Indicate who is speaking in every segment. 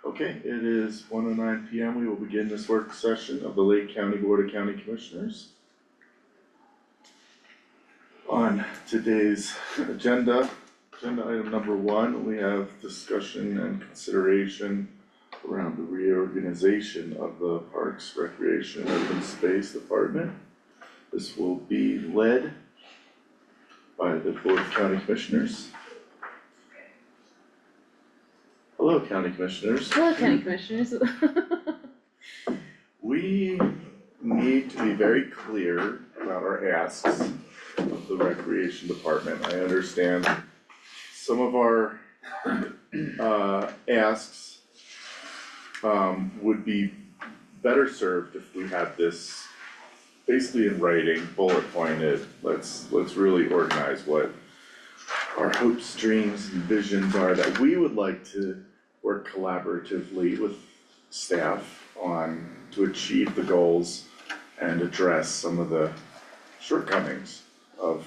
Speaker 1: Okay, it is 1:09 PM. We will begin this work session of the Lake County Board of County Commissioners. On today's agenda item number 1, we have discussion and consideration around the reorganization of the Parks, Recreation, and Open Space Department. This will be led by the Board of County Commissioners. Hello, County Commissioners.
Speaker 2: Hello, County Commissioners.
Speaker 1: We need to be very clear about our asks of the Recreation Department. I understand some of our asks would be better served if we had this basically in writing, bullet pointed. Let's really organize what our hopes, dreams, and visions are that we would like to work collaboratively with staff on to achieve the goals and address some of the shortcomings of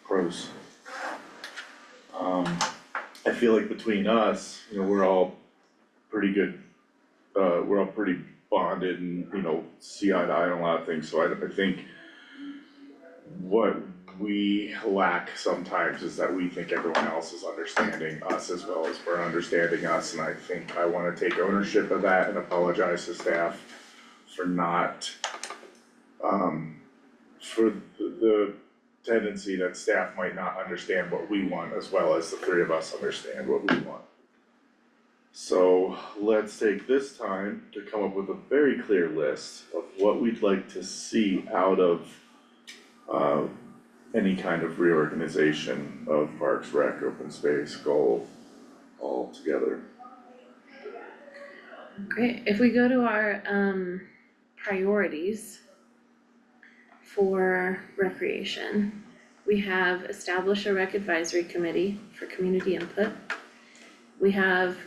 Speaker 1: pros. I feel like between us, we're all pretty good, we're all pretty bonded and, see eye to eye on a lot of things, so I think what we lack sometimes is that we think everyone else is understanding us as well as we're understanding us, and I think I wanna take ownership of that and apologize to staff for not, for the tendency that staff might not understand what we want as well as the three of us understand what we want. So let's take this time to come up with a very clear list of what we'd like to see out of any kind of reorganization of Parks, Rec, Open Space, goal all together.
Speaker 2: Great, if we go to our priorities for recreation, we have establish a rec advisory committee for community input. We have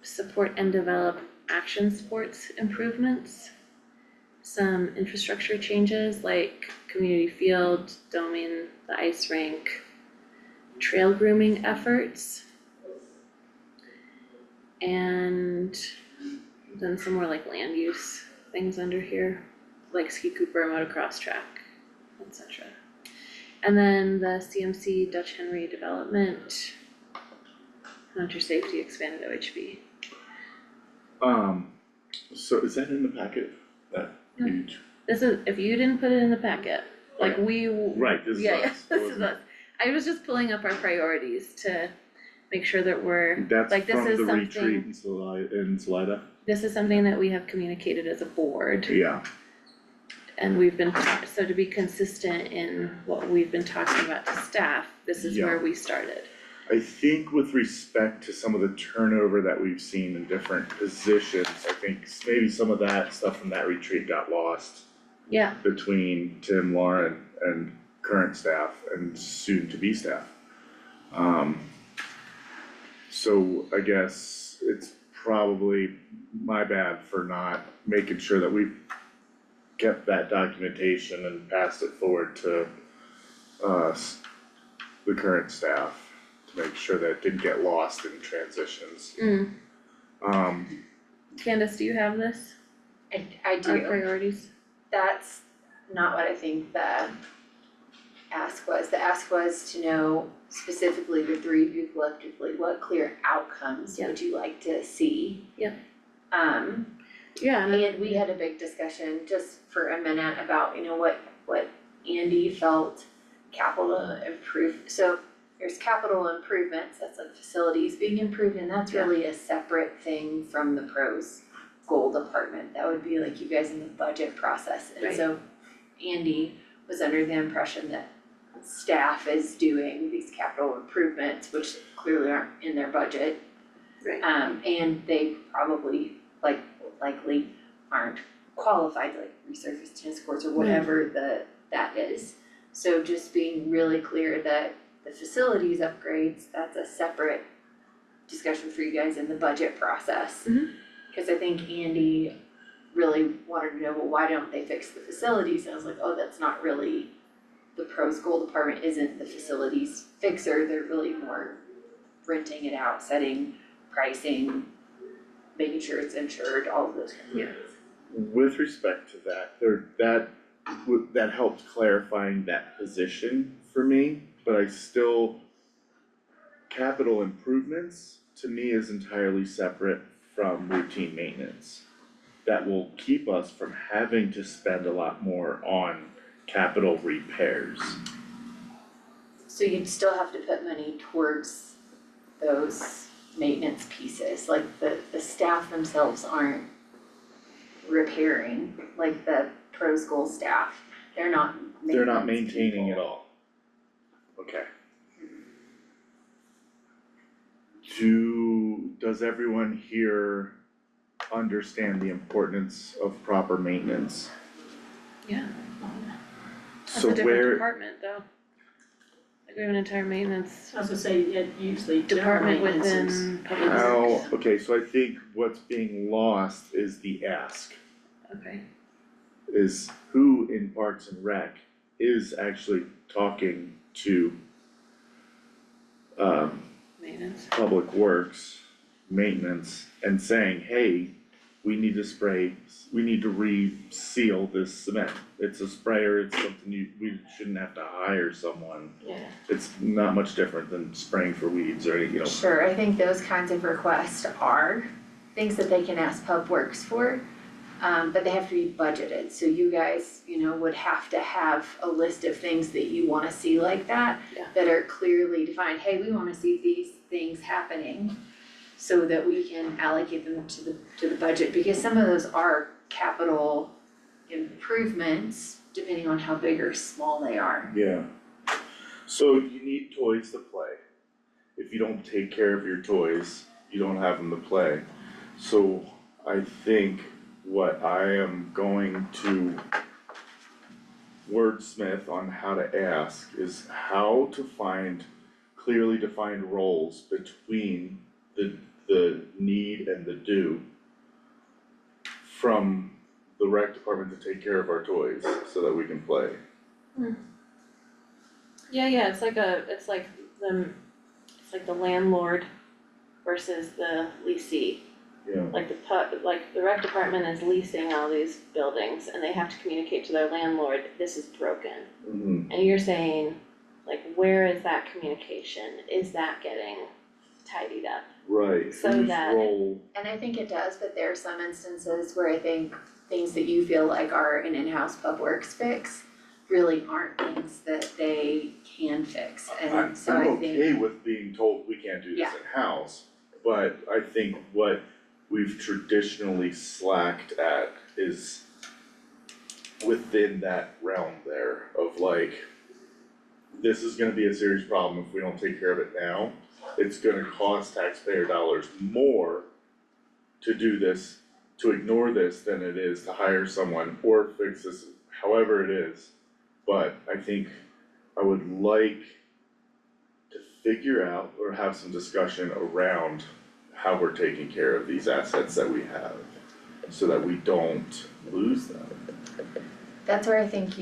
Speaker 2: support and develop action sports improvements, some infrastructure changes like community field, doming the ice rink, trail grooming efforts, and then some more like land use things under here, like Ski Cooper, motocross track, etc. And then the CMC Dutch Henry development, hunter safety, expanded OHB.
Speaker 1: So is that in the packet, that page?
Speaker 2: This is, if you didn't put it in the packet, like we.
Speaker 1: Right, this is
Speaker 2: Yeah,
Speaker 1: us.
Speaker 2: this is us. I was just pulling up our priorities to make sure that we're,
Speaker 1: That's
Speaker 2: like, this
Speaker 1: from
Speaker 2: is
Speaker 1: the
Speaker 2: something.
Speaker 1: retreat in Salida?
Speaker 2: This is something that we have communicated as a board,
Speaker 1: Yeah,
Speaker 2: and we've been, so to be consistent in what we've been talking about to staff, this is where we started.
Speaker 1: I think with respect to some of the turnover that we've seen in different positions, I think maybe some of that stuff from that retreat got lost
Speaker 2: Yeah,
Speaker 1: between Tim, Lauren, and current staff and soon to be staff. So I guess it's probably my bad for not making sure that we've kept that documentation and passed it forward to the current staff to make sure that it didn't get lost in transitions.
Speaker 2: Candace, do you have this,
Speaker 3: I
Speaker 2: our
Speaker 3: do,
Speaker 2: priorities?
Speaker 3: that's not what I think the ask was. The ask was to know specifically the three of you collectively, what clear outcomes
Speaker 2: Yeah.
Speaker 3: would you like to see?
Speaker 2: Yeah.
Speaker 3: Yeah, and we had a big discussion just for a minute about, what Andy felt capital so there's capital improvements, that's like facilities being improved, and that's really a separate thing from the pros goal department. That would be like you guys in the budget process, and
Speaker 2: Right.
Speaker 3: so Andy was under the impression that staff is doing these capital improvements, which clearly aren't in their budget.
Speaker 2: Right.
Speaker 3: And they probably likely aren't qualified to resurface tennis courts or whatever that is. So just being really clear that the facilities upgrades, that's a separate discussion for you guys in the budget process. Cause I think Andy really wanted to know, well, why don't they fix the facilities? And I was like, oh, that's not really, the pros goal department isn't the facilities fixer, they're really more renting it out, setting pricing, making sure it's insured, all of those kind of
Speaker 2: Yeah.
Speaker 3: things.
Speaker 1: With respect to that, that helped clarifying that position for me, but I still, capital improvements to me is entirely separate from routine maintenance. That will keep us from having to spend a lot more on capital repairs.
Speaker 3: So you'd still have to put money towards those maintenance pieces, like the staff themselves aren't repairing, like the pro school staff, they're not
Speaker 1: They're not
Speaker 3: maintenance
Speaker 1: maintaining
Speaker 3: people.
Speaker 1: it all. Okay. Does everyone here understand the importance of proper maintenance?
Speaker 2: Yeah, that's
Speaker 1: So
Speaker 2: a different
Speaker 1: where,
Speaker 2: department though. Like we have an entire maintenance
Speaker 4: I was gonna say, it usually general
Speaker 2: department
Speaker 4: maintenance is.
Speaker 2: within public
Speaker 1: how,
Speaker 2: works.
Speaker 1: okay, so I think what's being lost is the ask.
Speaker 2: Okay,
Speaker 1: Is who in Parks and Rec is actually talking to
Speaker 2: maintenance.
Speaker 1: Public Works, maintenance, and saying, hey, we need to spray, we need to reseal this cement. It's a sprayer, it's something we shouldn't have to hire someone.
Speaker 2: Yeah.
Speaker 1: It's not much different than spraying for weeds or, you know.
Speaker 3: Sure, I think those kinds of requests are things that they can ask Pub Works for, but they have to be budgeted, so you guys, would have to have a list of things that you wanna see like that.
Speaker 2: Yeah.
Speaker 3: That are clearly defined, hey, we wanna see these things happening, so that we can allocate them to the budget, because some of those are capital improvements, depending on how big or small they are.
Speaker 1: Yeah. So you need toys to play. If you don't take care of your toys, you don't have them to play. So I think what I am going to wordsmith on how to ask is how to find clearly defined roles between the need and the do from the rec department to take care of our toys so that we can play.
Speaker 2: Yeah, it's like the landlord versus the leasee.
Speaker 1: Yeah.
Speaker 2: Like the rec department is leasing all these buildings and they have to communicate to their landlord, this is broken.
Speaker 1: Mm-hmm.
Speaker 2: And you're saying, like, where is that communication? Is that getting tidied up?
Speaker 1: Right,
Speaker 2: So
Speaker 1: whose
Speaker 2: that-
Speaker 1: role,
Speaker 3: And I think it does, but there are some instances where I think things that you feel like are an in-house Pub Works fix really aren't things that they can fix, and so I
Speaker 1: I'm
Speaker 3: think.
Speaker 1: okay with being told we can't do this
Speaker 3: Yeah.
Speaker 1: in-house, but I think what we've traditionally slacked at is within that realm there of like, this is gonna be a serious problem if we don't take care of it now. It's gonna cost taxpayer dollars more to do this, to ignore this than it is to hire someone or fix this, however it is. But I think I would like to figure out or have some discussion around how we're taking care of these assets that we have, so that we don't lose them.
Speaker 3: That's where I think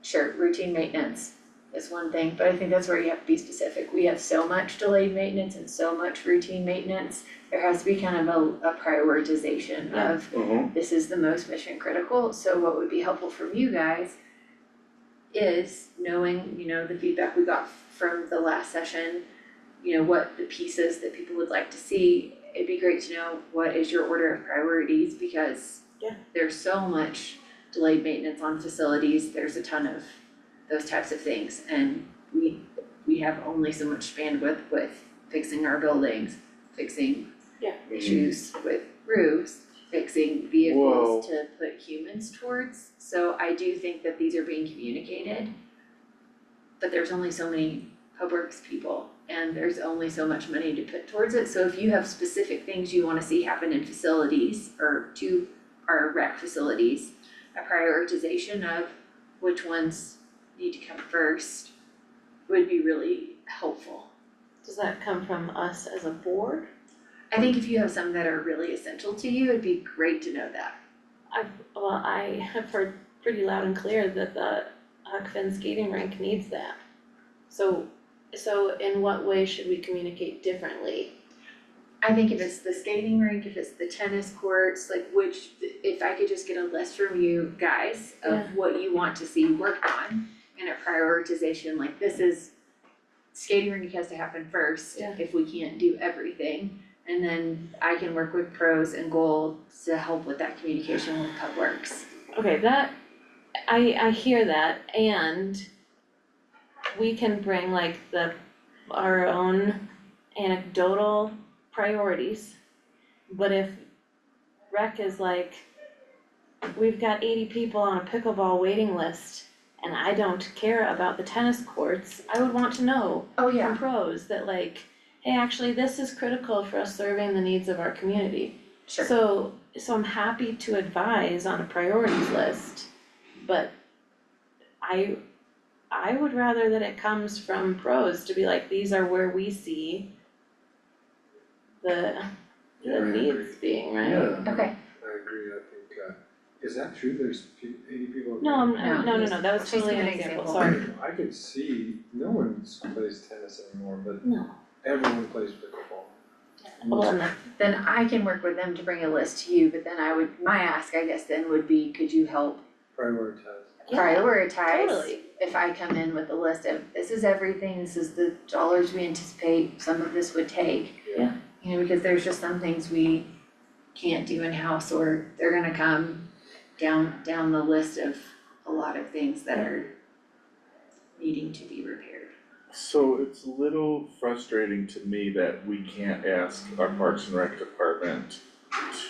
Speaker 3: sure, routine maintenance is one thing, but I think that's where you have to be specific. We have so much delayed maintenance and so much routine maintenance. There has to be kind of a prioritization
Speaker 2: Yeah.
Speaker 3: of this is the most mission critical, so what would be helpful from you guys is knowing, the feedback we got from the last session, what the pieces that people would like to see. It'd be great to know what is your order of priorities, because
Speaker 2: Yeah.
Speaker 3: there's so much delayed maintenance on facilities, there's a ton of those types of things, and we have only so much bandwidth with fixing our buildings, fixing
Speaker 2: Yeah.
Speaker 3: issues with roofs, fixing vehicles to put humans towards. So I do think that these are being communicated, but there's only so many Pub Works people and there's only so much money to put towards it. So if you have specific things you wanna see happen in facilities or to our rec facilities, a prioritization of which ones need to come first would be really helpful.
Speaker 2: Does that come from us as a board?
Speaker 3: I think if you have some that are really essential to you, it'd be great to know that.
Speaker 2: I have heard pretty loud and clear that the Huck Finn skating rink needs that. So in what way should we communicate differently
Speaker 3: I think if it's the skating rink, if it's the tennis courts, like if I could just get a list from you guys of
Speaker 2: Yeah.
Speaker 3: what you want to see worked on and a prioritization, like this is skating rink has to happen first
Speaker 2: Yeah.
Speaker 3: if we can't do everything. And then I can work with pros and gold to help with that communication with Cut Works.
Speaker 2: Okay, that, I hear that, and we can bring like our own anecdotal priorities. But if rec is like, we've got 80 people on a pickleball waiting list and I don't care about the tennis courts, I would want to know
Speaker 3: Oh,
Speaker 2: from pros that like, hey, actually, this is critical for us serving the needs of our community.
Speaker 3: Sure.
Speaker 2: So I'm happy to advise on a priorities list, but I would rather that it comes from pros to be like, these are where we see the needs being, right?
Speaker 5: Yeah,
Speaker 3: Okay,
Speaker 5: I agree, I think, is that true, there's 80 people?
Speaker 2: No,
Speaker 3: No.
Speaker 2: no, that was
Speaker 3: She's
Speaker 2: totally an
Speaker 3: giving an
Speaker 2: example,
Speaker 3: example.
Speaker 2: sorry.
Speaker 5: I could see, no one plays tennis anymore, but
Speaker 2: No,
Speaker 5: everyone plays pickleball.
Speaker 2: well, and the-
Speaker 3: then I can work with them to bring a list to you, but then my ask, I guess, then would be, could you help
Speaker 5: Prioritize.
Speaker 2: yeah,
Speaker 3: prioritize?
Speaker 2: totally.
Speaker 3: If I come in with a list of, this is everything, this is the dollars we anticipate some of this would take.
Speaker 2: Yeah.
Speaker 3: You know, because there's just some things we can't do in-house, or they're gonna come down the list of a lot of things that are needing to be repaired.
Speaker 1: So it's a little frustrating to me that we can't ask our Parks and Rec department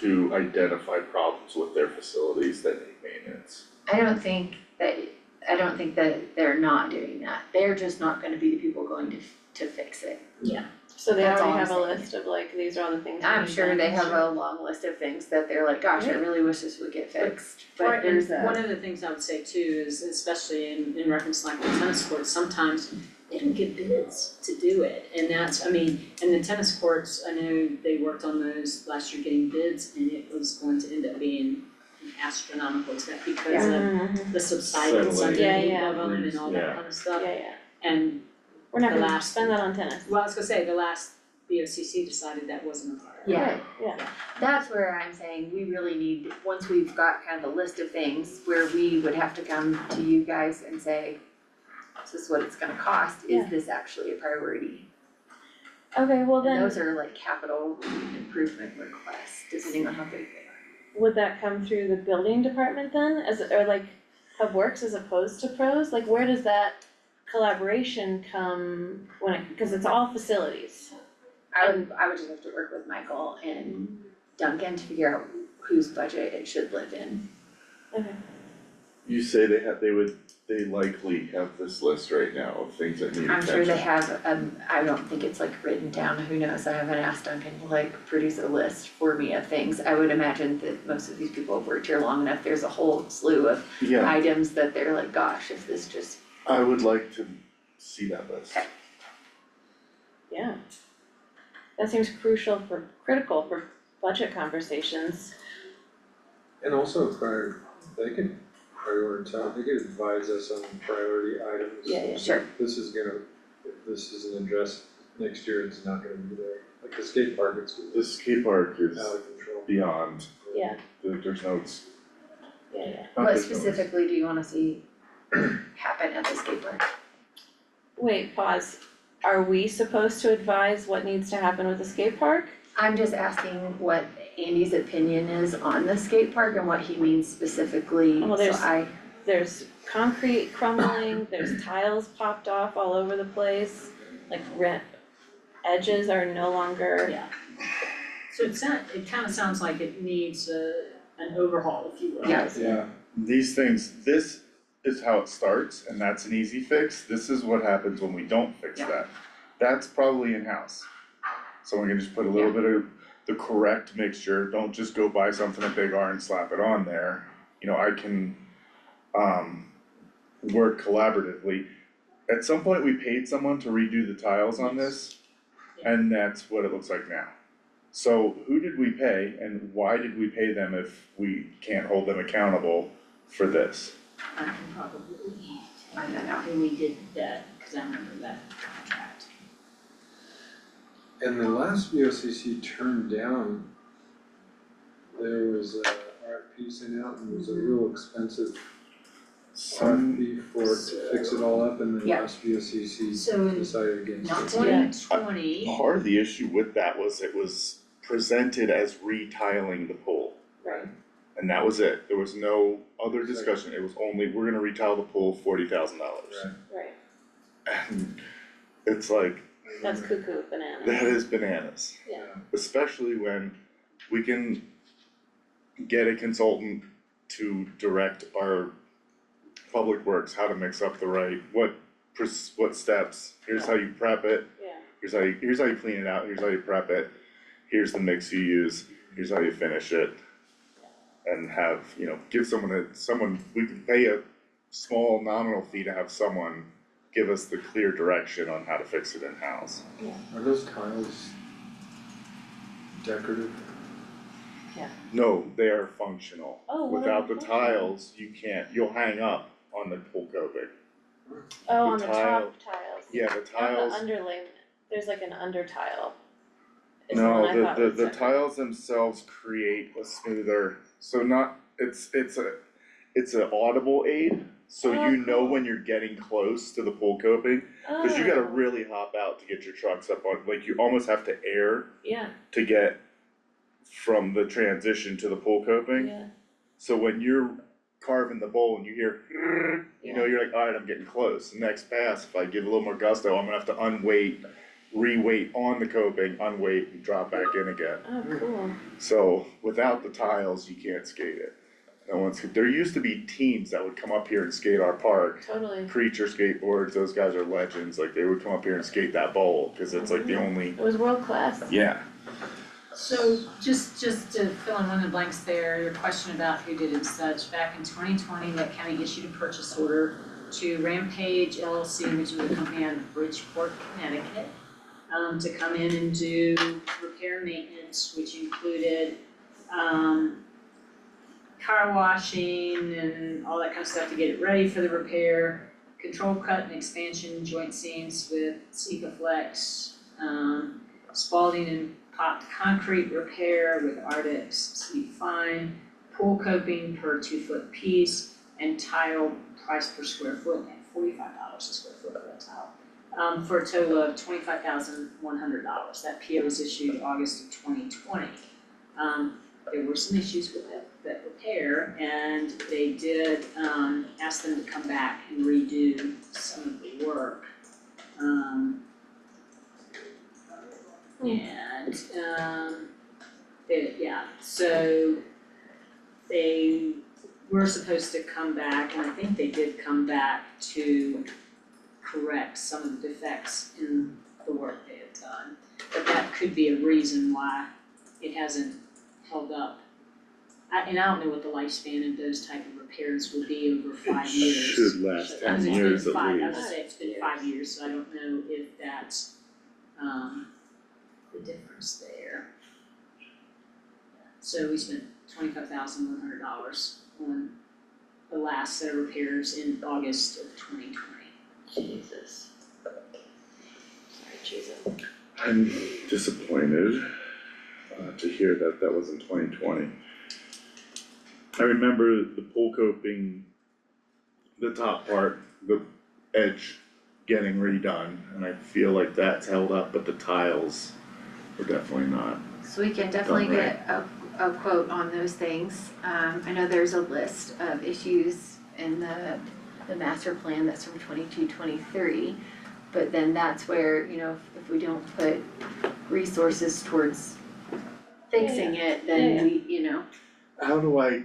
Speaker 1: to identify problems with their facilities that need maintenance.
Speaker 3: I don't think that they're not doing that, they're just not gonna be the people going to fix it.
Speaker 2: So they
Speaker 3: That's all
Speaker 2: already
Speaker 3: I'm
Speaker 2: have a
Speaker 3: saying.
Speaker 2: list of like, these are all the things.
Speaker 3: I'm
Speaker 2: we need
Speaker 3: sure
Speaker 2: done.
Speaker 3: they have a long list of things that they're like, gosh, I
Speaker 2: Right.
Speaker 3: really wish this would get fixed, but
Speaker 4: Right,
Speaker 3: there's
Speaker 4: and one of the things I would say too is, especially in reference to like the tennis courts, sometimes they don't get bids to do it, and that's, I mean, and the tennis courts, I know they worked on those last year getting bids, and it was going to end up being an astronomical expense because of
Speaker 2: Mhm.
Speaker 4: the subsidence
Speaker 1: Settling.
Speaker 4: underneath
Speaker 2: Yeah,
Speaker 4: of them and all that
Speaker 1: Yeah.
Speaker 4: kind of stuff,
Speaker 2: Yeah,
Speaker 4: and,
Speaker 2: we're not
Speaker 4: The
Speaker 2: gonna
Speaker 4: last-
Speaker 2: spend that on tennis.
Speaker 4: well, I was gonna say, the last BOCC decided that wasn't a priority.
Speaker 3: Yeah.
Speaker 2: Right, yeah,
Speaker 3: That's where I'm saying we really need, once we've got kind of a list of things where we would have to come to you guys and say, this is what it's gonna cost,
Speaker 2: Yeah.
Speaker 3: is this actually a priority?
Speaker 2: okay, well
Speaker 3: And
Speaker 2: then,
Speaker 3: those are like capital improvement requests, depending on how big they are.
Speaker 2: would that come through the building department then, or like Hub Works as opposed to pros, like where does that collaboration come cause it's all facilities.
Speaker 3: I would just have to work with Michael and Duncan to figure out whose budget it should live in.
Speaker 2: Okay.
Speaker 1: You say they likely have this list right now of things that need
Speaker 3: I'm
Speaker 1: attention.
Speaker 3: sure they have, I don't think it's like written down, who knows, I haven't asked Duncan to like produce a list for me of things. I would imagine that most of these people have worked here long enough, there's a whole slew of
Speaker 1: Yeah,
Speaker 3: items that they're like, gosh, if this just,
Speaker 1: I would like to see that list.
Speaker 3: Okay.
Speaker 2: Yeah. That seems critical for budget conversations.
Speaker 5: And also they could prioritize, they could advise us on priority items.
Speaker 2: Yeah.
Speaker 3: Sure.
Speaker 5: If this isn't addressed next year, it's not gonna be there, like the skate park, it's
Speaker 1: The skate park is
Speaker 5: out of control.
Speaker 1: beyond,
Speaker 2: Yeah,
Speaker 1: there's notes.
Speaker 2: yeah.
Speaker 3: what specifically do you wanna see happen at the skate park?
Speaker 2: Wait, pause. Are we supposed to advise what needs to happen with the skate park?
Speaker 3: I'm just asking what Andy's opinion is on the skate park and what he means specifically,
Speaker 2: Well,
Speaker 3: so
Speaker 2: there's- There's concrete crumbling, there's tiles popped off all over the place, like edges are no longer.
Speaker 4: Yeah. So it kinda sounds like it needs an overhaul, if you will.
Speaker 3: Yes.
Speaker 1: Yeah, these things, this is how it starts and that's an easy fix. This is what happens when we don't fix
Speaker 3: Yeah.
Speaker 1: that. That's probably in-house. Someone can just put a little bit of the correct mixture, don't just go buy something at Big R and slap it on there. You know, I can work collaboratively. At some point, we paid someone to redo the tiles on this, and that's what it looks like now. So who did we pay and why did we pay them if we can't hold them accountable for this?
Speaker 4: I can probably
Speaker 3: Find that out.
Speaker 4: when we did that, cause I remember that contract.
Speaker 5: And the last BOCC turned down, there was a RFP sent out and it was a real expensive
Speaker 1: Some,
Speaker 5: RFP for it to fix it all up and the
Speaker 3: Yeah.
Speaker 5: last BOCC
Speaker 4: So in
Speaker 5: decided against
Speaker 4: not
Speaker 5: it.
Speaker 4: 2020,
Speaker 1: part of the issue with that was it was presented as retiling the pool.
Speaker 4: right,
Speaker 1: And that was it, there was no other discussion, it was only, we're gonna retile the pool $40,000.
Speaker 5: Right.
Speaker 2: Right,
Speaker 1: And it's like,
Speaker 2: that's cuckoo banana.
Speaker 1: that is bananas.
Speaker 2: Yeah.
Speaker 1: Especially when we can get a consultant to direct our public works, how to mix up the right, what steps, here's how you prep it,
Speaker 2: Yeah,
Speaker 1: here's how you clean it out, here's how you prep it, here's the mix you use, here's how you finish it. And have, give someone, we can pay a small nominal fee to have someone give us the clear direction on how to fix it in-house.
Speaker 5: Are those tiles decorative?
Speaker 1: No, they are functional.
Speaker 2: Oh, what are
Speaker 1: Without
Speaker 2: they
Speaker 1: the
Speaker 2: functional?
Speaker 1: tiles, you'll hang up on the pool coping.
Speaker 2: oh, on
Speaker 1: The
Speaker 2: the
Speaker 1: tile-
Speaker 2: top tiles,
Speaker 1: Yeah, the
Speaker 2: not
Speaker 1: tiles,
Speaker 2: the underlay, there's like an under tile. Is
Speaker 1: no,
Speaker 2: one I thought was
Speaker 1: the
Speaker 2: separate.
Speaker 1: tiles themselves create a smoother, so not, it's a audible aid. So
Speaker 2: Oh,
Speaker 1: you know
Speaker 2: cool.
Speaker 1: when you're getting close to the pool coping, cause you gotta
Speaker 2: Oh,
Speaker 1: really hop out to get your trucks up on, like you almost have to air
Speaker 2: yeah,
Speaker 1: to get from the transition to the pool coping.
Speaker 2: yeah,
Speaker 1: So when you're carving the bowl and you hear, you're like, alright, I'm getting close. Next pass, if I give a little more gusto, I'm gonna have to unweight, re-weight on the coping, unweight and drop back in again.
Speaker 2: oh, cool,
Speaker 1: So without the tiles, you can't skate it. No one's, there used to be teams that would come up here and skate our park.
Speaker 2: totally,
Speaker 1: Creature skateboards, those guys are legends, like they would come up here and skate that bowl, cause it's like the only,
Speaker 2: it was world class.
Speaker 1: yeah.
Speaker 4: so just to fill in one of the blanks there, your question about who did and such, back in 2020, that county issued a purchase order to Rampage LLC, which is a company out of Bridgeport, Connecticut, to come in and do repair and maintenance, which included, car washing and all that kind of stuff to get it ready for the repair, control cut and expansion joint seams with Sikaflex, spalding and popped concrete repair with Ardex Sleep Fine, pool coping per 2-foot piece, and tile price per square foot at $45 a square foot for that tile. For a total of $25,100. That PO was issued August of 2020. There were some issues with that repair, and they did ask them to come back and redo some of the work. So they were supposed to come back, and I think they did come back to correct some of the defects in the work they had done. But that could be a reason why it hasn't held up. And I don't know what the lifespan of those type of repairs would be over 5
Speaker 1: It
Speaker 4: years.
Speaker 1: should last
Speaker 4: Because
Speaker 1: 10
Speaker 4: it's been
Speaker 1: years at
Speaker 4: five- I
Speaker 1: least.
Speaker 4: would say it's been 5 years, so I don't know if that's the difference there. So we spent $25,100 on the last set of repairs in August of 2020.
Speaker 2: Jesus. Sorry, Jesus.
Speaker 1: I'm disappointed to hear that that was in 2020. I remember the pool coping, the top part, the edge getting redone, and I feel like that's held up, but the tiles were definitely not.
Speaker 3: So we can definitely
Speaker 1: Done
Speaker 3: get a quote on those things. I know there's a list of issues in the master plan that's from 22-23, but then that's where, if we don't put resources towards fixing it, then we,
Speaker 1: How do I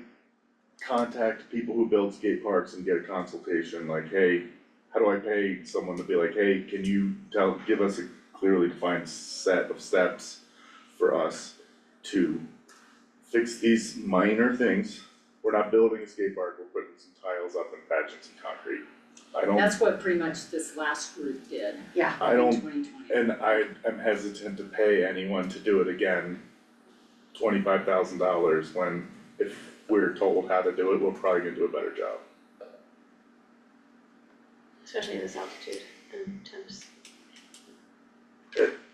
Speaker 1: contact people who build skate parks and get a consultation, like, hey, how do I pay someone to be like, hey, can you give us a clearly defined set of steps for us to fix these minor things? We're not building a skate park, we're putting some tiles up and patching some concrete.
Speaker 4: That's what pretty much this last group did
Speaker 1: I
Speaker 4: in
Speaker 1: don't,
Speaker 4: 2020.
Speaker 1: and I am hesitant to pay anyone to do it again, $25,000, when if we're told how to do it, we're probably gonna do a better job.
Speaker 2: Especially in this altitude and temps.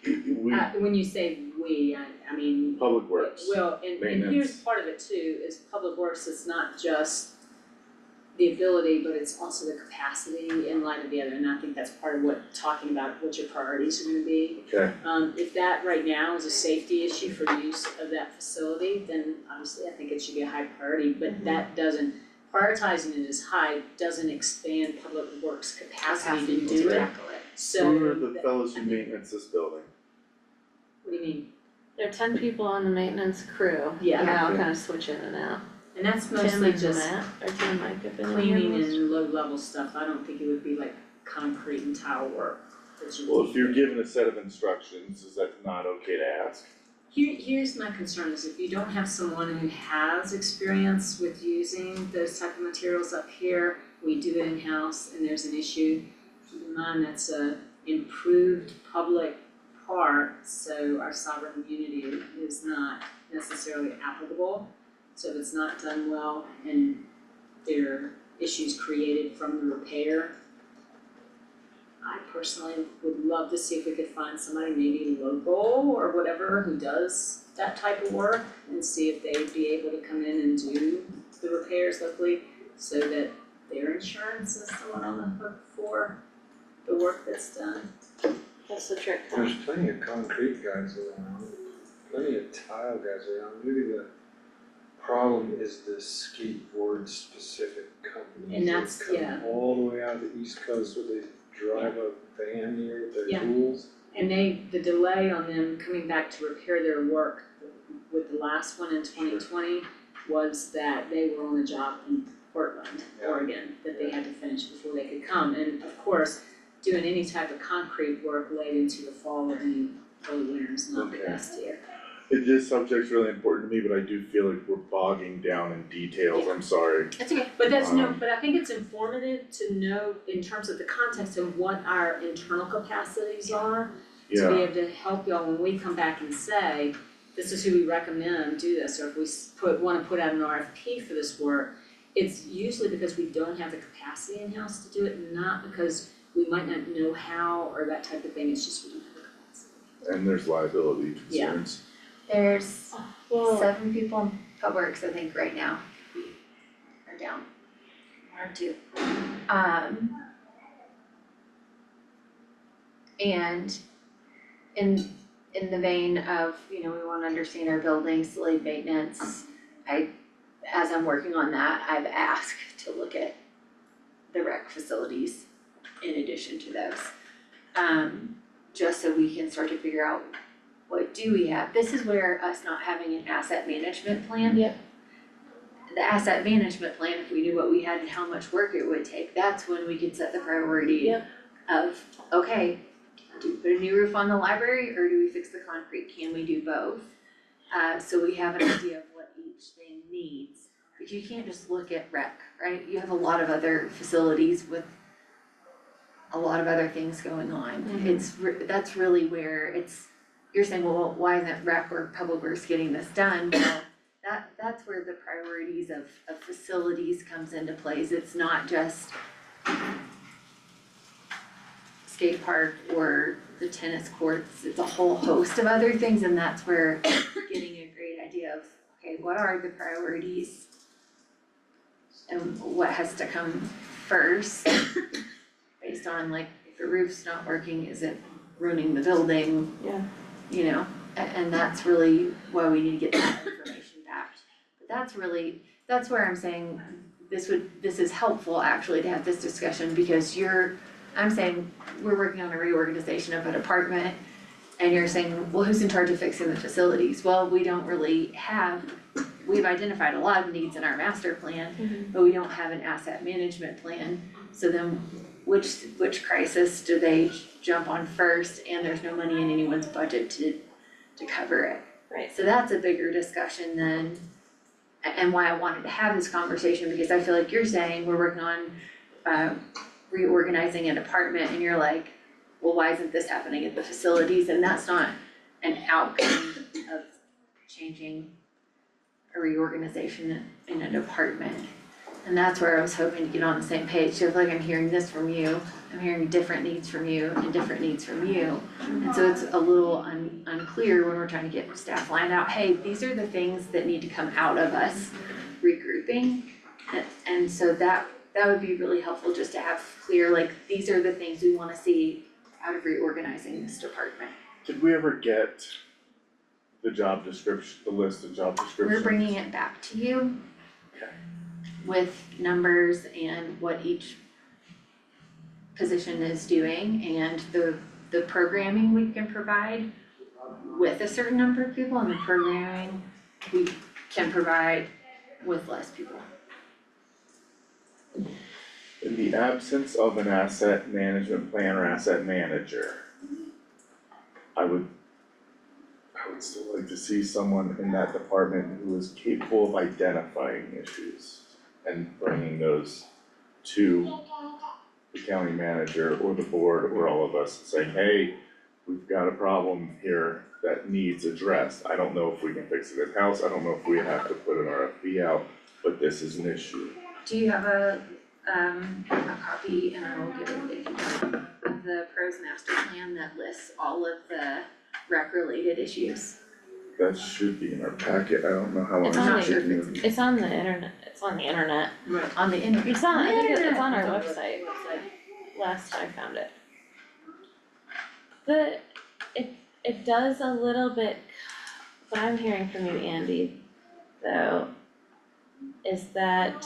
Speaker 1: we,
Speaker 4: when you say we, I mean.
Speaker 1: Public Works,
Speaker 4: Well, and here's
Speaker 1: maintenance.
Speaker 4: part of it too, is Public Works is not just the ability, but it's also the capacity in light of the other, and I think that's part of what, talking about what your priorities are gonna be.
Speaker 1: Okay,
Speaker 4: If that right now is a safety issue for use of that facility, then obviously I think it should be a high priority, but that doesn't, prioritizing it as high doesn't expand Public Works capacity to do it,
Speaker 3: tackle it.
Speaker 4: so.
Speaker 1: who are the fellows who maintenance this building?
Speaker 4: What do you mean?
Speaker 2: There are 10 people on the maintenance crew.
Speaker 4: Yeah.
Speaker 2: And they all
Speaker 1: Okay.
Speaker 2: kind of switch in and out.
Speaker 4: And that's
Speaker 2: Tim
Speaker 4: mostly
Speaker 2: and
Speaker 4: just
Speaker 2: Matt, or Tim Mike have been in
Speaker 4: cleaning
Speaker 2: here most.
Speaker 4: and low level stuff, I don't think it would be like concrete and tile work that you.
Speaker 1: Well, if you're given a set of instructions, is that not okay to ask?
Speaker 4: Here's my concern is if you don't have someone who has experience with using those type of materials up here, we do it in-house and there's an issue, keep in mind that's a improved public park, so our sovereign immunity is not necessarily applicable. So if it's not done well and there are issues created from the repair, I personally would love to see if we could find somebody maybe local or whatever who does that type of work and see if they'd be able to come in and do the repairs locally so that their insurance is someone on the hook for the work that's done.
Speaker 2: That's the trick, huh?
Speaker 5: There's plenty of concrete guys around, plenty of tile guys around, maybe the problem is the skateboard specific companies
Speaker 4: And that's-
Speaker 5: that come
Speaker 4: yeah.
Speaker 5: all the way out to the East Coast where they drive a van here with their
Speaker 4: Yeah.
Speaker 5: tools.
Speaker 4: And the delay on them coming back to repair their work with the last one in 2020 was that they were on a job in Portland,
Speaker 5: Yeah.
Speaker 4: Oregon, that they had to finish before they could come. And of course, doing any type of concrete work late into the fall or any early winter is not the
Speaker 1: Okay.
Speaker 4: best year.
Speaker 1: This subject's really important to me, but I do feel like we're bogging down in details, I'm sorry.
Speaker 4: That's okay. But but I think it's informative to know in terms of the context of what our internal capacities are. To be
Speaker 1: Yeah,
Speaker 4: able to help y'all when we come back and say, this is who we recommend do this, or if we wanna put out an RFP for this work, it's usually because we don't have the capacity in-house to do it, not because we might not know how or that type of thing, it's just we don't have the capacity.
Speaker 1: and there's liability
Speaker 4: Yeah.
Speaker 1: concerns.
Speaker 3: There's
Speaker 2: Well,
Speaker 3: 7 people in Public Works, I think, right now, we are down 1 or 2. And in the vein of, we wanna understand our buildings, delayed maintenance, as I'm working on that, I've asked to look at the rec facilities in addition to those. Just so we can start to figure out what do we have. This is where us not having an asset management plan.
Speaker 2: Yep.
Speaker 3: The asset management plan, if we knew what we had and how much work it would take, that's when we could set the priority
Speaker 2: Yep.
Speaker 3: of, okay, do we put a new roof on the library or do we fix the concrete? Can we do both? So we have an idea of what each thing needs. But you can't just look at rec, right? You have a lot of other facilities with a lot of other things going on. That's really where you're saying, well, why isn't rec or public works getting this done? Well, that's where the priorities of facilities comes into place. It's not just skate park or the tennis courts, it's a whole host of other things, and that's where getting a great idea of, okay, what are the priorities? And what has to come first, based on like, if the roof's not working, is it ruining the building?
Speaker 2: Yeah.
Speaker 3: And that's really why we need to get that information back. But that's where I'm saying this is helpful actually to have this discussion, because I'm saying we're working on a reorganization of a department, and you're saying, well, who's in charge of fixing the facilities? Well, we've identified a lot of needs in our master plan, but we don't have an asset management plan. So then which crisis do they jump on first, and there's no money in anyone's budget to cover it.
Speaker 2: Right.
Speaker 3: So that's a bigger discussion than, and why I wanted to have this conversation, because I feel like you're saying we're working on reorganizing a department, and you're like, well, why isn't this happening at the facilities? And that's not an outcome of changing a reorganization in a department. And that's where I was hoping to get on the same page, so like I'm hearing this from you, I'm hearing different needs from you and different needs from you. And so it's a little unclear when we're trying to get staff lined out, hey, these are the things that need to come out of us regrouping. And so that would be really helpful just to have clear, like, these are the things we wanna see out of reorganizing this department.
Speaker 1: Did we ever get the job description, the list of job descriptions?
Speaker 3: We're bringing it back to you.
Speaker 1: Okay.
Speaker 3: With numbers and what each position is doing and the programming we can provide with a certain number of people and the programming we can provide with less people.
Speaker 1: In the absence of an asset management plan or asset manager, I would still like to see someone in that department who is capable of identifying issues and bringing those to the county manager or the board or all of us and saying, hey, we've got a problem here that needs addressed. I don't know if we can fix it in-house, I don't know if we have to put an RFP out, but this is an issue.
Speaker 3: Do you have a copy, and I will give it if you don't, of the pros master plan that lists all of the rec related issues?
Speaker 1: That should be in our packet, I don't know how long
Speaker 2: It's
Speaker 1: it's
Speaker 2: on
Speaker 3: not sure if
Speaker 1: taking you.
Speaker 2: It's on the internet,
Speaker 3: On the internet.
Speaker 2: It's on, I think it's on our
Speaker 3: It's on
Speaker 2: website, last I found it. It does a little bit, what I'm hearing from you, Andy, though, is that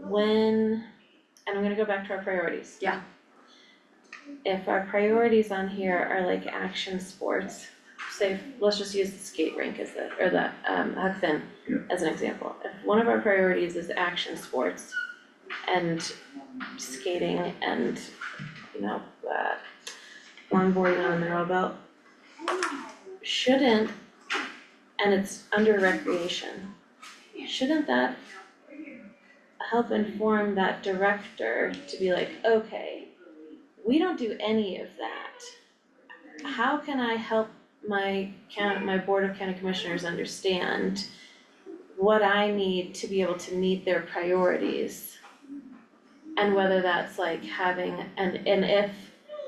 Speaker 2: and I'm gonna go back to our priorities.
Speaker 3: Yeah.
Speaker 2: If our priorities on here are like action sports, say, let's just use the skate rink as the Huck Finn
Speaker 1: Yeah.
Speaker 2: as an example. If one of our priorities is action sports and skating and, longboarding on the narrow belt, and it's under recreation, shouldn't that help inform that director to be like, okay, we don't do any of that. How can I help my board of county commissioners understand what I need to be able to meet their priorities? And whether that's like having, and if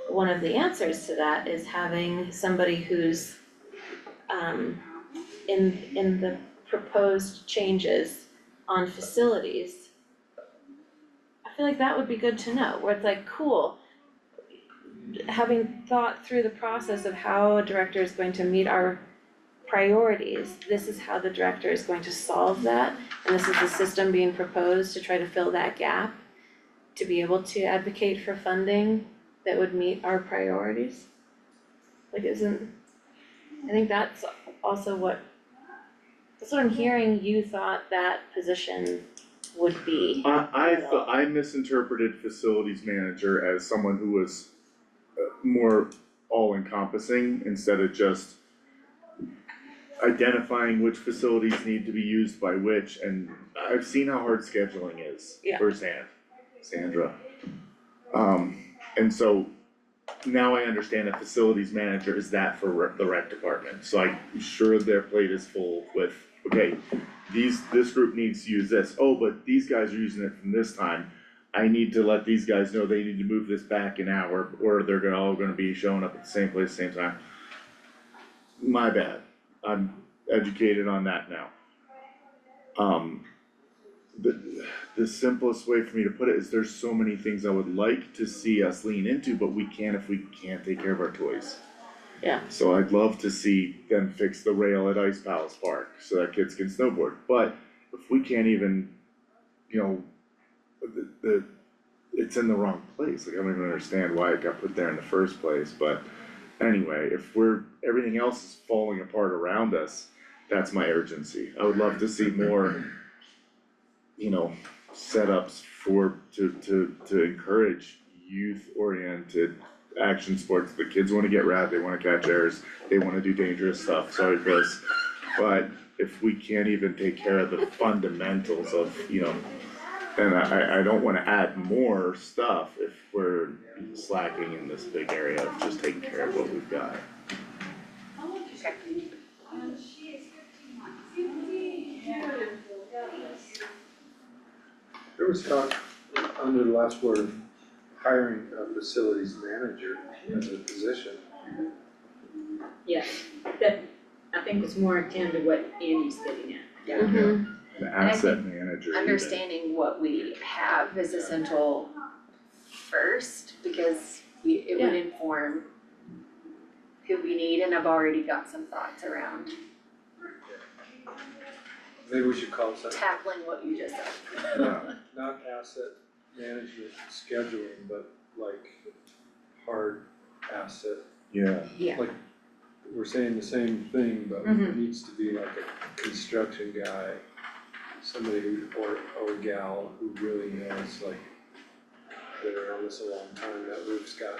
Speaker 2: one of the answers to that is having somebody who's in the proposed changes on facilities, I feel like that would be good to know, where it's like, cool, having thought through the process of how a director is going to meet our priorities, this is how the director is going to solve that, and this is the system being proposed to try to fill that gap, to be able to advocate for funding that would meet our priorities. Like, I think that's also that's what I'm hearing you thought that position would be.
Speaker 1: I misinterpreted facilities manager as someone who was more all-encompassing instead of just identifying which facilities need to be used by which, and I've seen how hard scheduling is firsthand, Sandra. And so now I understand a facilities manager is that for the rec department, so I'm sure their plate is full with, okay, this group needs to use this, oh, but these guys are using it from this time. I need to let these guys know they need to move this back an hour, or they're all gonna be showing up at the same place, same time. My bad, I'm educated on that now. The simplest way for me to put it is there's so many things I would like to see us lean into, but we can't if we can't take care of our toys.
Speaker 2: Yeah.
Speaker 1: So I'd love to see them fix the rail at Ice Palace Park so that kids can snowboard, but if we can't even, it's in the wrong place, like I don't even understand why it got put there in the first place, but anyway, if everything else is falling apart around us, that's my urgency. I would love to see more, setups to encourage youth-oriented action sports. The kids wanna get rad, they wanna catch airs, they wanna do dangerous stuff, sorry Chris. But if we can't even take care of the fundamentals of, and I don't wanna add more stuff if we're slacking in this big area of just taking care of what we've got.
Speaker 5: was talk under the last board of hiring a facilities manager as a position.
Speaker 4: Yeah, that, I think was more akin to what Andy's getting at.
Speaker 2: Mhm.
Speaker 1: An asset manager. even.
Speaker 3: Understanding what we have is essential first, because it would inform who we need, and I've already got some thoughts around
Speaker 5: Maybe we should call it something,
Speaker 3: tackling what you just said.
Speaker 5: not asset management scheduling, but like hard asset.
Speaker 1: Yeah,
Speaker 3: Yeah.
Speaker 5: Like, we're saying the same thing, but it
Speaker 3: Mhm.
Speaker 5: needs to be like a construction guy, somebody who, or gal who really knows, like, been around this a long time, that roof's got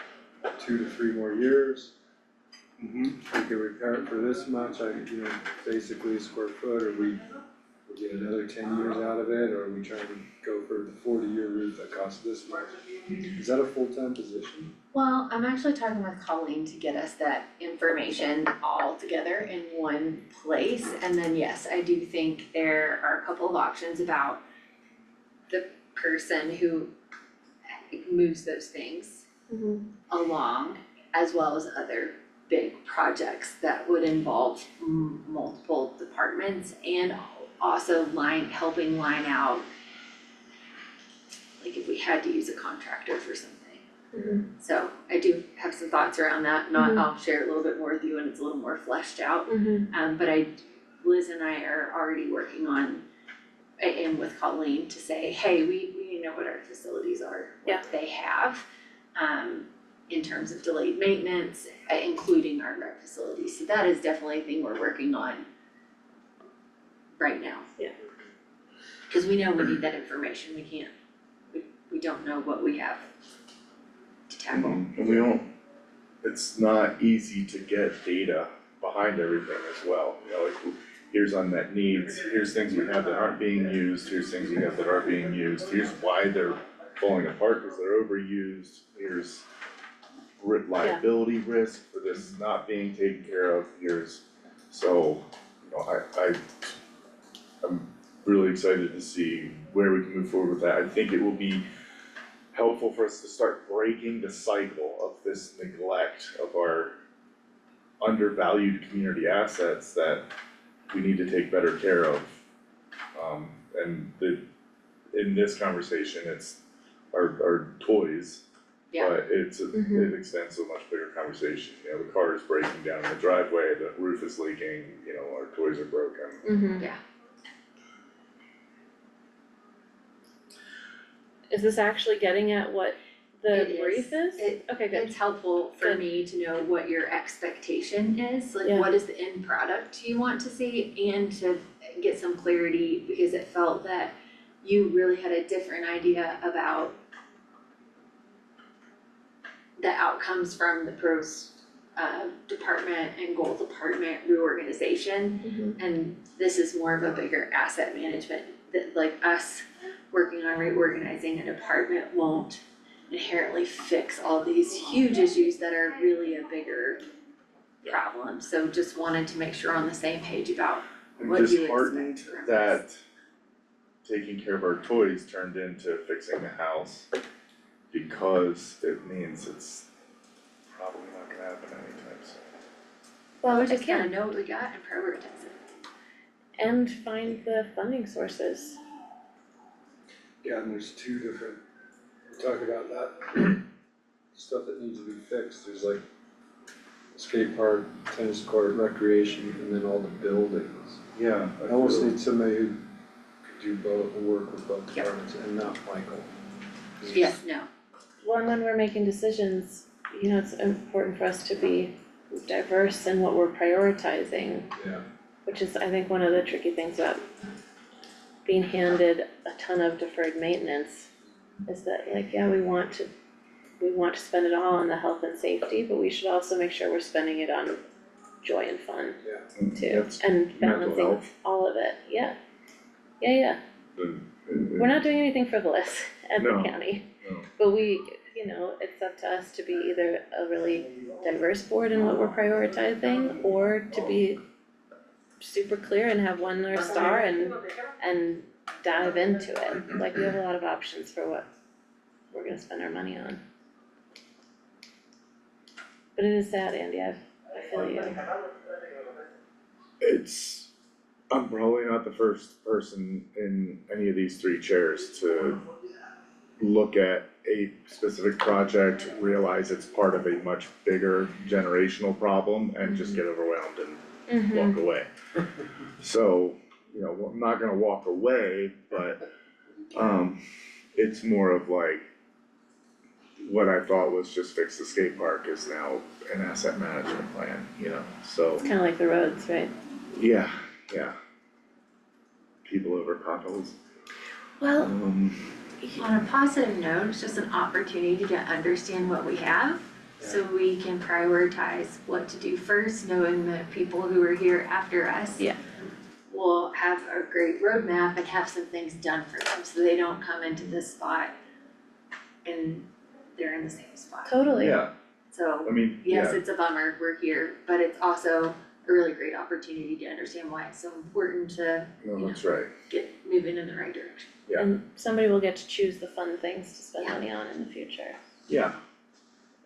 Speaker 5: 2 to 3 more years. We can repair it for this much, basically a square foot, or we get another 10 years out of it, or we try and go for the 40-year roof that costs this much. Is that a full-time position?
Speaker 3: Well, I'm actually talking with Colleen to get us that information all together in one place, and then yes, I do think there are a couple of options about the person who moves those things
Speaker 2: Mhm.
Speaker 3: along, as well as other big projects that would involve multiple departments, and also helping line out, like if we had to use a contractor for something.
Speaker 2: Mhm.
Speaker 3: So I do have some thoughts around that, I'll share a little bit more with you when it's a little more fleshed out.
Speaker 2: Mhm.
Speaker 3: But Liz and I are already working on, and with Colleen to say, hey, we need to know what our facilities are,
Speaker 2: Yeah.
Speaker 3: what they have. In terms of delayed maintenance, including our rec facilities, so that is definitely a thing we're working on right now.
Speaker 2: Yeah.
Speaker 3: Cause we know we need that information, we don't know what we have to tackle.
Speaker 1: and we don't, it's not easy to get data behind everything as well, like, here's unmet needs, here's things we have that aren't being used, here's things we have that are being used, here's why they're falling apart, cause they're overused, here's liability risk for this not being taken care of, so, I'm really excited to see where we can move forward with that. I think it will be helpful for us to start breaking the cycle of this neglect of our undervalued community assets that we need to take better care of. In this conversation, it's our toys.
Speaker 3: Yeah.
Speaker 1: But it extends to a much bigger conversation, the car is breaking down in the driveway, the roof is leaking, our toys are broken.
Speaker 2: Mhm.
Speaker 3: Yeah.
Speaker 2: Is this actually getting at what the
Speaker 3: It
Speaker 2: brief is? Okay, good.
Speaker 3: It's helpful for
Speaker 2: Good.
Speaker 3: me to know what your expectation is, like
Speaker 2: Yeah.
Speaker 3: what is the end product you want to see, and to get some clarity, because it felt that you really had a different idea about the outcomes from the pros department and goal department reorganization.
Speaker 2: Mhm.
Speaker 3: And this is more of a bigger asset management, that like us working on reorganizing a department won't inherently fix all these huge issues that are really a bigger problem. So just wanted to make sure we're on the same page about
Speaker 1: I'm
Speaker 3: what you
Speaker 1: disheartened
Speaker 3: expect from
Speaker 1: that
Speaker 3: us.
Speaker 1: taking care of our toys turned into fixing the house, because it means it's probably not gonna happen anytime soon.
Speaker 2: Well,
Speaker 3: We just gotta
Speaker 2: again,
Speaker 3: know what we got and prioritize it.
Speaker 2: and find the funding sources.
Speaker 5: Yeah, and there's 2 different, we talk about that, stuff that needs to be fixed, there's like skate park, tennis court, recreation, and then all the buildings.
Speaker 1: Yeah.
Speaker 5: I almost need somebody who could do both, and work with both
Speaker 3: Yep.
Speaker 5: departments, and not Michael.
Speaker 3: Yes, no,
Speaker 2: Well, and when we're making decisions, it's important for us to be diverse in what we're prioritizing,
Speaker 5: Yeah.
Speaker 2: which is, I think, one of the tricky things about being handed a ton of deferred maintenance, is that like, yeah, we want to spend it all on the health and safety, but we should also make sure we're spending it on joy and fun too,
Speaker 1: That's
Speaker 2: and
Speaker 1: mental
Speaker 2: balancing
Speaker 1: health.
Speaker 2: all of it, yeah. Yeah, we're not doing anything frivolous at the
Speaker 1: No,
Speaker 2: county.
Speaker 1: no.
Speaker 2: But it's up to us to be either a really diverse board in what we're prioritizing, or to be super clear and have one North Star and dive into it, like we have a lot of options for what we're gonna spend our money on. But it is sad, Andy, I feel you.
Speaker 1: I'm probably not the first person in any of these three chairs to look at a specific project, realize it's part of a much bigger generational problem and just get overwhelmed and walk away. So, you know, I'm not gonna walk away, but it's more of like what I thought was just fix the skate park is now an asset management plan, you know, so,
Speaker 2: It's kinda like the roads, right?
Speaker 1: yeah. People over potholes.
Speaker 2: Well,
Speaker 3: On a positive note, it's just an opportunity to understand what we have, so we can prioritize what to do first, knowing that people who are here after us
Speaker 2: Yeah.
Speaker 3: will have a great roadmap and have some things done for them, so they don't come into this spot and they're in the same spot.
Speaker 2: totally.
Speaker 1: Yeah,
Speaker 3: So,
Speaker 1: I mean,
Speaker 3: yes,
Speaker 1: yeah,
Speaker 3: it's a bummer, we're here, but it's also a really great opportunity to understand why it's so important to
Speaker 1: no, that's right,
Speaker 3: get moving in the right direction.
Speaker 1: Yeah.
Speaker 2: And somebody will get to choose the fun things to spend
Speaker 3: Yeah.
Speaker 2: money on in the future.
Speaker 1: yeah.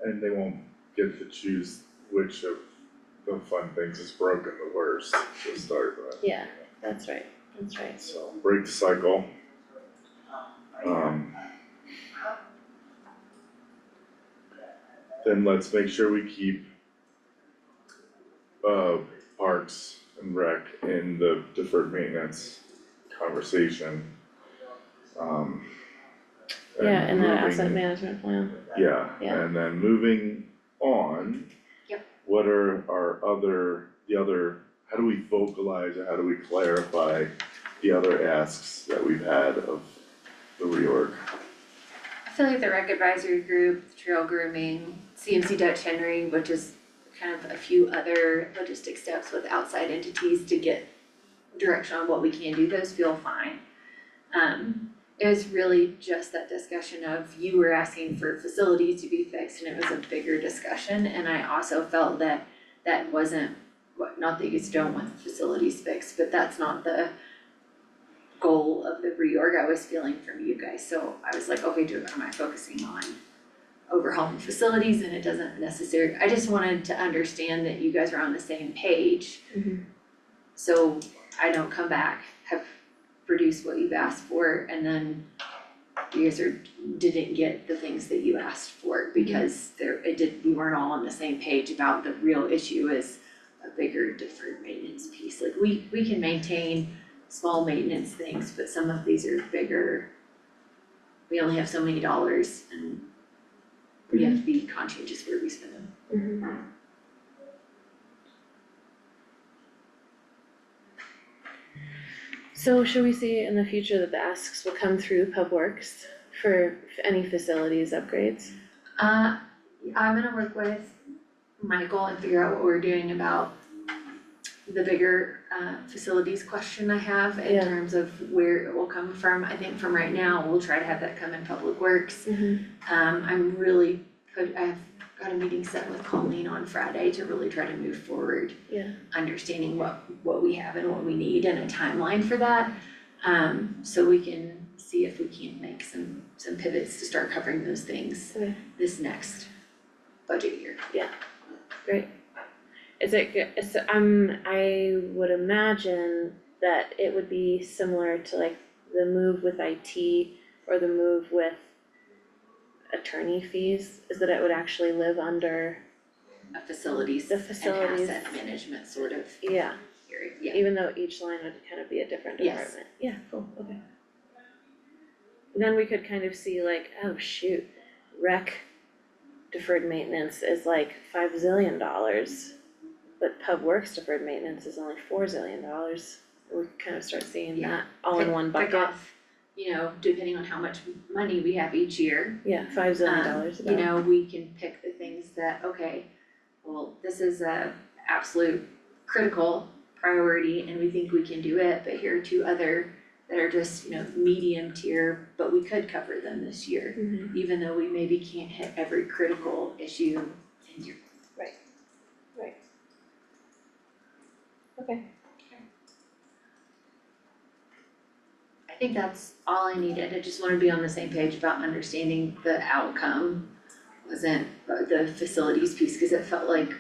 Speaker 1: And they won't get to choose which of the fun things is broken the worst to start with.
Speaker 2: Yeah, that's right, that's right.
Speaker 1: So break the cycle. Then let's make sure we keep parks and rec in the deferred maintenance conversation.
Speaker 2: Yeah, and that asset
Speaker 1: moving-
Speaker 2: management plan.
Speaker 1: Yeah,
Speaker 2: Yeah.
Speaker 1: and then moving on.
Speaker 3: Yep.
Speaker 1: What are the other, how do we vocalize or how do we clarify the other asks that we've had of the reorg?
Speaker 3: I feel like the rec advisory group, the trail grooming, CMC Dutch Henry, which is kind of a few other logistic steps with outside entities to get direction on what we can do, those feel fine. It was really just that discussion of you were asking for facilities to be fixed and it was a bigger discussion, and I also felt that that wasn't, not that you guys don't want the facilities fixed, but that's not the goal of the reorg I was feeling from you guys, so I was like, okay, am I focusing on overhauling facilities, and it doesn't necessarily, I just wanted to understand that you guys are on the same page.
Speaker 2: Mhm.
Speaker 3: So I don't come back, have produced what you've asked for, and then you guys didn't get the things that you asked for, because we weren't all on the same page about the real issue is a bigger deferred maintenance piece, like we can maintain small maintenance things, but some of these are bigger. We only have so many dollars and we have to be conscientious where we spend them.
Speaker 2: Mhm. So should we see in the future that the asks will come through Pub Works for any facilities upgrades?
Speaker 3: I'm gonna work with Michael and figure out what we're doing about the bigger facilities question I have in
Speaker 2: Yeah.
Speaker 3: terms of where it will come from. I think from right now, we'll try to have that come in Public Works. I'm really I've got a meeting set with Colleen on Friday to really try to move forward.
Speaker 2: Yeah.
Speaker 3: Understanding what we have and what we need and a timeline for that. So we can see if we can't make some pivots to start covering those things
Speaker 2: Okay.
Speaker 3: this next budget year.
Speaker 2: Great. Is it good, I would imagine that it would be similar to like the move with IT or the move with attorney fees, is that it would actually live under,
Speaker 3: A facilities
Speaker 2: The
Speaker 3: and
Speaker 2: facilities.
Speaker 3: asset management sort of
Speaker 2: yeah,
Speaker 3: area, yeah.
Speaker 2: even though each line would kind of be a different
Speaker 3: Yes.
Speaker 2: department. Yeah, cool, okay. And then we could kind of see like, oh shoot, rec deferred maintenance is like $5 zillion, but Pub Works deferred maintenance is only $4 zillion. We could kind of start seeing
Speaker 3: Yeah.
Speaker 2: that all in one
Speaker 3: Pick
Speaker 2: bucket.
Speaker 3: off, depending on how much money we have each year.
Speaker 2: Yeah, $5 zillion about.
Speaker 3: We can pick the things that, okay, well, this is a absolute critical priority and we think we can do it, but here are two other that are just, medium tier, but we could cover them this year,
Speaker 2: Mhm.
Speaker 3: even though we maybe can't hit every critical issue in year.
Speaker 2: Okay.
Speaker 3: I I think that's all I needed, I just wanna be on the same page about understanding the outcome. Wasn't the facilities piece, cause it felt like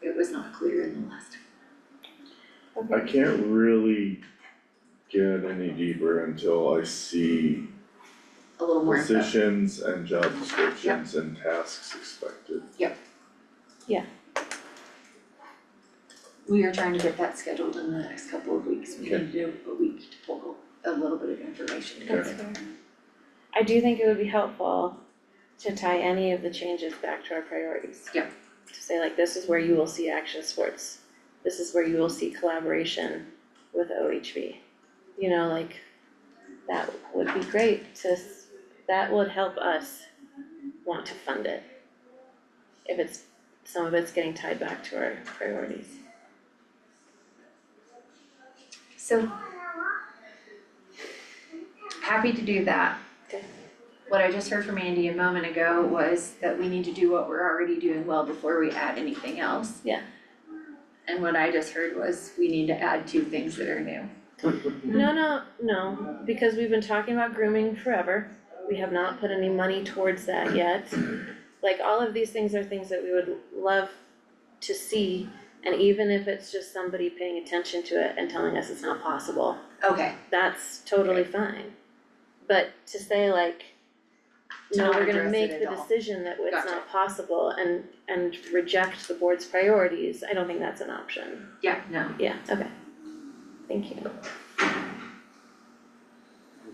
Speaker 3: it was not clear in the last.
Speaker 1: I can't really get any deeper until I see
Speaker 3: A little more info.
Speaker 1: positions and job descriptions and tasks expected.
Speaker 3: We are trying to get that scheduled in the next couple of weeks, we
Speaker 1: Okay.
Speaker 3: need to do a week to pull a little bit of information
Speaker 1: Okay.
Speaker 2: That's fair. I do think it would be helpful to tie any of the changes back to our priorities.
Speaker 3: Yep.
Speaker 2: To say like, this is where you will see action sports, this is where you will see collaboration with OHV. You know, like, that would be great that would help us want to fund it. If some of it's getting tied back to our priorities.
Speaker 3: So. Happy to do that.
Speaker 2: Okay.
Speaker 3: What I just heard from Andy a moment ago was that we need to do what we're already doing well before we add anything else.
Speaker 2: Yeah.
Speaker 3: And what I just heard was we need to add 2 things that are new.
Speaker 2: No, because we've been talking about grooming forever. We have not put any money towards that yet. Like, all of these things are things that we would love to see, and even if it's just somebody paying attention to it and telling us it's not possible,
Speaker 3: Okay,
Speaker 2: that's totally fine. But to say like,
Speaker 3: To
Speaker 2: no,
Speaker 3: not
Speaker 2: we're gonna
Speaker 3: address
Speaker 2: make
Speaker 3: it
Speaker 2: the
Speaker 3: at all.
Speaker 2: decision that it's
Speaker 3: Gotcha.
Speaker 2: not possible and reject the board's priorities, I don't think that's an option.
Speaker 3: yeah, no,
Speaker 2: Yeah, okay. Thank you.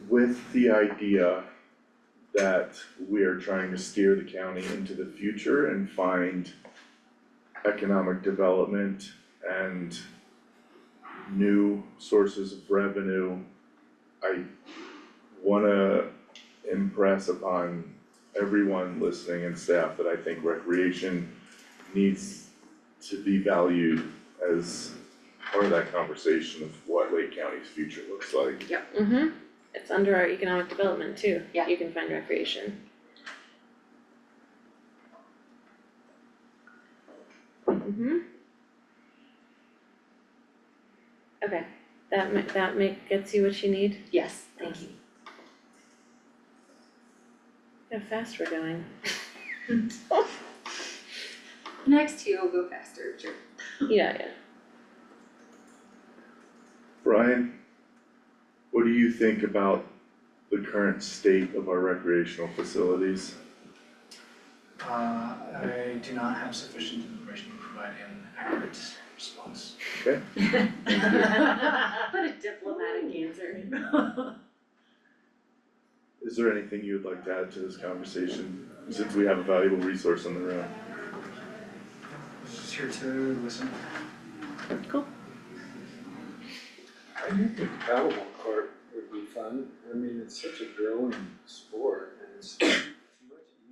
Speaker 1: With the idea that we are trying to steer the county into the future and find economic development and new sources of revenue, I wanna impress upon everyone listening and staff that I think recreation needs to be valued as part of that conversation of what Lake County's future looks like.
Speaker 2: Mm-hmm, it's under our economic development too.
Speaker 3: Yeah.
Speaker 2: You can find recreation. Mm-hmm. Okay, gets you what you need?
Speaker 3: yes, thank you.
Speaker 2: How fast we're going.
Speaker 3: Next 2 will go faster, sure.
Speaker 2: Yeah.
Speaker 1: Brian, what do you think about the current state of our recreational facilities?
Speaker 6: I do not have sufficient information to provide an accurate response.
Speaker 1: Okay,
Speaker 3: What a diplomatic answer.
Speaker 1: is there anything you would like to add to this conversation, since we have a valuable resource in the room?
Speaker 6: Just here to listen.
Speaker 2: Cool.
Speaker 5: I do think the paddleball court would be fun, I mean, it's such a growing sport and it's much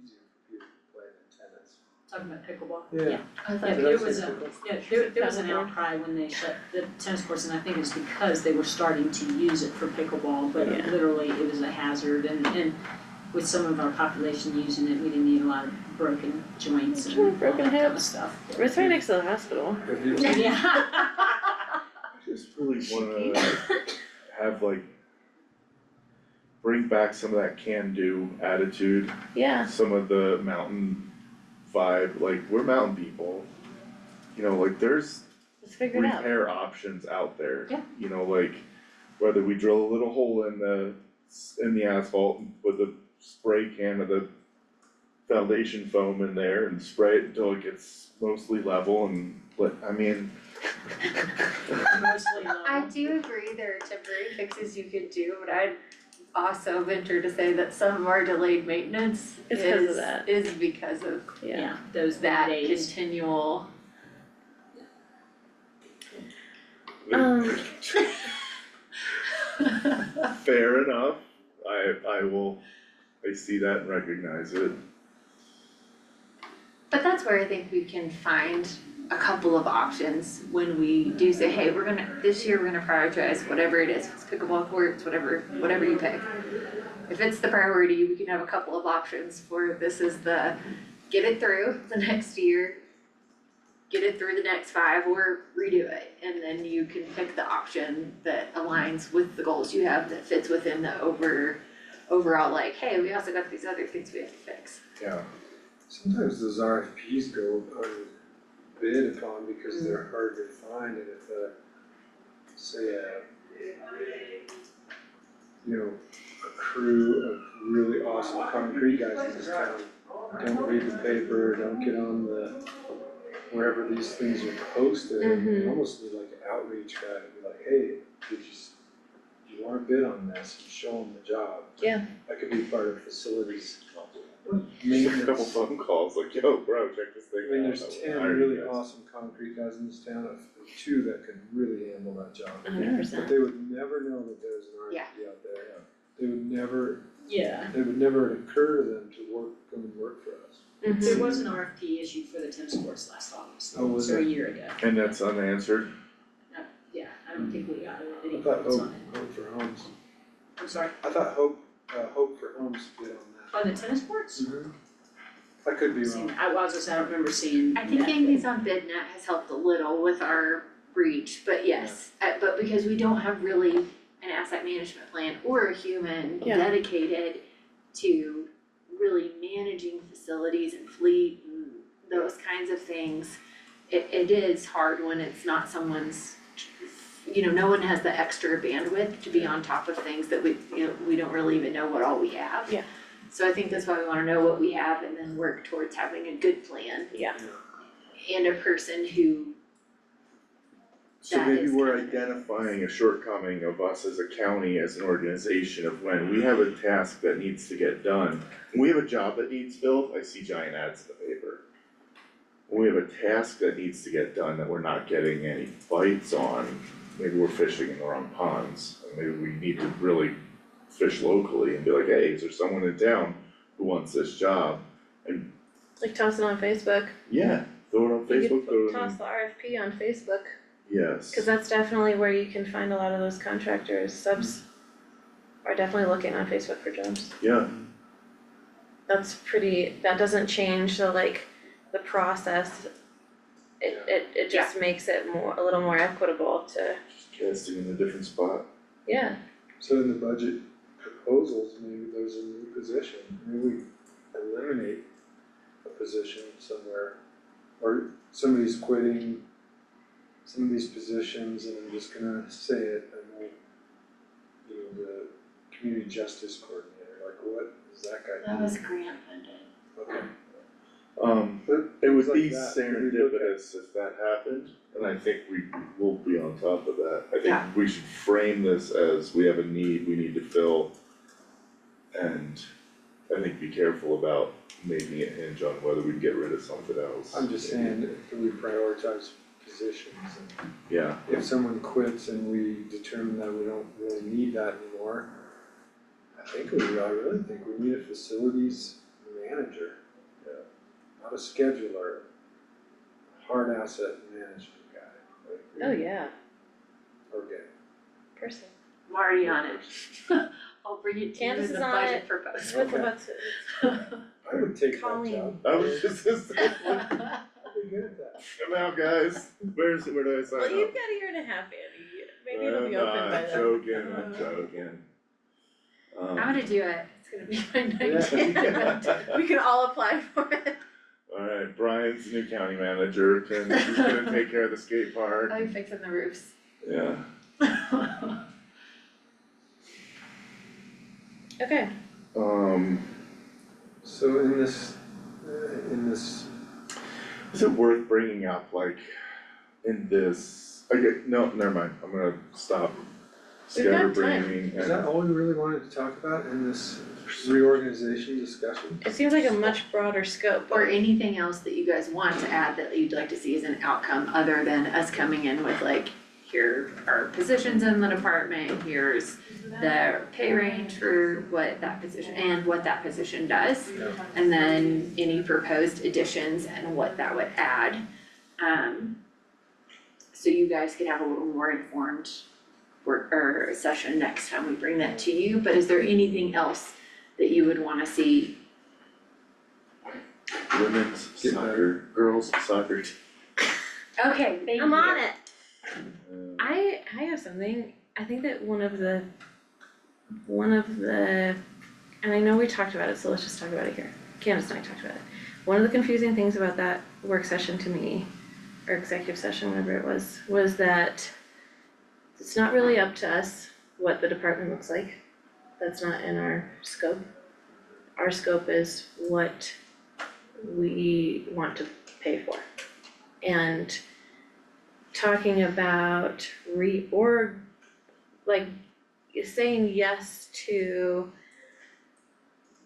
Speaker 5: easier for people to play than tennis.
Speaker 4: Talking about pickleball.
Speaker 5: Yeah.
Speaker 3: I
Speaker 4: Yeah,
Speaker 3: thought,
Speaker 5: Did I
Speaker 4: there
Speaker 5: say
Speaker 4: was a,
Speaker 5: pickleball?
Speaker 4: yeah, there was an outcry when they shut the tennis courts, and I think it's because they were starting to use it for pickleball, but
Speaker 2: Yeah.
Speaker 4: literally it was a hazard, and with some of our population using it, we didn't need a lot of broken joints and all
Speaker 2: Broken
Speaker 4: that kind of
Speaker 2: hips.
Speaker 4: stuff.
Speaker 2: It's right next to the hospital.
Speaker 5: Have you,
Speaker 4: Yeah.
Speaker 1: I just really wanna have like, bring back some of that can-do attitude,
Speaker 2: Yeah,
Speaker 1: some of the mountain vibe, like, we're mountain people. You know, like, there's
Speaker 2: let's figure it out.
Speaker 1: repair options out there.
Speaker 4: Yeah.
Speaker 1: You know, like, whether we drill a little hole in the asphalt and put the spray can of the foundation foam in there and spray it until it gets mostly level and, I mean,
Speaker 4: Mostly level.
Speaker 3: I do agree there are temporary fixes you could do, but I'd also venture to say that some of our delayed maintenance
Speaker 2: It's 'cause of that.
Speaker 3: is because of
Speaker 2: Yeah.
Speaker 4: Those
Speaker 3: that
Speaker 4: days.
Speaker 3: continual.
Speaker 1: fair enough, I see that and recognize it.
Speaker 3: But that's where I think we can find a couple of options when we do say, hey, this year we're gonna prioritize whatever it is, if it's pickleball courts, whatever you pick. If it's the priority, we can have a couple of options for this is the, get it through the next year. get it through the next 5 or redo it. And then you can pick the option that aligns with the goals you have that fits within the overall like, hey, we also got these other things we have to fix.
Speaker 1: Yeah.
Speaker 5: Sometimes those RFPs go unbid upon because they're hard to find, and if say a crew of really awesome concrete guys in this town don't read the paper, don't get on wherever these things are posted, you almost need like an outreach guy to be like, hey, do you wanna bid on this, and show them the job.
Speaker 2: Yeah.
Speaker 5: That could be part of facilities
Speaker 1: Make a couple
Speaker 5: maintenance.
Speaker 1: phone calls, like, yo, bro, check this thing
Speaker 5: I mean,
Speaker 1: out.
Speaker 5: there's
Speaker 1: I
Speaker 5: 10
Speaker 1: will hire you
Speaker 5: really
Speaker 1: guys.
Speaker 5: awesome concrete guys in this town, of 2 that could really handle that job.
Speaker 2: 100%.
Speaker 5: But they would never know that there's an RFP out there. They would never,
Speaker 4: Yeah,
Speaker 5: it would never occur to them to come and work for us.
Speaker 4: there was an RFP issued for the tennis courts last August,
Speaker 5: Oh, was
Speaker 4: so a
Speaker 5: it?
Speaker 4: year ago.
Speaker 1: And that's unanswered?
Speaker 4: Yeah, I don't think we got any
Speaker 5: I thought
Speaker 4: quotes
Speaker 5: Hope,
Speaker 4: on it.
Speaker 5: Hope for Homes,
Speaker 4: I'm sorry,
Speaker 5: I thought Hope for Homes bid on that.
Speaker 4: on the tennis courts?
Speaker 5: I could be
Speaker 4: Seen
Speaker 5: wrong.
Speaker 4: that. I was just, I don't remember seeing
Speaker 3: I think
Speaker 4: that
Speaker 3: getting
Speaker 4: bid.
Speaker 3: these on BidNet has helped a little with our reach, but yes, but because we don't have really an asset management plan or a human
Speaker 2: Yeah.
Speaker 3: dedicated to really managing facilities and fleet and those kinds of things, it is hard when it's not someone's, no one has the extra bandwidth to be on top of things that we don't really even know what all we have.
Speaker 2: Yeah.
Speaker 3: So I think that's why we wanna know what we have and then work towards having a good plan
Speaker 2: Yeah.
Speaker 3: and a person who
Speaker 1: So
Speaker 3: that
Speaker 1: maybe
Speaker 3: is
Speaker 1: we're
Speaker 3: kind of-
Speaker 1: identifying a shortcoming of us as a county, as an organization, of when we have a task that needs to get done. When we have a job that needs filled, I see giant ads in the paper. When we have a task that needs to get done that we're not getting any bites on, maybe we're fishing in the wrong ponds. And maybe we need to really fish locally and be like, hey, is there someone in town who wants this job? And
Speaker 2: Like toss it on Facebook.
Speaker 1: yeah, throw it on
Speaker 2: You
Speaker 1: Facebook, throw
Speaker 2: could
Speaker 1: it
Speaker 2: toss
Speaker 1: on,
Speaker 2: the RFP on Facebook,
Speaker 1: yes.
Speaker 2: cause that's definitely where you can find a lot of those contractors, subs are definitely looking on Facebook for jobs.
Speaker 1: Yeah,
Speaker 2: That doesn't change the process. It just makes it a little more equitable to,
Speaker 1: just casting in a different spot.
Speaker 2: yeah,
Speaker 5: So in the budget proposals, maybe there's a new position, maybe we eliminate a position somewhere. Or somebody's quitting some of these positions, and I'm just gonna say it, I know, the community justice coordinator, like what is that guy doing?
Speaker 3: That was grant funded.
Speaker 5: Okay,
Speaker 1: But it
Speaker 5: things
Speaker 1: would
Speaker 5: like
Speaker 1: be
Speaker 5: that, maybe look at-
Speaker 1: serendipitous if that happened, and I think we will be on top of that. I
Speaker 3: Yeah.
Speaker 1: think we should frame this as we have a need, we need to fill. And I think be careful about making it hinge on whether we can get rid of something else.
Speaker 5: I'm just saying, that we prioritize positions, and
Speaker 1: Yeah,
Speaker 5: if someone quits and we determine that we don't really need that anymore, I really think we need a facilities manager. Not a scheduler, a hard asset management guy,
Speaker 2: oh yeah,
Speaker 5: okay.
Speaker 2: person.
Speaker 3: I'm already on it. I'll bring it to you
Speaker 2: Candace
Speaker 3: in
Speaker 2: is
Speaker 3: the
Speaker 2: on
Speaker 3: budget
Speaker 2: it.
Speaker 3: proposal.
Speaker 2: What's about to,
Speaker 5: I would take that
Speaker 2: Colleen.
Speaker 5: job.
Speaker 1: I was just gonna say,
Speaker 5: I'd be good at that.
Speaker 1: come out, guys, where do I sign
Speaker 2: well,
Speaker 1: up?
Speaker 2: you've got a year and a half, Andy, maybe it'll be open by then.
Speaker 1: I'm joking.
Speaker 3: I'm gonna do it, it's gonna be my
Speaker 5: Yeah.
Speaker 3: 19th.
Speaker 2: We can all apply for it.
Speaker 1: Alright, Brian's the new county manager, he's gonna take care of the skate park,
Speaker 3: I'll be fixing the roofs.
Speaker 1: yeah.
Speaker 2: Okay,
Speaker 5: So in this,
Speaker 1: Is it worth bringing up, like, in this, okay, no, never mind, I'm gonna stop
Speaker 2: We've got time.
Speaker 1: scatterbraining
Speaker 5: is that all we really wanted to talk about in this reorganization discussion?
Speaker 2: it seems like a much broader scope.
Speaker 3: Or anything else that you guys want to add that you'd like to see as an outcome, other than us coming in with like, here are positions in the department, here's the pay range for what that position, and what that position does.
Speaker 5: Yeah.
Speaker 3: And then any proposed additions and what that would add. So you guys could have a little more informed work or session next time we bring that to you, but is there anything else that you would wanna see?
Speaker 1: women's
Speaker 5: Get
Speaker 1: soccer, girls soccer team.
Speaker 3: Okay, thank you.
Speaker 2: I'm on it.
Speaker 1: Uh,
Speaker 2: I have something, I think that one of the, and I know we talked about it, so let's just talk about it here. Candace and I talked about it. One of the confusing things about that work session to me, or executive session, whatever it was that it's not really up to us what the department looks like. That's not in our scope. Our scope is what we want to pay for. And talking about like saying yes to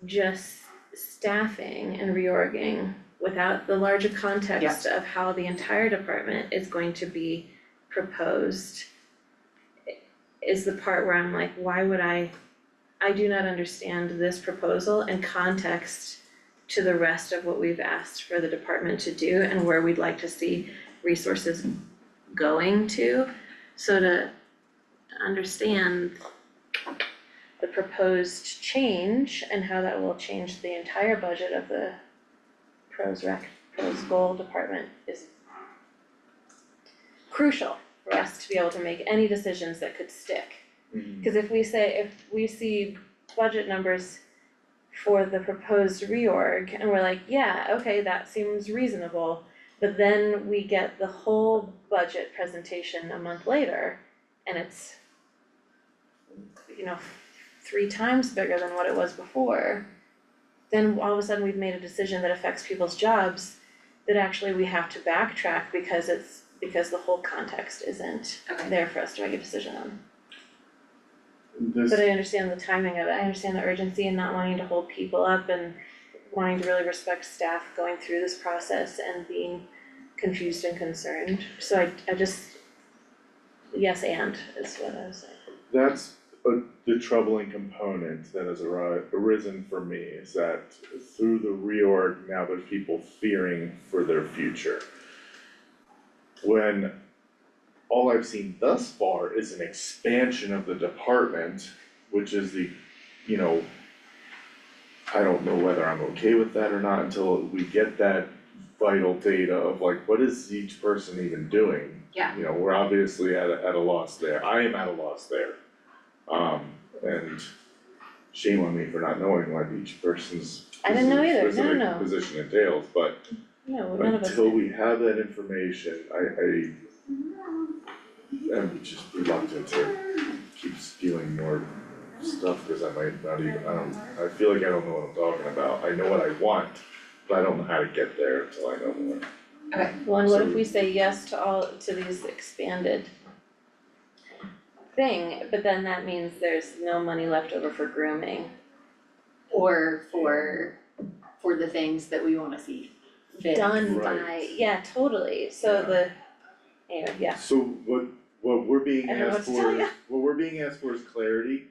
Speaker 2: just staffing and reorging without the larger context of how the entire department is going to be proposed is the part where I'm like, why would I do not understand this proposal in context to the rest of what we've asked for the department to do and where we'd like to see resources going to. So to understand the proposed change and how that will change the entire budget of the pros goal department is crucial for us to be able to make any decisions that could stick. Cause if we see budget numbers for the proposed reorg and we're like, yeah, okay, that seems reasonable. But then we get the whole budget presentation a month later and it's, 3 times bigger than what it was before. Then all of a sudden we've made a decision that affects people's jobs that actually we have to backtrack because the whole context isn't there for us to make a decision on. But I understand the timing of it, I understand the urgency and not wanting to hold people up and wanting to really respect staff going through this process and being confused and concerned. So I just, yes, and is what I was saying.
Speaker 1: That's the troubling component that has arisen for me, is that through the reorg, now there's people fearing for their future. When all I've seen thus far is an expansion of the department, which is I don't know whether I'm okay with that or not until we get that vital data of like, what is each person even doing?
Speaker 3: Yeah.
Speaker 1: We're obviously at a loss there, I am at a loss there. And shame on me for not knowing what each person's
Speaker 2: I didn't know either, no,
Speaker 1: specific
Speaker 2: no.
Speaker 1: position entails, but
Speaker 2: No, none of us
Speaker 1: until
Speaker 2: did.
Speaker 1: we have that information, I'm just reluctant to keep spewing more stuff, cause I might not even, I feel like I don't know what I'm talking about, I know what I want, but I don't know how to get there until I know more.
Speaker 2: Well, and what if
Speaker 1: So-
Speaker 2: we say yes to these expanded thing, but then that means there's no money left over for grooming.
Speaker 3: Or for the things that we wanna see fit.
Speaker 2: Done
Speaker 1: Right.
Speaker 2: by, yeah, totally, so
Speaker 1: Yeah.
Speaker 2: anyway, yeah.
Speaker 1: So what we're being
Speaker 2: I don't know
Speaker 1: asked
Speaker 2: what to tell
Speaker 1: for,
Speaker 2: ya.
Speaker 1: what we're being asked for is clarity.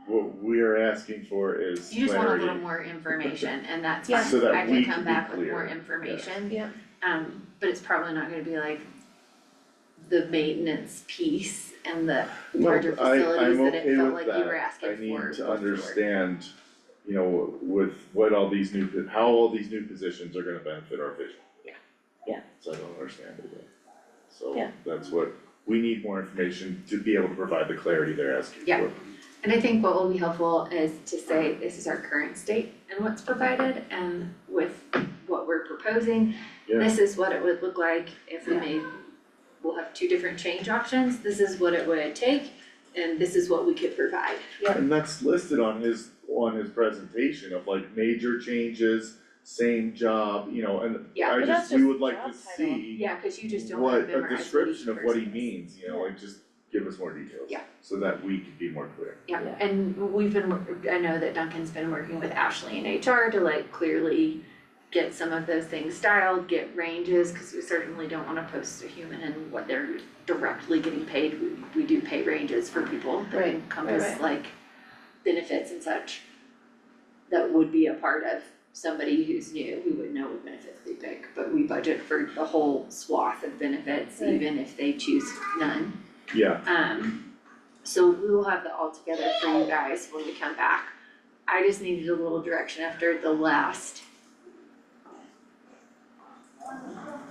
Speaker 1: What we are asking for is
Speaker 3: You just want a
Speaker 1: clarity.
Speaker 3: little more information and that's
Speaker 2: Yeah.
Speaker 3: fine,
Speaker 1: So that
Speaker 3: I
Speaker 1: we
Speaker 3: can
Speaker 1: can
Speaker 3: come
Speaker 1: be
Speaker 3: back with
Speaker 1: clear.
Speaker 3: more information.
Speaker 2: Yeah.
Speaker 3: But it's probably not gonna be like the maintenance piece and the
Speaker 1: No,
Speaker 3: larger facilities
Speaker 1: I'm
Speaker 3: that
Speaker 1: okay
Speaker 3: it felt
Speaker 1: with
Speaker 3: like you were
Speaker 1: that.
Speaker 3: asking for
Speaker 1: I need to
Speaker 3: before.
Speaker 1: understand, with what all these how all these new positions are gonna benefit our vision.
Speaker 2: Yeah.
Speaker 1: So I don't understand it yet. So
Speaker 2: Yeah.
Speaker 1: that's what, we need more information to be able to provide the clarity they're asking for.
Speaker 3: Yeah. And I think what will be helpful is to say, this is our current state and what's provided, and with what we're proposing,
Speaker 1: Yeah.
Speaker 3: this is what it would look like if we'll have 2 different change options, this is what it would take, and this is what we could provide.
Speaker 1: And that's listed on his presentation of like major changes, same job, and
Speaker 3: Yeah,
Speaker 1: I
Speaker 2: but that's
Speaker 1: we
Speaker 2: just
Speaker 1: would like
Speaker 2: job
Speaker 1: to
Speaker 2: title.
Speaker 1: see
Speaker 3: Yeah, cause you just don't
Speaker 1: what
Speaker 3: have
Speaker 1: a
Speaker 3: memorized what each
Speaker 1: description of what he
Speaker 3: person is.
Speaker 1: means, like just give us more details.
Speaker 3: Yeah.
Speaker 1: So that we can be more clear.
Speaker 3: Yeah,
Speaker 2: Yeah.
Speaker 3: and I know that Duncan's been working with Ashley in HR to like clearly get some of those things styled, get ranges, cause we certainly don't wanna post a human and what they're directly getting paid. We do pay ranges for people that
Speaker 2: Right,
Speaker 3: encompass
Speaker 2: right.
Speaker 3: like benefits and such. That would be a part of somebody who's new, who would know what benefits they pick, but we budget for the whole swath of benefits,
Speaker 2: Right.
Speaker 3: even if they choose none.
Speaker 1: Yeah,
Speaker 3: So we will have that all together for you guys when we come back. I just needed a little direction after the last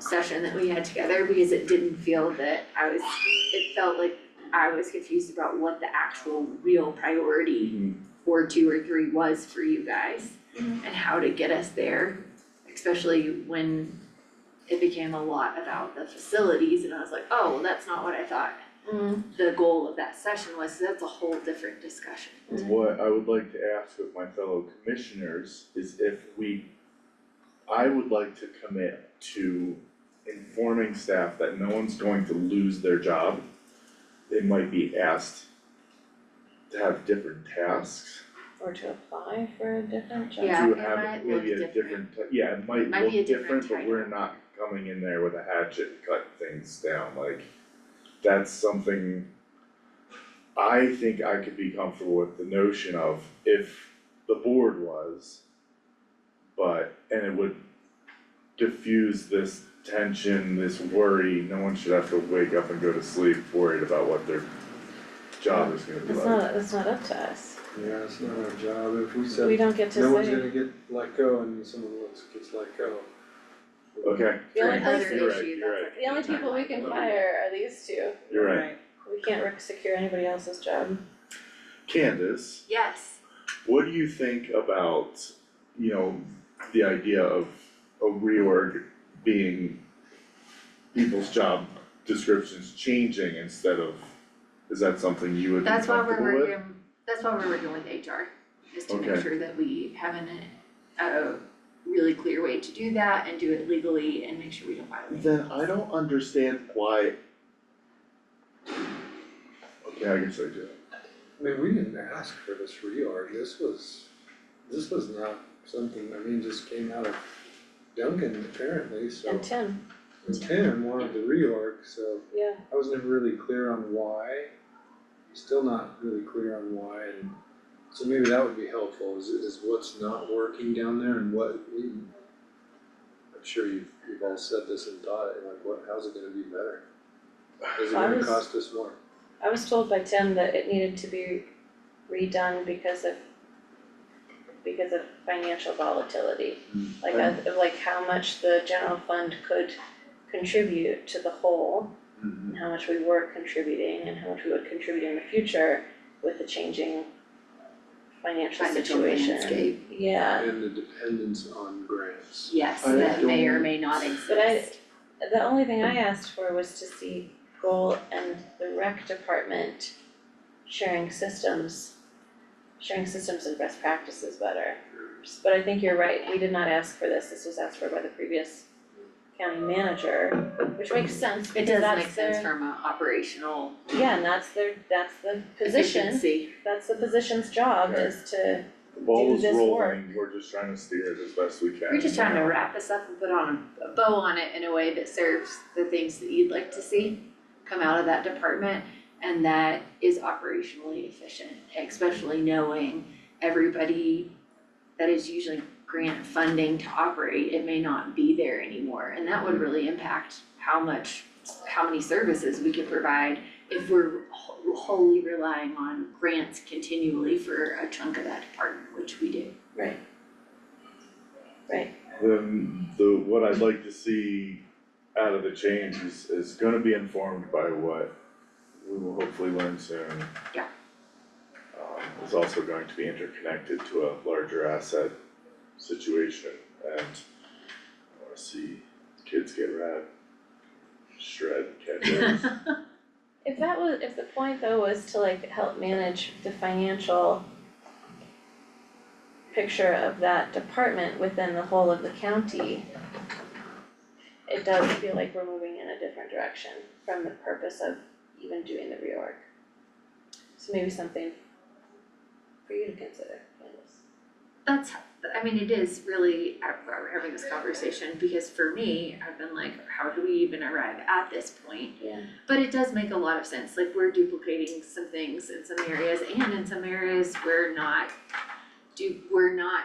Speaker 3: session that we had together because it didn't feel that it felt like I was confused about what the actual real priority for 2 or 3 was for you guys and how to get us there, especially when it became a lot about the facilities and I was like, oh, well, that's not what I thought the goal of that session was, so that's a whole different discussion.
Speaker 1: What I would like to ask of my fellow commissioners is I would like to commit to informing staff that no one's going to lose their job. They might be asked to have different tasks,
Speaker 2: Or to apply for a different job.
Speaker 3: Yeah,
Speaker 1: to
Speaker 3: it
Speaker 1: have
Speaker 3: might
Speaker 1: maybe
Speaker 3: look
Speaker 1: a different, yeah, it might
Speaker 3: Might be a
Speaker 1: look
Speaker 3: different
Speaker 1: different, but we're
Speaker 3: title.
Speaker 1: not coming in there with a hatchet and cutting things down, like, that's something I think I could be comfortable with the notion of if the board was, and it would diffuse this tension, this worry, no one should have to wake up and go to sleep worried about what their job is gonna be like.
Speaker 2: That's not up to us.
Speaker 5: Yeah, it's not our job, if we said
Speaker 2: We don't get to
Speaker 5: no one's
Speaker 2: say.
Speaker 5: gonna get let go and someone else gets let go.
Speaker 1: Okay,
Speaker 2: The only
Speaker 3: Another
Speaker 2: person-
Speaker 1: you're right,
Speaker 3: issue
Speaker 1: you're right,
Speaker 3: that's like
Speaker 2: The only
Speaker 3: HR
Speaker 2: people we can
Speaker 3: liability.
Speaker 2: fire are these two.
Speaker 1: you're right.
Speaker 2: We can't secure anybody else's job.
Speaker 1: Candace,
Speaker 3: Yes,
Speaker 1: what do you think about, the idea of a reorg being people's job descriptions changing instead of, is that something you would be
Speaker 3: that's why
Speaker 1: comfortable
Speaker 3: we're
Speaker 1: with?
Speaker 3: working with HR, is to make
Speaker 1: Okay.
Speaker 3: sure that we have a really clear way to do that and do it legally and make sure we don't violate.
Speaker 1: Then I don't understand why. Okay, I guess I do.
Speaker 5: I mean, we didn't ask for this reorg, this was not something, just came out of Duncan apparently, so.
Speaker 2: And Tim,
Speaker 5: And Tim wanted the reorg, so
Speaker 2: yeah.
Speaker 5: I was never really clear on why. Still not really clear on why, and so maybe that would be helpful, is what's not working down there and what I'm sure you've all said this and thought it, like how's it gonna be better? Is it
Speaker 2: I
Speaker 5: gonna
Speaker 2: was-
Speaker 5: cost us more?
Speaker 2: I was told by Tim that it needed to be redone because of financial volatility. Like how much the general fund could contribute to the whole, and how much we were contributing and how much we would contribute in the future with the changing financial
Speaker 3: Financial
Speaker 2: situation.
Speaker 3: landscape.
Speaker 2: Yeah,
Speaker 5: And the dependence on grants.
Speaker 3: Yes,
Speaker 1: I
Speaker 3: that may or
Speaker 1: don't-
Speaker 3: may not exist.
Speaker 2: But the only thing I asked for was to see Goal and the rec department sharing systems and best practices better. But I think you're right, we did not ask for this was asked for by the previous county manager, which makes sense
Speaker 3: It
Speaker 2: because
Speaker 3: does
Speaker 2: that's
Speaker 3: make sense
Speaker 2: their,
Speaker 3: from an operational
Speaker 2: yeah, and that's the position,
Speaker 3: efficiency.
Speaker 2: that's the position's job
Speaker 1: Okay.
Speaker 2: is to,
Speaker 1: The ball
Speaker 2: Do
Speaker 1: is
Speaker 2: this
Speaker 1: rolling, we're just trying to steer it as best we can.
Speaker 3: We're just trying to wrap this up and put on a bow on it in a way that serves the things that you'd like to see come out of that department and that is operationally efficient, especially knowing everybody that is usually grant funding to operate, it may not be there anymore, and that would really impact how many services we can provide if we're wholly relying on grants continually for a chunk of that department, which we do.
Speaker 2: right. Right,
Speaker 1: Then what I'd like to see out of the change is gonna be informed by what we will hopefully learn soon.
Speaker 3: Yeah.
Speaker 1: Is also going to be interconnected to a larger asset situation and I wanna see kids get shred catch ups.
Speaker 2: if the point though was to like help manage the financial picture of that department within the whole of the county, it does feel like we're moving in a different direction from the purpose of even doing the reorg. So maybe something for you to consider, Candace.
Speaker 3: It is really, we're having this conversation, because for me, I've been like, how do we even arrive at this point?
Speaker 2: Yeah.
Speaker 3: But it does make a lot of sense, like we're duplicating some things in some areas, and in some areas, we're not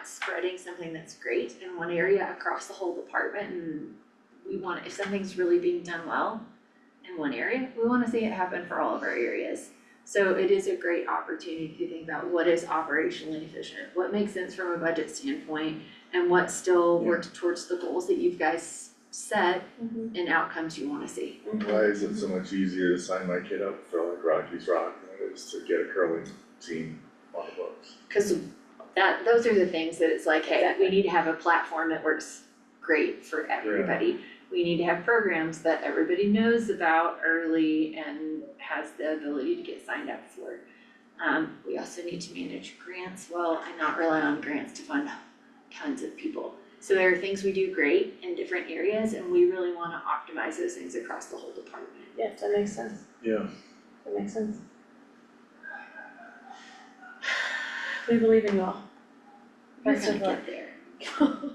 Speaker 3: spreading something that's great in one area across the whole department, and we want, if something's really being done well in one area, we wanna see it happen for all of our areas. So it is a great opportunity to think about what is operationally efficient, what makes sense from a budget standpoint, and what still works towards the goals that you guys set
Speaker 2: Mhm.
Speaker 3: and outcomes you wanna see.
Speaker 1: Why is it so much easier to sign my kid up for like Rockies Rock than it is to get a curling team on the books?
Speaker 3: Cause those are the things that it's like, hey, we need to have a platform that works great for everybody. We need to have programs that everybody knows about early and has the ability to get signed up for. We also need to manage grants well and not rely on grants to fund tons of people. So there are things we do great in different areas and we really wanna optimize those things across the whole department.
Speaker 2: Yeah, that makes sense,
Speaker 1: Yeah.
Speaker 2: that makes sense. We believe in you all.
Speaker 3: We're
Speaker 2: Best
Speaker 3: gonna
Speaker 2: of luck.
Speaker 3: get there.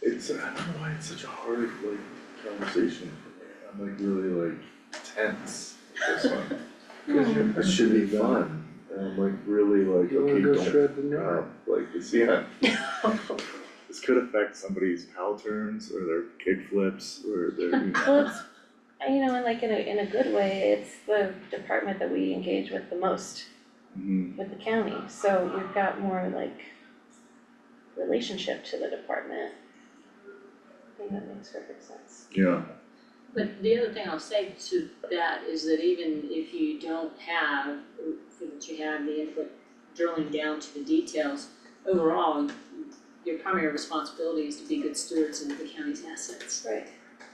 Speaker 1: It's, I don't know why it's such a hard like conversation for me, I'm like really like tense with this one.
Speaker 5: Cause you're.
Speaker 1: It should be fun, and I'm like really like,
Speaker 5: You wanna
Speaker 1: okay,
Speaker 5: go
Speaker 1: don't,
Speaker 5: shred the yard.
Speaker 1: like this, yeah. This could affect somebody's pow turns or their kick flips or their,
Speaker 2: Well, it's, you know, and like in a good way, it's the department that we engage with the most
Speaker 1: Mhm.
Speaker 2: with the county, so we've got more like relationship to the department. I think that makes perfect sense.
Speaker 1: Yeah.
Speaker 4: But the other thing I'll say to that is that even if you don't have, that you have the input drilling down to the details, overall, your primary responsibility is to be good stewards of the county's assets.
Speaker 2: Right.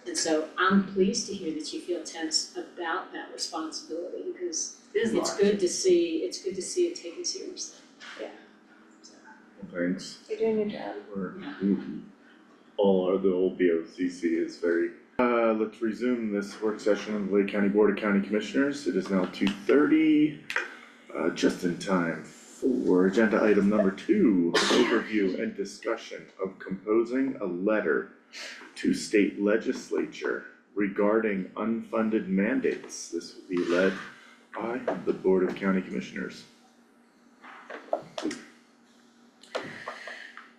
Speaker 4: And so I'm pleased to hear that you feel tense about that responsibility, because it's good to see it taken seriously.
Speaker 1: Thanks.
Speaker 2: You're doing your job.
Speaker 1: Or all are the old BOCC is very. Let's resume this work session of the Lake County Board of County Commissioners. It is now 2:30, just in time for agenda item number 2, overview and discussion of composing a letter to state legislature regarding unfunded mandates. This will be led by the Board of County Commissioners.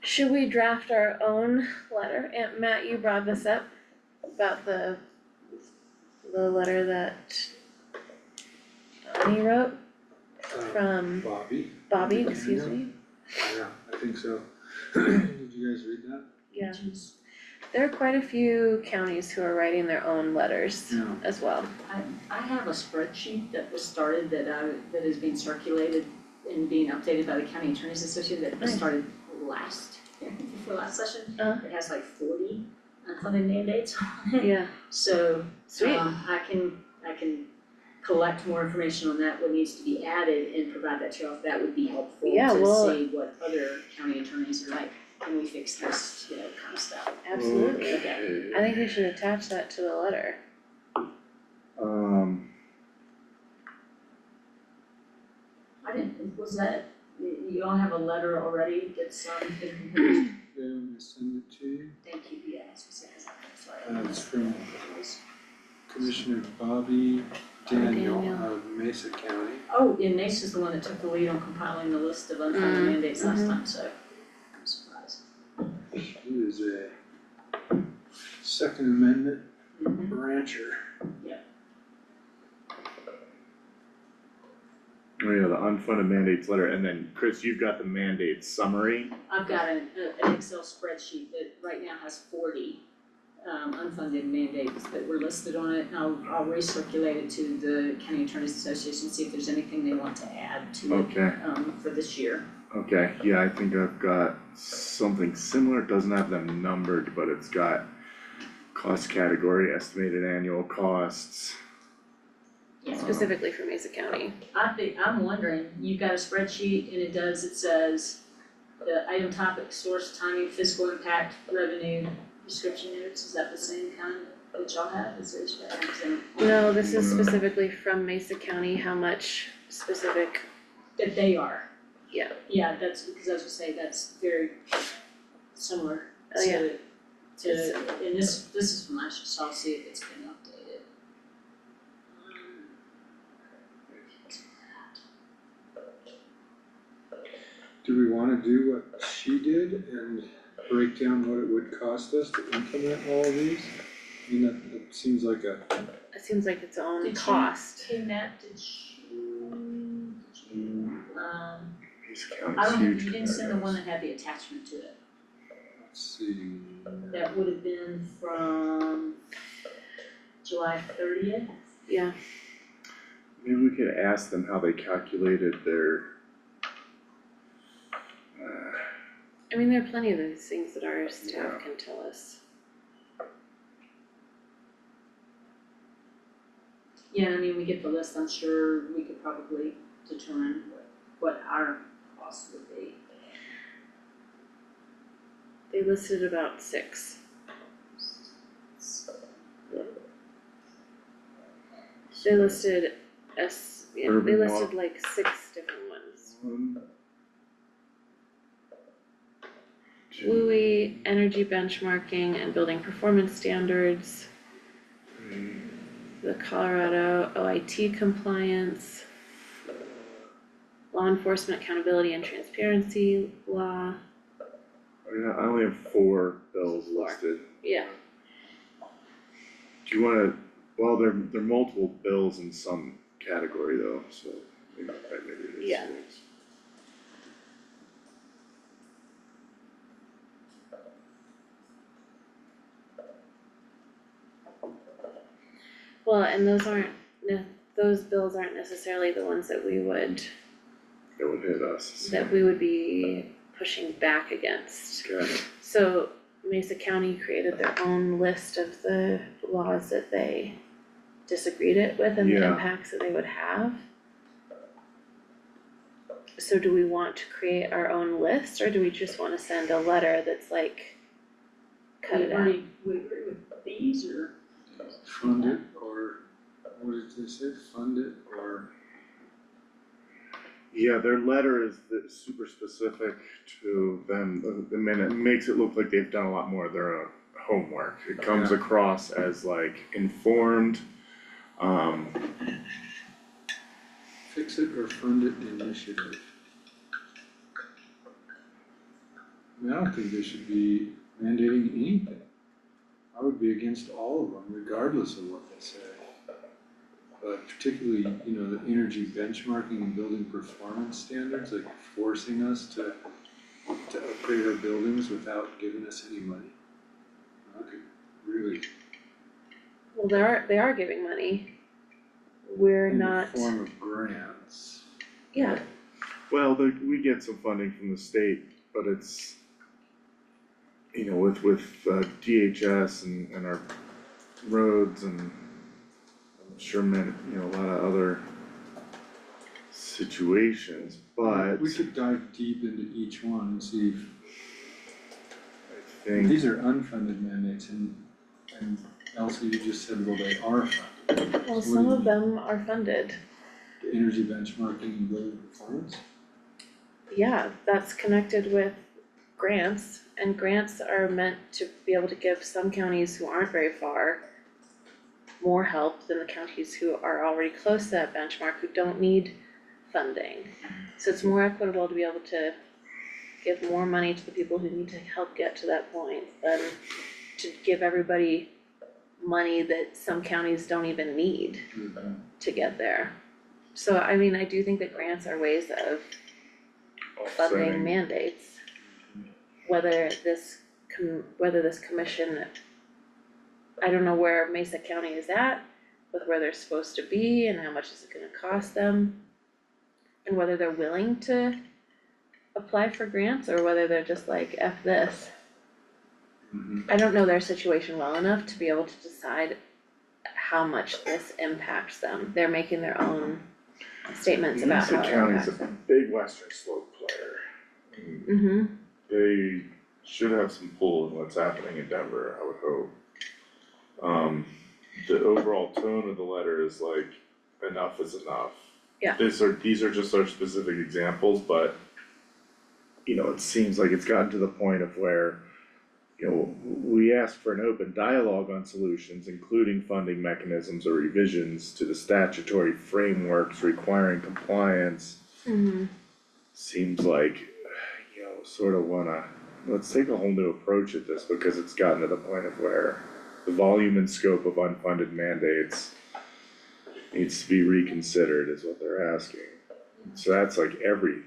Speaker 2: Should we draft our own letter? And Matt, you brought this up about the letter that Bonnie wrote from Bobby, excuse me.
Speaker 5: Yeah, I think so. Did you guys read that?
Speaker 2: Yeah. There are quite a few counties who are writing their own letters
Speaker 5: Yeah.
Speaker 2: as well.
Speaker 4: I have a spreadsheet that was started that is being circulated and being updated by the County Attorneys Association that was
Speaker 2: Nice.
Speaker 4: started before last session.
Speaker 2: Uh-huh.
Speaker 4: It has like 40 unfunded mandates on it.
Speaker 2: Yeah,
Speaker 4: So,
Speaker 2: sweet.
Speaker 4: I can collect more information on that, what needs to be added, and provide that to you, if that would be helpful
Speaker 2: Yeah,
Speaker 4: to
Speaker 2: well-
Speaker 4: see what other county attorneys are like, can we fix this, kind of stuff.
Speaker 2: Absolutely.
Speaker 1: Okay.
Speaker 2: I think we should attach that to the letter.
Speaker 4: Was that, you all have a letter already that's, been composed?
Speaker 5: Yeah, I'm gonna send it to you.
Speaker 4: Thank you, yeah, that's what it says, sorry.
Speaker 5: It's from Commissioner Bobby Daniel
Speaker 2: Daniel.
Speaker 5: of Mesa County.
Speaker 4: Oh, and Nate's the one that took the lead on compiling the list of unfunded mandates last time, so I'm surprised.
Speaker 5: He is a Second Amendment rancher.
Speaker 1: Oh yeah, the unfunded mandates letter, and then Chris, you've got the mandate summary.
Speaker 4: I've got an Excel spreadsheet that right now has 40 unfunded mandates that were listed on it, and I'll recirculate it to the County Attorneys Association, see if there's anything they want to add to it
Speaker 1: Okay,
Speaker 4: for this year.
Speaker 1: okay, yeah, I think I've got something similar, it doesn't have them numbered, but it's got cost category, estimated annual costs.
Speaker 2: Specifically for Mesa County.
Speaker 4: I'm wondering, you've got a spreadsheet and it says the item topic, source, timing, fiscal impact, revenue, description notes, is that the same kind that y'all have? Is there?
Speaker 2: No, this is specifically from Mesa County, how much specific,
Speaker 4: That they are.
Speaker 2: Yeah.
Speaker 4: Yeah, that's, because I was gonna say, that's very similar
Speaker 2: Oh, yeah.
Speaker 4: to, and this is from last year, so I'll see if it's been updated.
Speaker 5: Do we wanna do what she did and break down what it would cost us to implement all of these? I mean, that seems like a,
Speaker 2: it seems like its own
Speaker 4: Did you-
Speaker 2: cost.
Speaker 4: Hey Matt, did you,
Speaker 1: These
Speaker 4: I
Speaker 1: counties
Speaker 4: don't,
Speaker 1: huge.
Speaker 4: you didn't send the one that had the attachment to it.
Speaker 5: see.
Speaker 4: That would have been from July 30th.
Speaker 2: Yeah,
Speaker 1: Maybe we could ask them how they calculated their.
Speaker 2: I mean, there are plenty of these things that our staff can tell us.
Speaker 4: Yeah, I mean, we get the list, I'm sure we could probably determine what our cost would be.
Speaker 2: They listed about 6. They listed they
Speaker 1: Urban
Speaker 2: listed
Speaker 1: walk.
Speaker 2: like 6 different ones.
Speaker 1: 1, 2,
Speaker 2: WUI, energy benchmarking and building performance standards,
Speaker 1: 3.
Speaker 2: the Colorado OIT compliance, law enforcement accountability and transparency law.
Speaker 1: I only have 4 bills
Speaker 2: 4.
Speaker 1: listed.
Speaker 2: Yeah,
Speaker 1: Do you wanna, well, they're multiple bills in some category though, so maybe it is
Speaker 2: Yeah.
Speaker 1: 6.
Speaker 2: well, and those bills aren't necessarily the ones that we would
Speaker 1: That would hit us.
Speaker 2: be pushing back against.
Speaker 1: Okay,
Speaker 2: So Mesa County created their own list of the laws that they disagreed it with and the
Speaker 1: Yeah.
Speaker 2: impacts that they would have. So do we want to create our own list, or do we just wanna send a letter that's like, cut it out?
Speaker 4: We agree with these, or?
Speaker 5: Fund it, or what did they say, fund it, or
Speaker 1: yeah, their letter is super specific to them, I mean, it makes it look like they've done a lot more of their own homework. It comes
Speaker 5: Yeah.
Speaker 1: across as like informed,
Speaker 5: fix it or fund it initiative. I mean, I don't think they should be mandating anything. I would be against all of them regardless of what they say. But particularly, the energy benchmarking and building performance standards, like forcing us to upgrade our buildings without giving us any money. I could really,
Speaker 2: Well, they are giving money. We're
Speaker 5: in the
Speaker 2: not,
Speaker 5: form of grants.
Speaker 2: yeah,
Speaker 1: well, we get some funding from the state, but it's, with DHS and our roads and I'm sure a lot of other situations, but
Speaker 5: We could dive deep into each one and see if,
Speaker 1: I think,
Speaker 5: these are unfunded mandates and Elsie, you just said, well, they are funded.
Speaker 2: well,
Speaker 5: So
Speaker 2: some
Speaker 5: what
Speaker 2: of
Speaker 5: do you
Speaker 2: them are funded.
Speaker 5: mean? Energy benchmarking and building performance?
Speaker 2: Yeah, that's connected with grants, and grants are meant to be able to give some counties who aren't very far more help than the counties who are already close to that benchmark, who don't need funding. So it's more equitable to be able to give more money to the people who need to help get to that point than to give everybody money that some counties don't even need to get there. So I mean, I do think that grants are ways of funding
Speaker 1: offsetting,
Speaker 2: mandates. Whether this commission, I don't know where Mesa County is at with where they're supposed to be and how much is it gonna cost them. And whether they're willing to apply for grants or whether they're just like, F this. I don't know their situation well enough to be able to decide how much this impacts them. They're making their own statements about
Speaker 1: Mesa
Speaker 2: how it
Speaker 1: County's
Speaker 2: impacts
Speaker 1: a
Speaker 2: them.
Speaker 1: big Western Slope player.
Speaker 2: Mm-hmm,
Speaker 1: They should have some pull in what's happening in Denver, I would hope. The overall tone of the letter is like, enough is enough.
Speaker 2: Yeah.
Speaker 1: These are just our specific examples, but it seems like it's gotten to the point of where, we ask for an open dialogue on solutions, including funding mechanisms or revisions to the statutory frameworks requiring compliance.
Speaker 2: mm-hmm,
Speaker 1: Seems like, sort of let's take a whole new approach at this, because it's gotten to the point of where the volume and scope of unfunded mandates needs to be reconsidered is what they're asking. So that's like everything.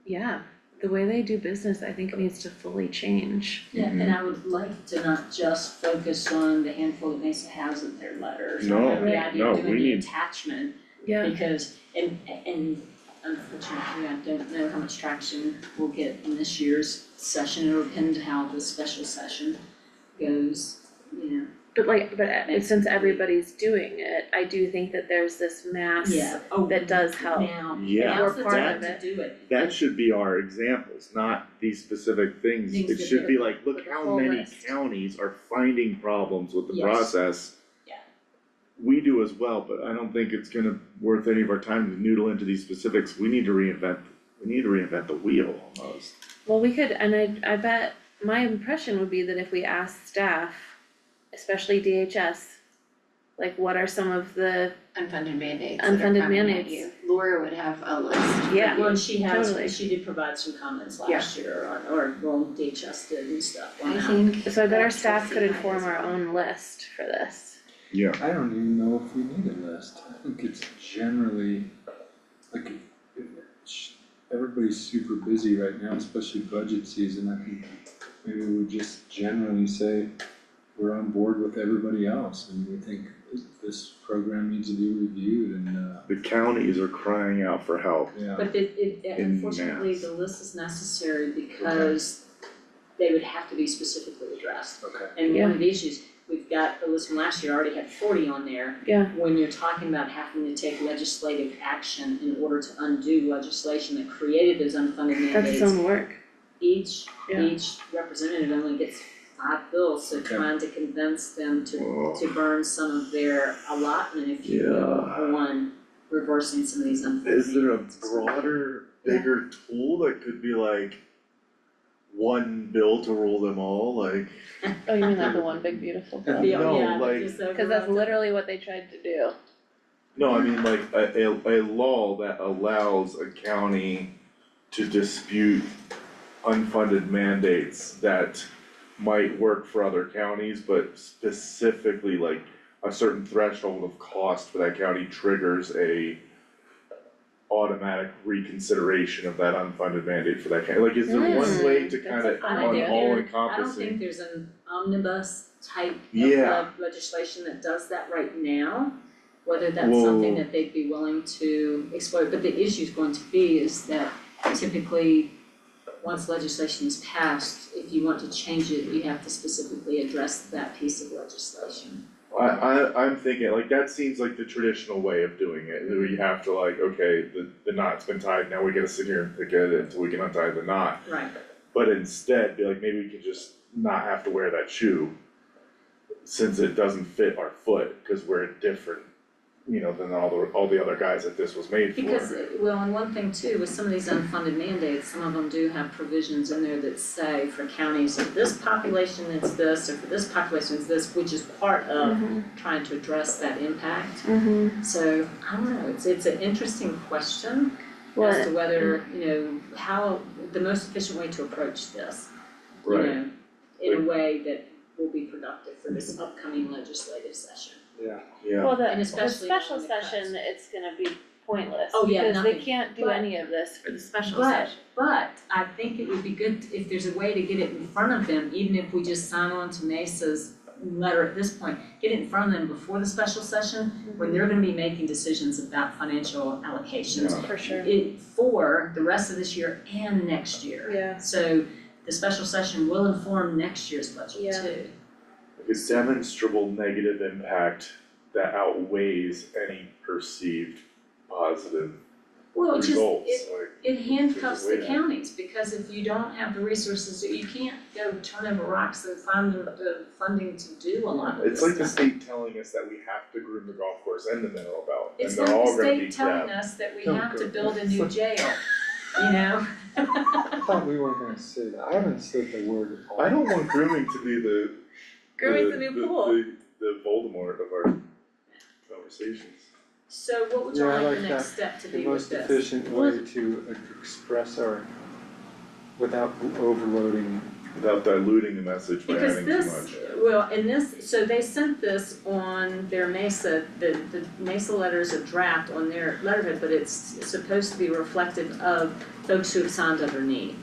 Speaker 2: yeah. the way they do business, I think needs to fully change.
Speaker 4: Yeah, and I would like to not just focus on the handful that Mesa has in their letters.
Speaker 1: No,
Speaker 4: I like the
Speaker 2: right.
Speaker 4: idea
Speaker 1: no,
Speaker 4: of
Speaker 1: we
Speaker 4: doing the
Speaker 1: need-
Speaker 4: attachment,
Speaker 2: Yeah,
Speaker 4: because, and unfortunately, I don't know how much traction we'll get in this year's session. It'll depend how the special session goes, you know.
Speaker 2: but
Speaker 4: Makes
Speaker 2: since
Speaker 4: it-
Speaker 2: everybody's doing it, I do think that there's this mass
Speaker 4: Oh,
Speaker 2: that does help.
Speaker 4: now,
Speaker 1: Yeah,
Speaker 4: now's the
Speaker 2: we're part
Speaker 4: time
Speaker 2: of
Speaker 4: to
Speaker 2: it.
Speaker 4: do it.
Speaker 1: that should be our examples, not these specific things.
Speaker 4: Things
Speaker 1: It
Speaker 4: that
Speaker 1: should
Speaker 4: get-
Speaker 1: be like, look
Speaker 2: with a
Speaker 1: how
Speaker 2: whole
Speaker 1: many
Speaker 2: list.
Speaker 1: counties are finding problems with the
Speaker 4: Yes.
Speaker 1: process.
Speaker 4: Yeah.
Speaker 1: We do as well, but I don't think it's gonna worth any of our time to noodle into these specifics. We need to reinvent the wheel almost.
Speaker 2: Well, we could, and I bet, my impression would be that if we asked staff, especially DHS, like what are some of the,
Speaker 3: Unfunded mandates that are
Speaker 2: Unfunded
Speaker 3: coming at
Speaker 2: mandates.
Speaker 3: you. Laura would have a list.
Speaker 2: Yeah.
Speaker 4: Well, and she
Speaker 2: Totally.
Speaker 4: she did provide some comments last year on, or well, DHS did and stuff on
Speaker 3: I
Speaker 4: that.
Speaker 3: think.
Speaker 2: so I bet our
Speaker 3: that
Speaker 2: staff could
Speaker 3: Chelsea might
Speaker 2: inform
Speaker 3: as
Speaker 2: our
Speaker 3: well.
Speaker 2: own list for this.
Speaker 1: Yeah.
Speaker 5: I don't even know if we need a list. I think it's generally, like, everybody's super busy right now, especially budget season. I think maybe we just generally say we're on board with everybody else and we think this program needs to be reviewed and,
Speaker 1: The counties are crying out for help.
Speaker 5: yeah.
Speaker 4: But it
Speaker 1: En
Speaker 4: unfortunately,
Speaker 1: masse.
Speaker 4: the list is necessary because they would have to be specifically addressed.
Speaker 5: Okay.
Speaker 4: And
Speaker 2: Yeah.
Speaker 4: one of the issues, we've got, the list from last year already had 40 on there.
Speaker 2: Yeah.
Speaker 4: When you're talking about having to take legislative action in order to undo legislation that created those unfunded
Speaker 2: That's its
Speaker 4: mandates,
Speaker 2: own work.
Speaker 4: each
Speaker 2: Yeah.
Speaker 4: representative only gets 5 bills, so
Speaker 5: Okay.
Speaker 4: trying to convince them
Speaker 1: Oh.
Speaker 4: to burn some of their allotment, if you will,
Speaker 1: Yeah.
Speaker 4: on reversing some of these unfunded
Speaker 1: Is there a
Speaker 4: mandates.
Speaker 1: broader, bigger tool that could be like one bill to rule them all, like?
Speaker 2: Oh, you mean like the one big beautiful bill?
Speaker 4: Yeah,
Speaker 1: No,
Speaker 4: yeah,
Speaker 1: like-
Speaker 4: just
Speaker 2: Cause that's
Speaker 4: override
Speaker 2: literally what they tried to do.
Speaker 1: No, I mean like a law that allows a county to dispute unfunded mandates that might work for other counties, but specifically like a certain threshold of cost for that county triggers a automatic reconsideration of that unfunded mandate for that county. Like, is there one way to
Speaker 2: That's
Speaker 1: kind of
Speaker 2: a fun
Speaker 4: I don't
Speaker 2: idea.
Speaker 4: think
Speaker 1: all
Speaker 4: there,
Speaker 1: encompassing?
Speaker 4: I don't think there's an omnibus type
Speaker 1: Yeah.
Speaker 4: of legislation that does that right now. Whether that's something
Speaker 1: Whoa.
Speaker 4: that they'd be willing to explore, but the issue's going to be is that typically, once legislation is passed, if you want to change it, you have to specifically address that piece of legislation.
Speaker 1: I'm thinking, like, that seems like the traditional way of doing it, that we have to like, okay, the knot's been tied, now we gotta sit here and pick at it until we can untie the knot.
Speaker 4: Right.
Speaker 1: But instead, be like, maybe we can just not have to wear that shoe, since it doesn't fit our foot, cause we're different, you know, than all the other guys that this was made for.
Speaker 4: Because, well, and one thing too, with some of these unfunded mandates, some of them do have provisions in there that say for counties of this population it's this, or for this population it's this, which is part of trying to address that impact. So, I don't know, it's an interesting question as to whether, you know, how, the most efficient way to approach this, you
Speaker 1: Right,
Speaker 4: know, in a way that will be productive for this upcoming legislative session.
Speaker 5: Yeah.
Speaker 1: yeah,
Speaker 2: Well, the
Speaker 4: And especially
Speaker 2: special
Speaker 4: on the cuts.
Speaker 2: session, it's gonna be pointless,
Speaker 4: Oh, yeah,
Speaker 2: because they
Speaker 4: nothing.
Speaker 2: can't do
Speaker 4: But-
Speaker 2: any of this for the special
Speaker 4: But,
Speaker 2: session.
Speaker 4: but I think it would be good if there's a way to get it in front of them, even if we just sign on to Mesa's letter at this point, get it in front of them before the special session, when they're gonna be making decisions about financial allocations.
Speaker 1: Yeah.
Speaker 2: For sure.
Speaker 4: For the rest of this year and next year.
Speaker 2: Yeah.
Speaker 4: So the special session will inform next year's budget
Speaker 2: Yeah.
Speaker 4: too.
Speaker 1: like a demonstrable negative impact that outweighs any perceived positive
Speaker 4: Well, it just,
Speaker 1: results,
Speaker 4: it
Speaker 1: like.
Speaker 4: it handcuffs
Speaker 1: There's a
Speaker 4: the
Speaker 1: way to-
Speaker 4: counties, because if you don't have the resources, you can't go turn over rocks and find the funding to do a lot of this
Speaker 1: It's like the
Speaker 4: stuff.
Speaker 1: state telling us that we have to groom the golf course and the mineral belt, and
Speaker 4: It's
Speaker 1: they're
Speaker 4: like
Speaker 1: all
Speaker 4: the
Speaker 1: gonna be
Speaker 4: state telling
Speaker 1: crap.
Speaker 4: us that we
Speaker 5: Don't
Speaker 4: have to
Speaker 5: go
Speaker 4: build a
Speaker 5: there.
Speaker 4: new jail, you know?
Speaker 5: I thought we weren't gonna say that. I haven't said the word at all.
Speaker 1: I don't want grooming to be the
Speaker 2: Grooming's the new pool.
Speaker 1: the Voldemort of our conversations.
Speaker 4: So what would you
Speaker 5: Yeah, I
Speaker 4: like
Speaker 5: like
Speaker 4: the next step to
Speaker 5: The
Speaker 4: be with
Speaker 5: most
Speaker 4: this?
Speaker 5: efficient way to express our, without overloading
Speaker 1: without diluting the message by
Speaker 4: Because
Speaker 1: adding too
Speaker 4: this,
Speaker 1: much.
Speaker 4: well, in this, so they sent this on their Mesa, the Mesa letter is a draft on their letterhead, but it's supposed to be reflective of folks who have signed underneath.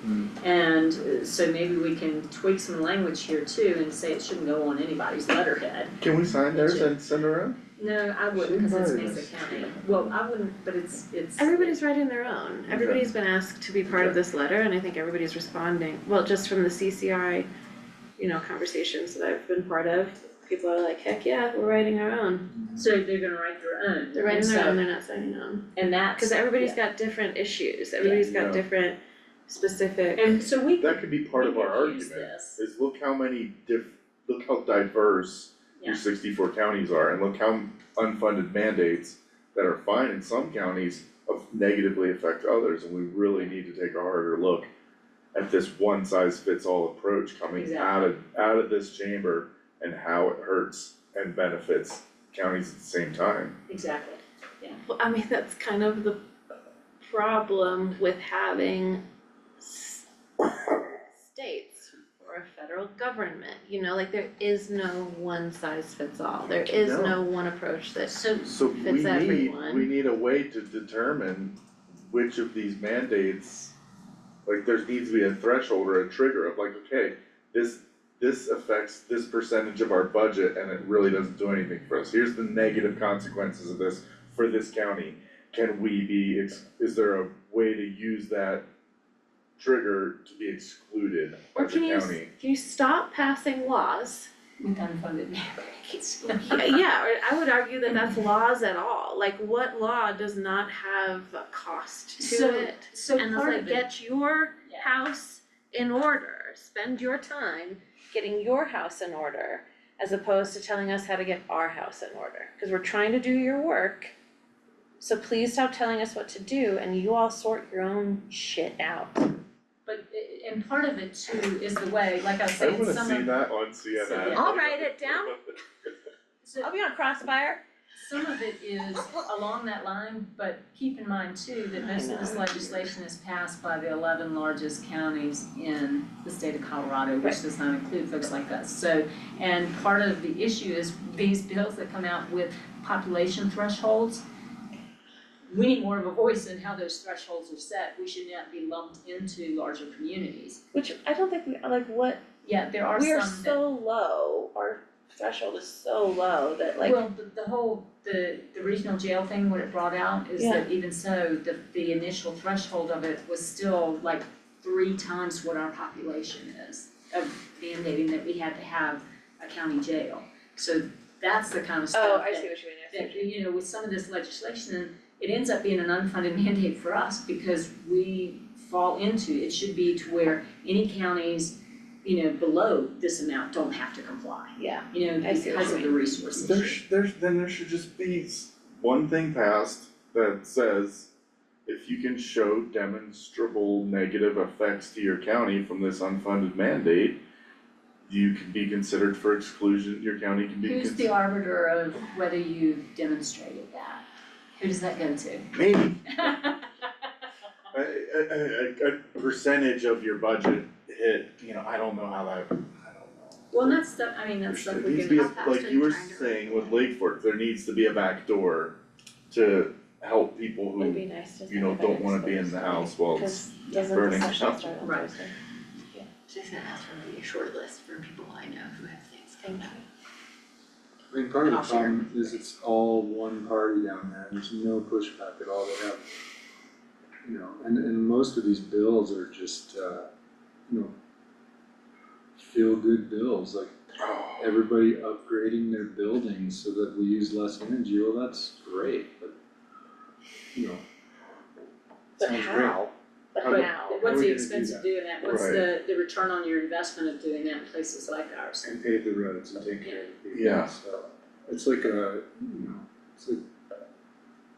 Speaker 4: And so maybe we can tweak some language here too and say it shouldn't go on anybody's letterhead.
Speaker 1: Can we sign theirs and send around?
Speaker 4: No, I wouldn't, cause it's
Speaker 5: Somebody
Speaker 4: Mesa
Speaker 5: is-
Speaker 4: County. Well, I wouldn't, but it's.
Speaker 2: Everybody's writing their own, everybody's been asked to be part of this letter, and I think everybody's responding, well, just from the CCI, conversations that I've been part of, people are like, heck yeah, we're writing our own.
Speaker 4: So they're gonna write their own.
Speaker 2: They're writing
Speaker 4: And
Speaker 2: their
Speaker 4: so-
Speaker 2: own, they're not signing on,
Speaker 4: And that's.
Speaker 2: cause everybody's got different issues, everybody's got
Speaker 1: Yeah.
Speaker 2: different specific.
Speaker 4: And so we
Speaker 1: That could be part of our
Speaker 4: we could use
Speaker 1: argument,
Speaker 4: this.
Speaker 1: is look how look how diverse your
Speaker 4: Yeah.
Speaker 1: 64 counties are, and look how unfunded mandates that are fine in some counties negatively affect others, and we really need to take a harder look at this one size fits all approach coming out of this chamber and how it hurts and benefits counties at the same time.
Speaker 4: Exactly.
Speaker 2: Well, I mean, that's kind of the problem with having states or a federal government, like there is no one size fits all, there is
Speaker 1: No.
Speaker 2: no one approach that
Speaker 1: So we
Speaker 2: Fits everyone.
Speaker 1: need a way to determine which of these mandates, like there needs to be a threshold or a trigger of like, okay, this affects this percentage of our budget and it really doesn't do anything for us. Here's the negative consequences of this for this county. Can we is there a way to use that trigger to be excluded
Speaker 2: or
Speaker 1: as a
Speaker 2: can you stop passing laws?
Speaker 4: With unfunded mandates.
Speaker 2: Yeah, or I would argue that that's laws at all, like what law does not have a cost to it?
Speaker 4: So
Speaker 2: And it's
Speaker 4: part
Speaker 2: like,
Speaker 4: of it,
Speaker 2: get your
Speaker 4: Yeah.
Speaker 2: house in order, spend your time getting your house in order, as opposed to telling us how to get our house in order, cause we're trying to do your work. So please stop telling us what to do and you all sort your own shit out.
Speaker 4: but and part of it too is the way, like I was
Speaker 1: I
Speaker 4: saying,
Speaker 1: wanna
Speaker 4: some
Speaker 1: see
Speaker 4: of,
Speaker 1: that on CNN.
Speaker 4: yeah.
Speaker 2: I'll write it down,
Speaker 4: so
Speaker 2: I'll be on Crossfire.
Speaker 4: some of it is along that line, but keep in mind too that most of this legislation is passed by the 11 largest counties in the state of Colorado, which does not include folks like us. So, and part of the issue is these bills that come out with population thresholds, we need more of a voice in how those thresholds are set. We should not be lumped into larger communities.
Speaker 2: Which I don't think
Speaker 4: Yeah, there are
Speaker 2: we are
Speaker 4: some that.
Speaker 2: so low, our threshold is so low that
Speaker 4: Well, the whole, the regional jail thing, what it brought out is that even so, the initial threshold of it was still like 3 times what our population is, of mandating that we had to have a county jail. So that's the kind of stuff
Speaker 2: what you mean,
Speaker 4: that, with some of this legislation, it ends up being an unfunded mandate for us because we fall into, it should be to where any counties, below this amount don't have to comply,
Speaker 2: Yeah, I see what
Speaker 4: because
Speaker 2: you
Speaker 4: of the
Speaker 2: mean.
Speaker 4: resources.
Speaker 1: There should just be one thing passed that says, if you can show demonstrable negative effects to your county from this unfunded mandate, you can be considered for exclusion, your county can be
Speaker 4: Who's the arbiter of whether you demonstrated that? Who does that go to?
Speaker 1: maybe a percentage of your budget hit, I don't know how that, I don't know.
Speaker 4: Well, that's stuff, that's stuff
Speaker 1: There
Speaker 4: we
Speaker 1: needs to be,
Speaker 4: can,
Speaker 1: like you were saying with Lake Fork, there needs to be a back door to help people
Speaker 2: It'd
Speaker 1: who,
Speaker 2: be nice to.
Speaker 1: don't wanna be in the house while it's
Speaker 2: Cause doesn't
Speaker 1: burning
Speaker 2: the session
Speaker 1: down.
Speaker 2: start on
Speaker 4: Right.
Speaker 2: Thursday?
Speaker 7: She's gonna ask for maybe a short list for people I know who have things
Speaker 2: Thank
Speaker 7: coming up.
Speaker 5: I mean, part of the
Speaker 7: I'll share.
Speaker 5: problem is it's all one party down there, there's no pushback at all, they have, and most of these bills are just, feel-good bills, like everybody upgrading their buildings so that we use less energy, well, that's great, but,
Speaker 2: But
Speaker 5: sounds
Speaker 2: how? But
Speaker 5: How-
Speaker 2: how?
Speaker 4: what's
Speaker 5: How are we
Speaker 4: the
Speaker 5: gonna do
Speaker 4: expense of
Speaker 5: that?
Speaker 4: doing that? What's
Speaker 1: Right.
Speaker 4: the return on your investment of doing that in places like ours?
Speaker 5: and pave the roads and take care of the people,
Speaker 1: Yeah.
Speaker 5: so it's like it's like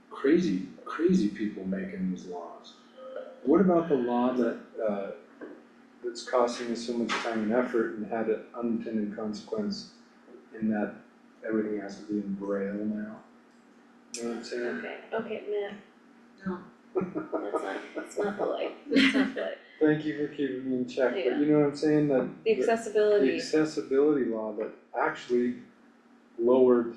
Speaker 5: crazy people making these laws. What about the law that that's costing us so much time and effort and had an unintended consequence in that everything has to be in Braille now? You know what I'm saying?
Speaker 2: Okay, man.
Speaker 4: No.
Speaker 2: Let's not polite, let's not polite.
Speaker 5: thank you for keeping me in check, but
Speaker 2: Yeah.
Speaker 5: you know what I'm saying, that
Speaker 2: The
Speaker 5: the
Speaker 2: accessibility,
Speaker 5: accessibility law that actually lowered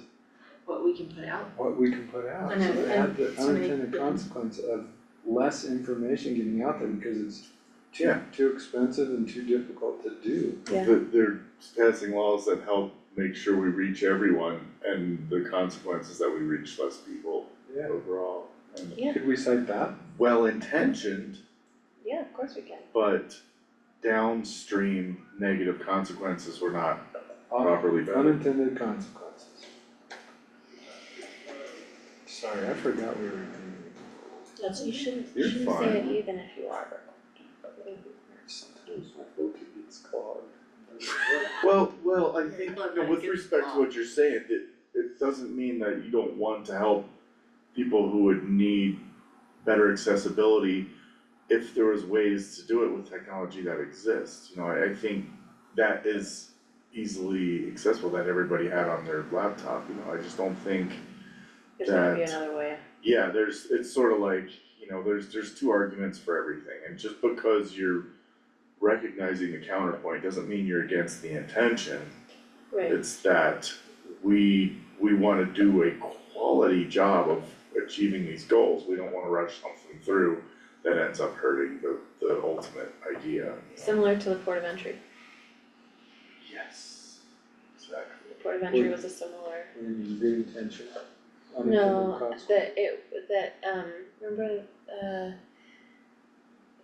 Speaker 7: What we can put out.
Speaker 5: what we can put out.
Speaker 4: I know,
Speaker 5: So it had
Speaker 4: and
Speaker 5: the
Speaker 4: so many-
Speaker 5: unintended
Speaker 4: yeah.
Speaker 5: consequence of less information getting out there because it's
Speaker 1: Yeah.
Speaker 5: too expensive and too difficult to do.
Speaker 2: yeah,
Speaker 1: They're passing laws that help make sure we reach everyone, and the consequence is that we reach less people
Speaker 5: Yeah,
Speaker 1: overall. And
Speaker 2: yeah,
Speaker 5: could we cite that?
Speaker 1: well-intentioned,
Speaker 2: yeah, of course we can.
Speaker 1: but downstream negative consequences were not properly vetted.
Speaker 5: Unintended consequences. Sorry, I forgot we were doing
Speaker 2: That's, you shouldn't,
Speaker 1: You're
Speaker 2: you shouldn't say
Speaker 1: fine.
Speaker 2: it even if you are.
Speaker 5: sometimes my vote gets clogged.
Speaker 1: Well, I think, you know, with respect to what you're saying, it doesn't mean that you don't want to help people who would need better accessibility if there was ways to do it with technology that exists, you know, I think that is easily accessible, that everybody had on their laptop, you know, I just don't think,
Speaker 2: There's gotta be
Speaker 1: that-
Speaker 2: another way.
Speaker 1: yeah, it's sort of like, you know, there's two arguments for everything, and just because you're recognizing the counterpoint doesn't mean you're against the intention.
Speaker 2: Right,
Speaker 1: It's that we wanna do a quality job of achieving these goals, we don't wanna rush something through that ends up hurting the ultimate idea.
Speaker 2: similar to the port of entry.
Speaker 1: Yes, exactly.
Speaker 2: The port of entry was a similar.
Speaker 5: And good intention,
Speaker 2: No,
Speaker 5: unintended consequences.
Speaker 2: remember,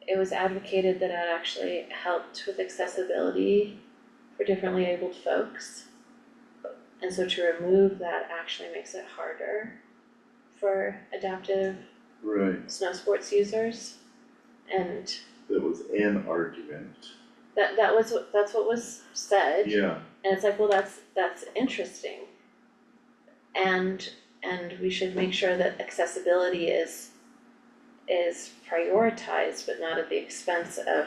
Speaker 2: it was advocated that it actually helped with accessibility for differently abled folks. And so to remove that actually makes it harder for adaptive
Speaker 1: Right,
Speaker 2: snow sports users. And
Speaker 1: that was an argument,
Speaker 2: that's what was said.
Speaker 1: yeah,
Speaker 2: And it's like, well, that's interesting. And we should make sure that accessibility is prioritized, but not at the expense of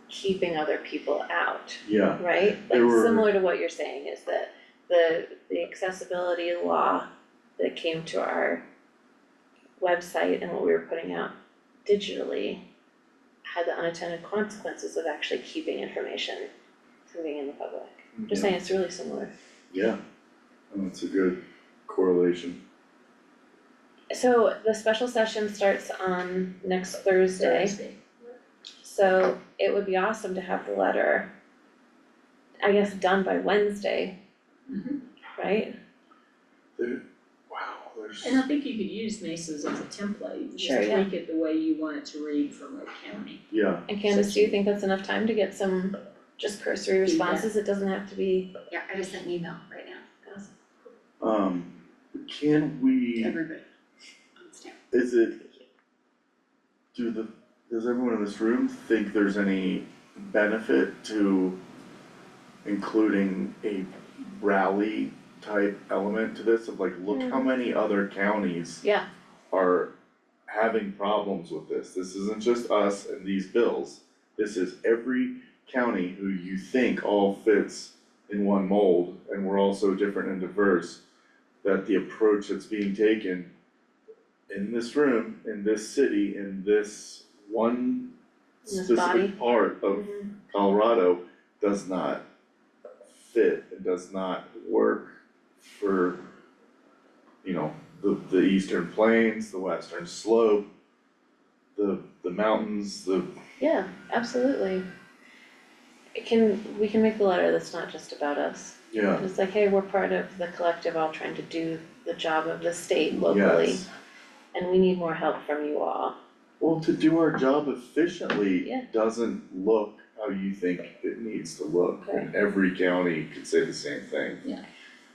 Speaker 2: keeping other people out,
Speaker 1: yeah,
Speaker 2: right?
Speaker 1: There
Speaker 2: Like
Speaker 1: were-
Speaker 2: similar to what you're saying is that the accessibility law that came to our website and what we were putting out digitally had the unintended consequences of actually keeping information from being in the public. Just saying it's really similar.
Speaker 1: yeah, and that's a good correlation.
Speaker 2: So the special session starts on next Thursday, so it would be awesome to have the letter, I guess, done by Wednesday.
Speaker 4: Mhm.
Speaker 2: Right?
Speaker 1: Wow, there's.
Speaker 4: And I think you could use Mesa's as a template,
Speaker 2: Sure,
Speaker 4: just
Speaker 2: yeah.
Speaker 4: tweak it the way you want it to read for Lake County.
Speaker 1: Yeah,
Speaker 2: And Candace, do you think that's enough time to get some just cursory
Speaker 4: Feedback.
Speaker 2: responses? It doesn't have to be.
Speaker 7: Yeah, I just sent an email right now
Speaker 1: can
Speaker 7: to
Speaker 1: we,
Speaker 7: everybody on staff.
Speaker 1: is it, does everyone in this room think there's any benefit to including a rally type element to this, of like, look how many other counties
Speaker 2: Yeah,
Speaker 1: are having problems with this. This isn't just us and these bills. This is every county who you think all fits in one mold, and we're all so different and diverse, that the approach that's being taken in this room, in this city, in this one
Speaker 2: In this body.
Speaker 1: specific part of Colorado does not fit, it does not work for, you know, the eastern plains, the western slope, the mountains,
Speaker 2: yeah, absolutely. We can make the letter that's not just about us.
Speaker 1: yeah,
Speaker 2: It's like, hey, we're part of the collective all trying to do the job of the state locally,
Speaker 1: yes.
Speaker 2: and we need more help from you all.
Speaker 1: Well, to do our job efficiently
Speaker 2: Yeah.
Speaker 1: doesn't look how you think it needs to look, and every county could say the same thing.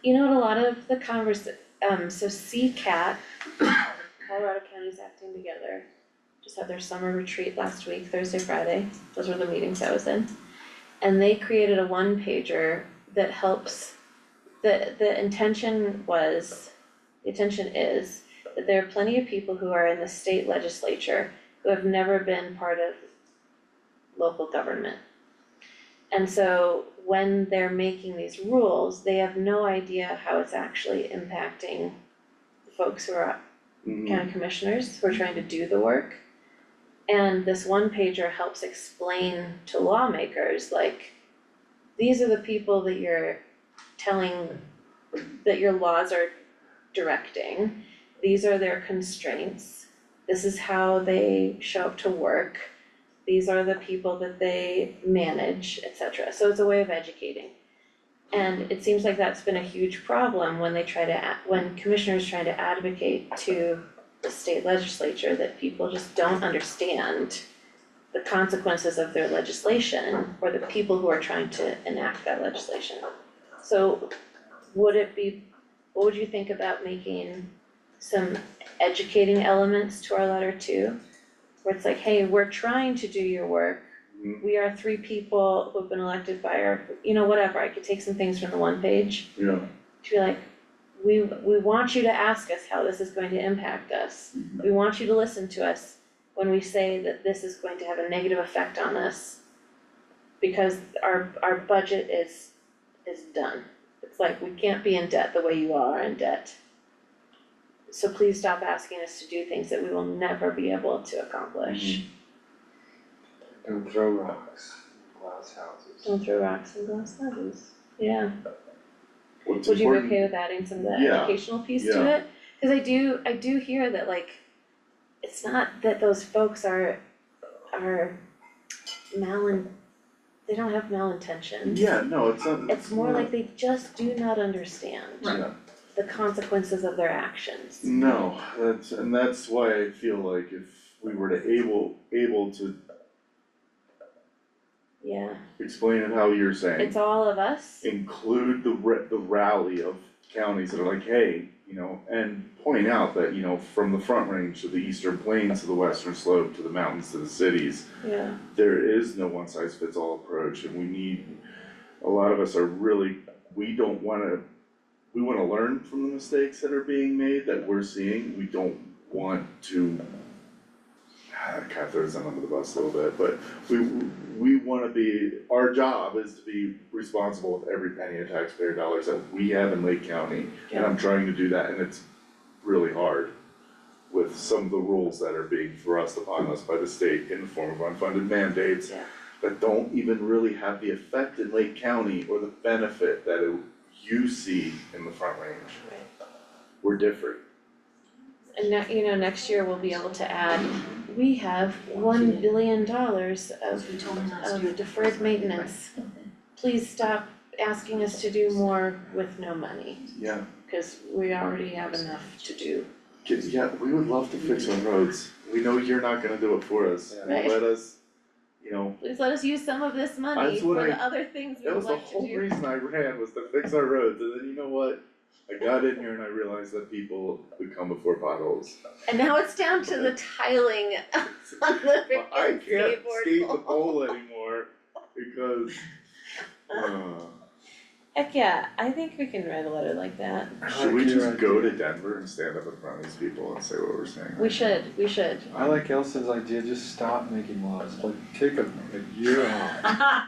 Speaker 2: You know what, a lot of the so CCAT, Colorado Counties Acting Together, just had their summer retreat last week, Thursday, Friday, those were the meetings I was in. And they created a one-pager that helps, the intention is that there are plenty of people who are in the state legislature who have never been part of local government. And so when they're making these rules, they have no idea how it's actually impacting the folks who are
Speaker 1: Mhm.
Speaker 2: county commissioners who are trying to do the work. And this one pager helps explain to lawmakers, like, these are the people that you're telling, that your laws are directing. These are their constraints. This is how they show up to work. These are the people that they manage, etc. So it's a way of educating. And it seems like that's been a huge problem when they try to, when commissioners try to advocate to the state legislature, that people just don't understand the consequences of their legislation or the people who are trying to enact that legislation. So what would you think about making some educating elements to our letter too? Where it's like, hey, we're trying to do your work. We are 3 people who've been elected by our, whatever, I could take some things from the one page.
Speaker 1: Yeah.
Speaker 2: To be like, we want you to ask us how this is going to impact us. We want you to listen to us when we say that this is going to have a negative effect on us. Because our budget is done. It's like, we can't be in debt the way you all are in debt. So please stop asking us to do things that we will never be able to accomplish.
Speaker 5: Don't throw rocks in glass houses.
Speaker 2: Don't throw rocks in glass houses. Yeah.
Speaker 1: What's
Speaker 2: Would you be
Speaker 1: important-
Speaker 2: okay with adding some of that
Speaker 1: Yeah,
Speaker 2: educational piece to
Speaker 1: yeah.
Speaker 2: it? Cause I do hear that, like, it's not that those folks are they don't have malintentions.
Speaker 1: Yeah, no, it's not.
Speaker 2: It's more like they just do not understand
Speaker 1: Yeah.
Speaker 2: the consequences of their actions.
Speaker 1: No, that's why I feel like if we were to able to
Speaker 2: Yeah,
Speaker 1: explain it how you're saying.
Speaker 2: it's all of us.
Speaker 1: Include the rally of counties that are like, hey, and point out that, from the Front Range to the Eastern Plains to the Western Slope to the mountains to the cities,
Speaker 2: Yeah,
Speaker 1: there is no one size fits all approach, and a lot of us are really, we wanna learn from the mistakes that are being made, that we're seeing. We don't want to kind of throws them under the bus a little bit, but we wanna our job is to be responsible with every penny of taxpayer dollars that we have in Lake County. And I'm trying to do that, and it's really hard with some of the rules that are being thrust upon us by the state in the form of unfunded mandates
Speaker 2: Yeah.
Speaker 1: that don't even really have the effect in Lake County or the benefit that you see in the Front Range.
Speaker 2: Right.
Speaker 1: We're different.
Speaker 2: And next year we'll be able to add, we have $1 billion of
Speaker 7: You told me last year.
Speaker 2: deferred maintenance. Please stop asking us to do more with no money,
Speaker 1: Yeah.
Speaker 2: cause we already have enough to do.
Speaker 1: Yeah, we would love to fix our roads. We know you're not gonna do it for us.
Speaker 5: Yeah.
Speaker 2: Right.
Speaker 1: Let us,
Speaker 2: Please let us use some of this money
Speaker 1: That's what
Speaker 2: for
Speaker 1: I-
Speaker 2: the other things we
Speaker 1: that
Speaker 2: would
Speaker 1: was the
Speaker 2: like to
Speaker 1: whole
Speaker 2: do.
Speaker 1: reason I ran, was to fix our roads, and then you know what? I got in here and I realized that people would come before potholes.
Speaker 2: And now it's down to the tiling on the
Speaker 1: Well, I
Speaker 2: freaking
Speaker 1: can't
Speaker 2: skateboard
Speaker 1: skate the
Speaker 2: pole.
Speaker 1: pole anymore because,
Speaker 2: Heck yeah, I think we can write a letter like that.
Speaker 1: should we
Speaker 5: like your
Speaker 1: just go to
Speaker 5: idea.
Speaker 1: Denver and stand up in front of these people and say what we're saying?
Speaker 2: We should.
Speaker 5: I like Elson's idea, just stop making laws, like take a year off.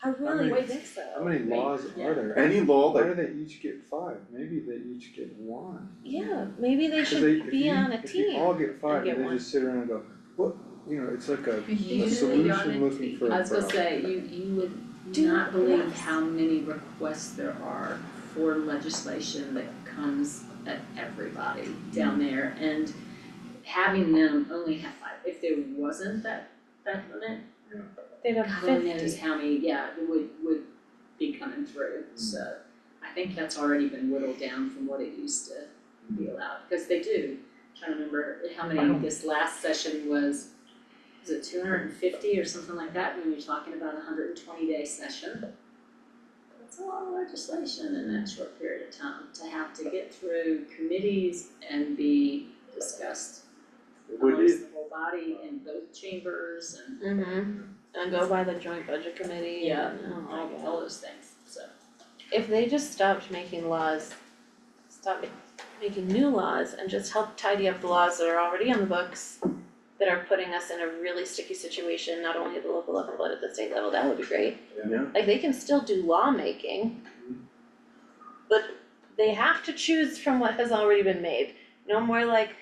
Speaker 2: I really
Speaker 5: many-
Speaker 2: think so.
Speaker 5: How many laws are there?
Speaker 1: Any law
Speaker 5: Why do
Speaker 1: that,
Speaker 5: they each get 5? Maybe they each get 1.
Speaker 2: Yeah, maybe they
Speaker 5: 'Cause
Speaker 2: should
Speaker 5: if
Speaker 2: be
Speaker 5: you-
Speaker 2: on a
Speaker 5: If you all
Speaker 2: team.
Speaker 5: get 5,
Speaker 2: get
Speaker 5: and they
Speaker 2: one.
Speaker 5: just sit around and go, what, it's like a
Speaker 7: Usually
Speaker 5: solution looking for a problem.
Speaker 4: I was gonna say, you would
Speaker 2: Do
Speaker 4: not believe
Speaker 2: less.
Speaker 4: how many requests there are for legislation that comes at everybody down there, and having them only have 5, if there wasn't that limit,
Speaker 2: They'd have
Speaker 4: God only knows
Speaker 2: 50.
Speaker 4: how many, would be coming through, so I think that's already been whittled down from what it used to be allowed, because they do. I'm trying to remember how many this last session was it 250 or something like that, when you're talking about a 120-day session? That's a lot of legislation in that short period of time, to have to get through committees and be discussed
Speaker 1: would
Speaker 4: amongst
Speaker 1: it,
Speaker 4: the whole body in both chambers and
Speaker 2: And go by the joint budget committee and, oh my God.
Speaker 4: all those things, so.
Speaker 2: If they just stopped making laws, making new laws and just help tidy up the laws that are already on the books that are putting us in a really sticky situation, not only at the local level, but at the state level, that would be great.
Speaker 1: yeah,
Speaker 2: Like, they can still do lawmaking, but they have to choose from what has already been made. No more like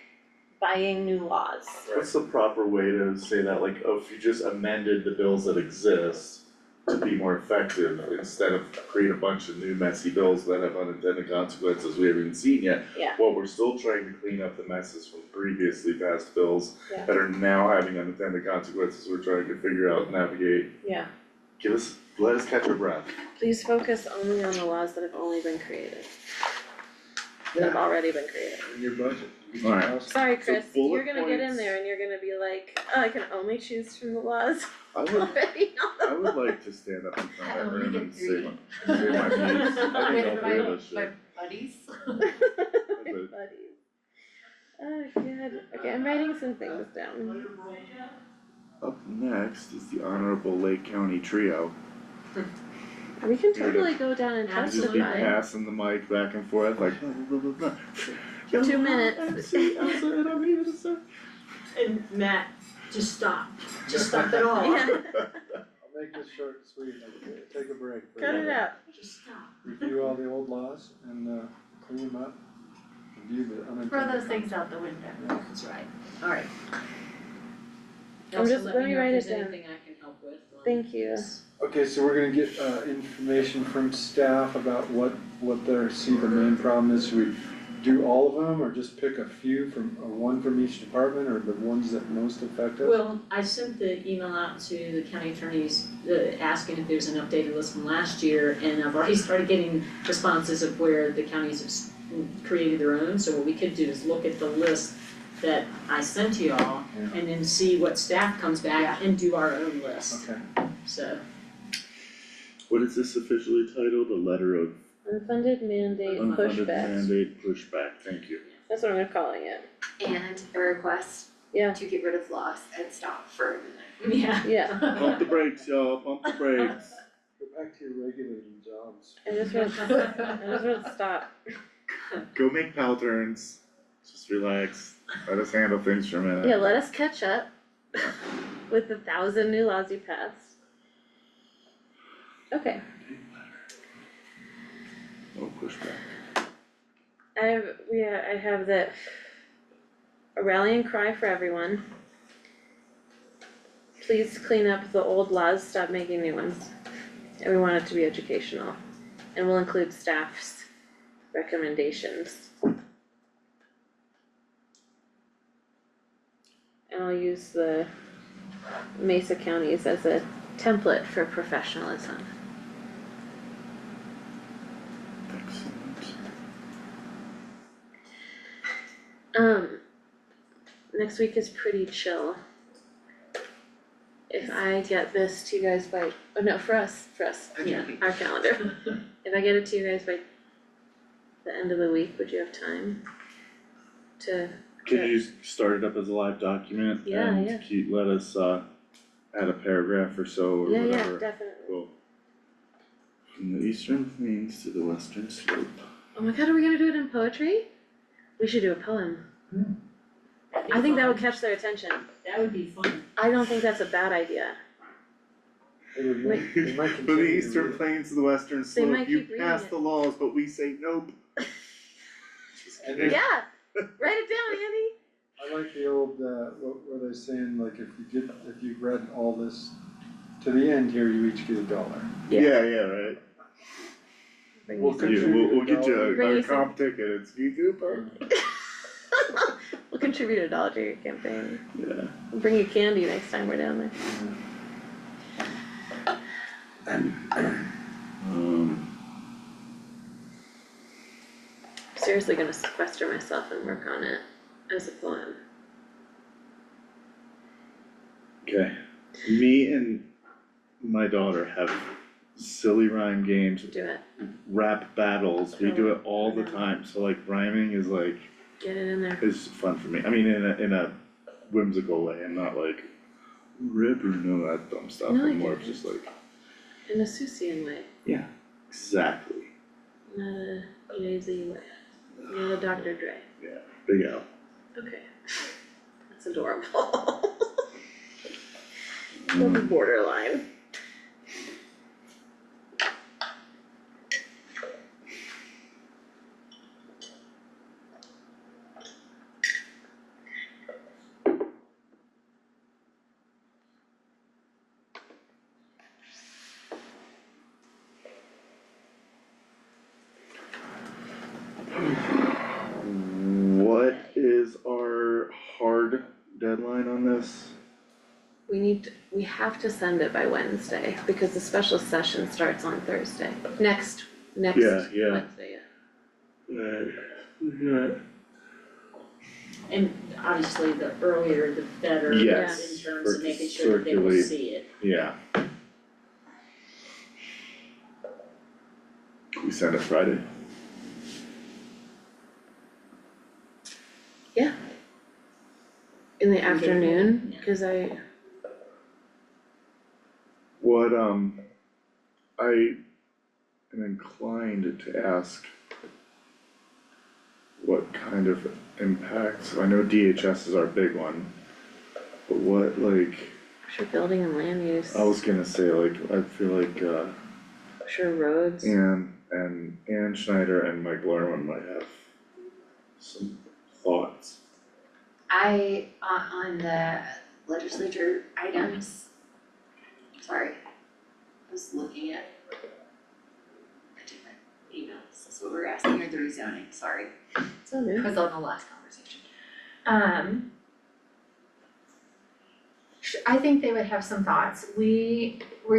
Speaker 2: buying new laws.
Speaker 1: What's the proper way to say that, like, oh, if you just amended the bills that exist to be more effective, instead of create a bunch of new messy bills that have unintended consequences we haven't even seen yet?
Speaker 2: Yeah.
Speaker 1: Well, we're still trying to clean up the messes from previously passed bills
Speaker 2: Yeah.
Speaker 1: that are now having unintended consequences we're trying to figure out, navigate.
Speaker 2: Yeah,
Speaker 1: Let us catch our breath.
Speaker 2: please focus only on the laws that have only been created. That have already been created.
Speaker 5: In your budget. you get
Speaker 1: Alright.
Speaker 5: your house-
Speaker 2: Sorry, Chris,
Speaker 1: bullet
Speaker 2: you're gonna get in
Speaker 1: points.
Speaker 2: there and you're gonna be like, oh, I can only choose from the laws
Speaker 1: I would,
Speaker 2: already
Speaker 1: I would like to stand up in front
Speaker 7: I
Speaker 1: of that
Speaker 7: only
Speaker 1: room
Speaker 7: get
Speaker 1: and say
Speaker 7: three.
Speaker 1: my piece. I think all three of us
Speaker 7: My
Speaker 1: should.
Speaker 7: buddies.
Speaker 1: But
Speaker 2: buddies. Oh, God, okay, I'm writing some things down.
Speaker 1: up next is the Honorable Lake County Trio.
Speaker 2: We can totally go down and
Speaker 1: Just be
Speaker 2: testify.
Speaker 1: passing the mic back and forth like blah, blah, blah, blah, blah.
Speaker 2: 2 minutes.
Speaker 1: MC, Elsa, and I'm here to serve.
Speaker 4: And Matt, just stop it all.
Speaker 2: Yeah,
Speaker 5: I'll make this short and sweet, like, take a break. for
Speaker 2: cut
Speaker 5: a
Speaker 2: it
Speaker 5: minute.
Speaker 2: out.
Speaker 4: Just stop.
Speaker 5: Review all the old laws and clean them up, review the unintended.
Speaker 7: Throw those things out the window.
Speaker 5: Yeah.
Speaker 7: That's right. Alright.
Speaker 2: I'm just- let me write it down.
Speaker 4: Anything I can help with.
Speaker 2: Thank you.
Speaker 5: Okay, so we're gonna get information from staff about what they see the main problem is. Should we do all of them or just pick a few from, one from each department or the ones that most affect us?
Speaker 4: Well, I sent the email out to the county attorneys, asking if there's an updated list from last year, and I've already started getting responses of where the counties have created their own, so what we could do is look at the list that I sent to y'all,
Speaker 5: Yeah.
Speaker 4: and then see what staff comes back and do our own list,
Speaker 5: Okay,
Speaker 4: so.
Speaker 1: What is this officially titled? A letter of
Speaker 2: Unfunded mandate
Speaker 1: unfunded
Speaker 2: pushback.
Speaker 1: mandate pushback, thank you.
Speaker 2: That's what I'm calling it.
Speaker 3: And a request
Speaker 2: Yeah,
Speaker 3: to get rid of laws and stop for a minute.
Speaker 4: Yeah.
Speaker 2: yeah.
Speaker 1: Pump the brakes, y'all, pump the brakes.
Speaker 5: go back to your regulating jobs.
Speaker 2: I just want to stop.
Speaker 1: Go make pal turns, just relax, let us handle things for a minute.
Speaker 2: Yeah, let us catch up with the 1,000 new laws you passed. Okay,
Speaker 1: No pushback.
Speaker 2: I have that a rallying cry for everyone. Please clean up the old laws, stop making new ones. And we want it to be educational. And we'll include staff's recommendations. And I'll use the Mesa counties as a template for professionalism.
Speaker 1: Excellent.
Speaker 2: Next week is pretty chill. If I get this to you guys by, oh no, for us, yeah, our calendar. If I get it to you guys by the end of the week, would you have time to,
Speaker 1: Could you start it up as a live document
Speaker 2: Yeah,
Speaker 1: and
Speaker 2: yeah.
Speaker 1: let us add a paragraph or so or
Speaker 2: yeah,
Speaker 1: whatever?
Speaker 2: yeah, definitely.
Speaker 1: Cool. From the eastern plains to the western slope.
Speaker 2: Oh my god, are we gonna do it in poetry? We should do a poem. I think that would catch their attention.
Speaker 4: That would be fun.
Speaker 2: I don't think that's a bad idea.
Speaker 5: They would make, they might
Speaker 1: From the
Speaker 5: continue
Speaker 1: eastern
Speaker 5: to-
Speaker 1: plains to the western
Speaker 2: They
Speaker 1: slope,
Speaker 2: might
Speaker 1: you
Speaker 2: keep reading
Speaker 1: pass
Speaker 2: it.
Speaker 1: the laws, but we say nope. Just
Speaker 5: And
Speaker 1: kidding.
Speaker 2: Yeah, write it down, Andy.
Speaker 5: I like the old, what were they saying, like if you read all this to the end here, you each get $1.
Speaker 1: Yeah, right.
Speaker 2: Bring
Speaker 5: We'll
Speaker 2: you some-
Speaker 5: contribute
Speaker 1: We'll get you
Speaker 2: Bring
Speaker 1: a
Speaker 2: you some-
Speaker 1: comp ticket, it's YouTube.
Speaker 2: We'll contribute $1 to your campaign.
Speaker 1: Yeah.
Speaker 2: We'll bring you candy next time we're down there. Seriously gonna sequester myself and work on it as a poem.
Speaker 1: Okay, me and my daughter have silly rhyme games,
Speaker 2: Do it,
Speaker 1: rap battles, we do it all the time, so like rhyming is like,
Speaker 2: get it in there.
Speaker 1: is fun for me, I mean, in a whimsical way, I'm not like, rip or no, that dumb stuff,
Speaker 2: No, I
Speaker 1: I'm more of
Speaker 2: get it.
Speaker 1: just like,
Speaker 2: In a Seussian way,
Speaker 1: exactly,
Speaker 2: not a Jay-Z way, not a Dr. Dre.
Speaker 1: big L.
Speaker 2: Okay, that's adorable. That's borderline.
Speaker 1: deadline on this?
Speaker 2: we have to send it by Wednesday, because the special session starts on Thursday, next
Speaker 1: Yeah, yeah.
Speaker 2: Wednesday, yeah.
Speaker 1: Right.
Speaker 4: And obviously, the earlier the better, in
Speaker 1: Yes,
Speaker 4: terms
Speaker 1: for
Speaker 4: of making sure that they will
Speaker 1: circulate.
Speaker 4: see it.
Speaker 1: Yeah. We send it Friday?
Speaker 2: In the afternoon, cause
Speaker 1: What, I am inclined to ask what kind of impacts, I know DHS is our big one, but what, like,
Speaker 2: sure building and land use,
Speaker 1: I was gonna say, like, I feel like,
Speaker 2: sure roads.
Speaker 1: Ann Schneider and Mike Lerman might have some thoughts.
Speaker 3: On the legislature items, sorry, I was looking at a different email, this is what we're asking, or the rezoning, sorry.
Speaker 2: It's all good.
Speaker 3: Was on the last conversation. I think they would have some thoughts. Were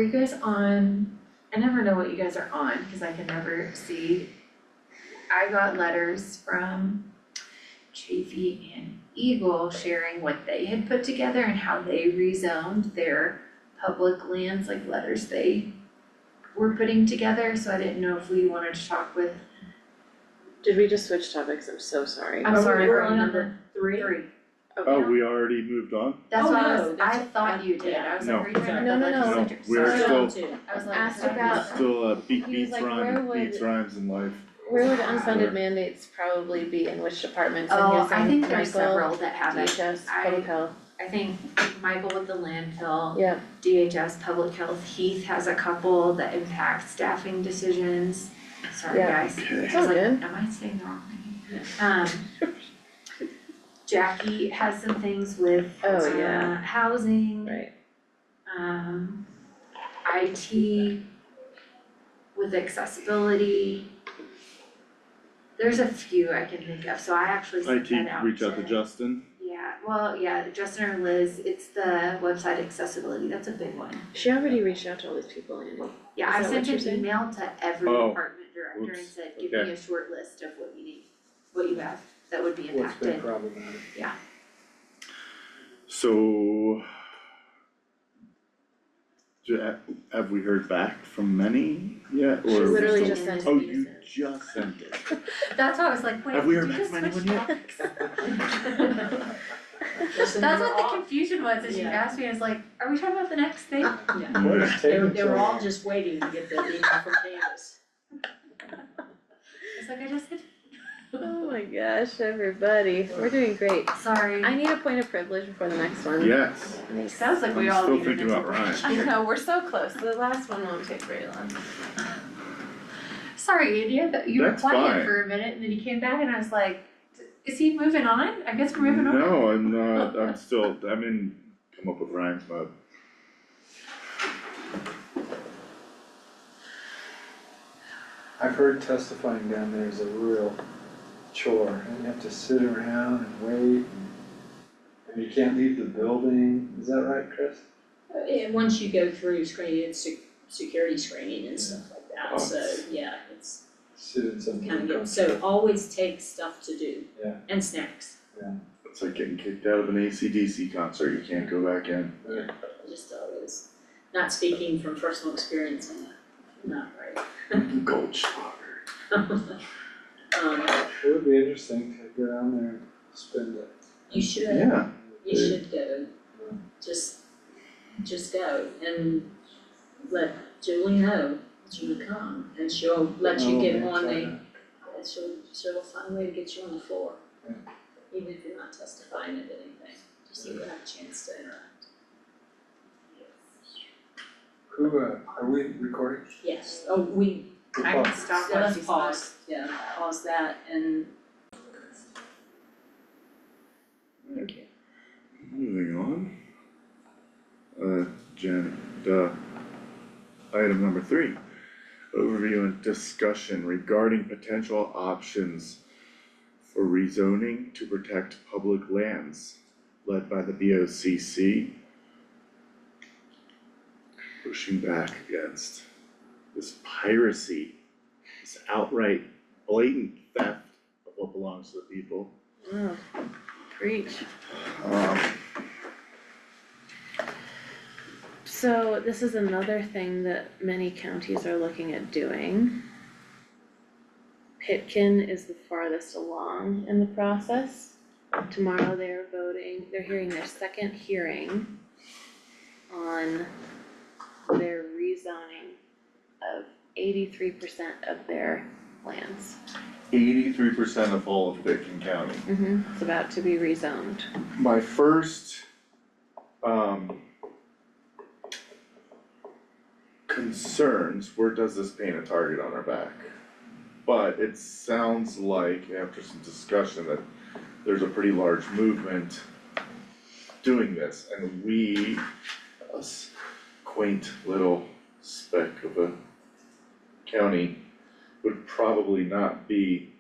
Speaker 3: you guys on, I never know what you guys are on, cause I can never see. I got letters from Chafee and Eagle sharing what they had put together and how they rezoned their public lands, like letters they were putting together, so I didn't know if we wanted to talk with.
Speaker 2: Did we just switch topics? I'm so sorry.
Speaker 3: I'm sorry,
Speaker 4: We're
Speaker 3: we're
Speaker 4: on
Speaker 3: number
Speaker 4: three.
Speaker 3: three.
Speaker 1: Oh, we already moved on?
Speaker 3: That's
Speaker 4: Oh,
Speaker 3: what I
Speaker 4: no,
Speaker 3: was,
Speaker 4: that's-
Speaker 3: I thought you did, I was
Speaker 1: No.
Speaker 3: like, are you talking
Speaker 2: No,
Speaker 3: about the
Speaker 2: no, no.
Speaker 3: legislature?
Speaker 1: We're
Speaker 3: Sorry.
Speaker 1: still-
Speaker 3: I was like,
Speaker 2: Asked
Speaker 3: sorry.
Speaker 2: about-
Speaker 1: Still,
Speaker 2: He was
Speaker 1: beats
Speaker 2: like,
Speaker 1: rhyme,
Speaker 2: where would-
Speaker 1: beats rhymes in life.
Speaker 2: Where would unfunded mandates probably be in which departments? And he
Speaker 3: Oh,
Speaker 2: was
Speaker 3: I
Speaker 2: saying
Speaker 3: think there's
Speaker 2: Michael,
Speaker 3: several that have it.
Speaker 2: DHS,
Speaker 3: I-
Speaker 2: public health,
Speaker 3: I think Michael with the landfill,
Speaker 2: yeah,
Speaker 3: DHS, public health, Heath has a couple that impact staffing decisions. Sorry,
Speaker 2: Yeah.
Speaker 3: guys.
Speaker 1: Okay.
Speaker 3: I
Speaker 2: It's all
Speaker 3: was like,
Speaker 2: good.
Speaker 3: am I saying the wrong thing? Jackie has some things with
Speaker 2: Oh, yeah.
Speaker 3: housing,
Speaker 2: right.
Speaker 3: IT with accessibility. There's a few I can think of, so I actually sent that out
Speaker 1: Reach out to Justin.
Speaker 3: Yeah, well, yeah, Justin or Liz, it's the website accessibility, that's a big one.
Speaker 2: She already reached out to all these people, Andy.
Speaker 3: Yeah,
Speaker 2: Is
Speaker 3: I
Speaker 2: that what
Speaker 3: sent
Speaker 2: you're
Speaker 3: an
Speaker 2: saying?
Speaker 3: email to every
Speaker 1: Oh,
Speaker 3: department director and
Speaker 1: oops,
Speaker 3: said, give me
Speaker 1: okay.
Speaker 3: a short list of what you need, what you have that would be
Speaker 5: What's been
Speaker 3: impacted.
Speaker 5: problematic?
Speaker 1: So. Have we heard back from many yet, or?
Speaker 2: She
Speaker 1: are we
Speaker 2: literally
Speaker 1: still-
Speaker 2: just sent
Speaker 1: Oh,
Speaker 2: it.
Speaker 1: you just sent it.
Speaker 3: That's why I was like, wait,
Speaker 1: Have we
Speaker 3: did
Speaker 1: heard
Speaker 3: you
Speaker 1: back
Speaker 3: just
Speaker 1: from
Speaker 3: switch
Speaker 1: anyone
Speaker 3: topics?
Speaker 4: Listen,
Speaker 3: That's
Speaker 4: we're
Speaker 3: what the
Speaker 4: all-
Speaker 3: confusion was, is you
Speaker 4: Yeah.
Speaker 3: asked me, I was like, are we talking about the next thing?
Speaker 4: Yeah,
Speaker 5: What is taking
Speaker 4: they
Speaker 5: so
Speaker 4: were all
Speaker 5: long?
Speaker 4: just waiting to get the email from Davis.
Speaker 3: It's like, I just said,
Speaker 2: Oh my gosh, everybody, we're doing great.
Speaker 3: sorry.
Speaker 2: I need a point of privilege before the next one.
Speaker 1: Yes,
Speaker 3: Sounds like we
Speaker 1: I'm
Speaker 3: all
Speaker 1: still
Speaker 3: need
Speaker 1: thinking
Speaker 3: an
Speaker 1: about Ryan.
Speaker 3: information.
Speaker 2: I know, we're so close, the last one won't take very long.
Speaker 3: Sorry, Andy, I thought you were
Speaker 1: That's
Speaker 3: quiet
Speaker 1: fine.
Speaker 3: for a minute and then you came back and I was like, is he moving on? I guess we're moving on.
Speaker 1: No, I'm not, I'm in come up with rhymes mode.
Speaker 5: I've heard testifying down there is a real chore, and you have to sit around and wait, and you can't leave the building, is that right, Chris?
Speaker 4: And once you go through screening, it's security screening and stuff like that, so, yeah, it's
Speaker 5: Sit in some.
Speaker 4: kind of good, so always take stuff to do.
Speaker 5: Yeah.
Speaker 4: And snacks,
Speaker 1: It's like getting kicked out of an AC/DC concert, you can't go back in.
Speaker 4: just always, not speaking from personal experience, not right.
Speaker 1: Goldschlager.
Speaker 5: It would be interesting to go down there and spend it.
Speaker 4: You should,
Speaker 1: Yeah,
Speaker 4: you should go, just go and let Julie know that you would come, and she'll let you get on the, and she'll find a way to get you on the floor.
Speaker 5: Yeah.
Speaker 4: Even if you're not testifying at anything, just so you have a chance to interact.
Speaker 5: Who, are we recording?
Speaker 4: Yes, oh, we,
Speaker 3: I can stop
Speaker 4: yeah,
Speaker 3: once
Speaker 4: let's
Speaker 3: he's
Speaker 4: pause, yeah, pause that and
Speaker 1: moving on. Agenda item number 3. Overview and discussion regarding potential options for rezoning to protect public lands. led by the BOCC, pushing back against this piracy, this outright blatant theft of what belongs to the people.
Speaker 2: Oh, preach. So this is another thing that many counties are looking at doing. Pitkin is the farthest along in the process. Tomorrow they're hearing their second hearing on their rezoning of 83% of their lands.
Speaker 1: 83% of all of Pitkin County.
Speaker 2: It's about to be rezoned.
Speaker 1: My first, concerns were, does this paint a target on our back? But it sounds like, after some discussion, that there's a pretty large movement doing this, and we, us quaint little speck of a county, would probably not be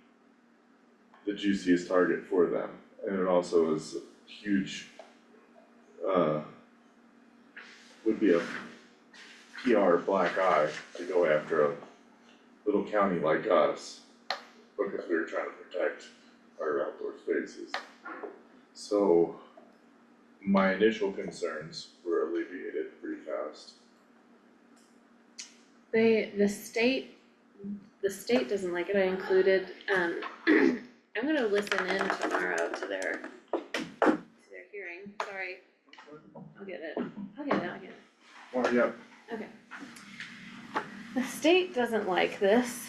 Speaker 1: the juiciest target for them. And it also is a huge, would be a PR black eye to go after a little county like us, because we were trying to protect our outdoor spaces. So my initial concerns were alleviated pretty fast.
Speaker 2: The state doesn't like it. I included, I'm gonna listen in tomorrow to their hearing, sorry. I'll get it.
Speaker 1: Oh, yeah.
Speaker 2: Okay. The state doesn't like this.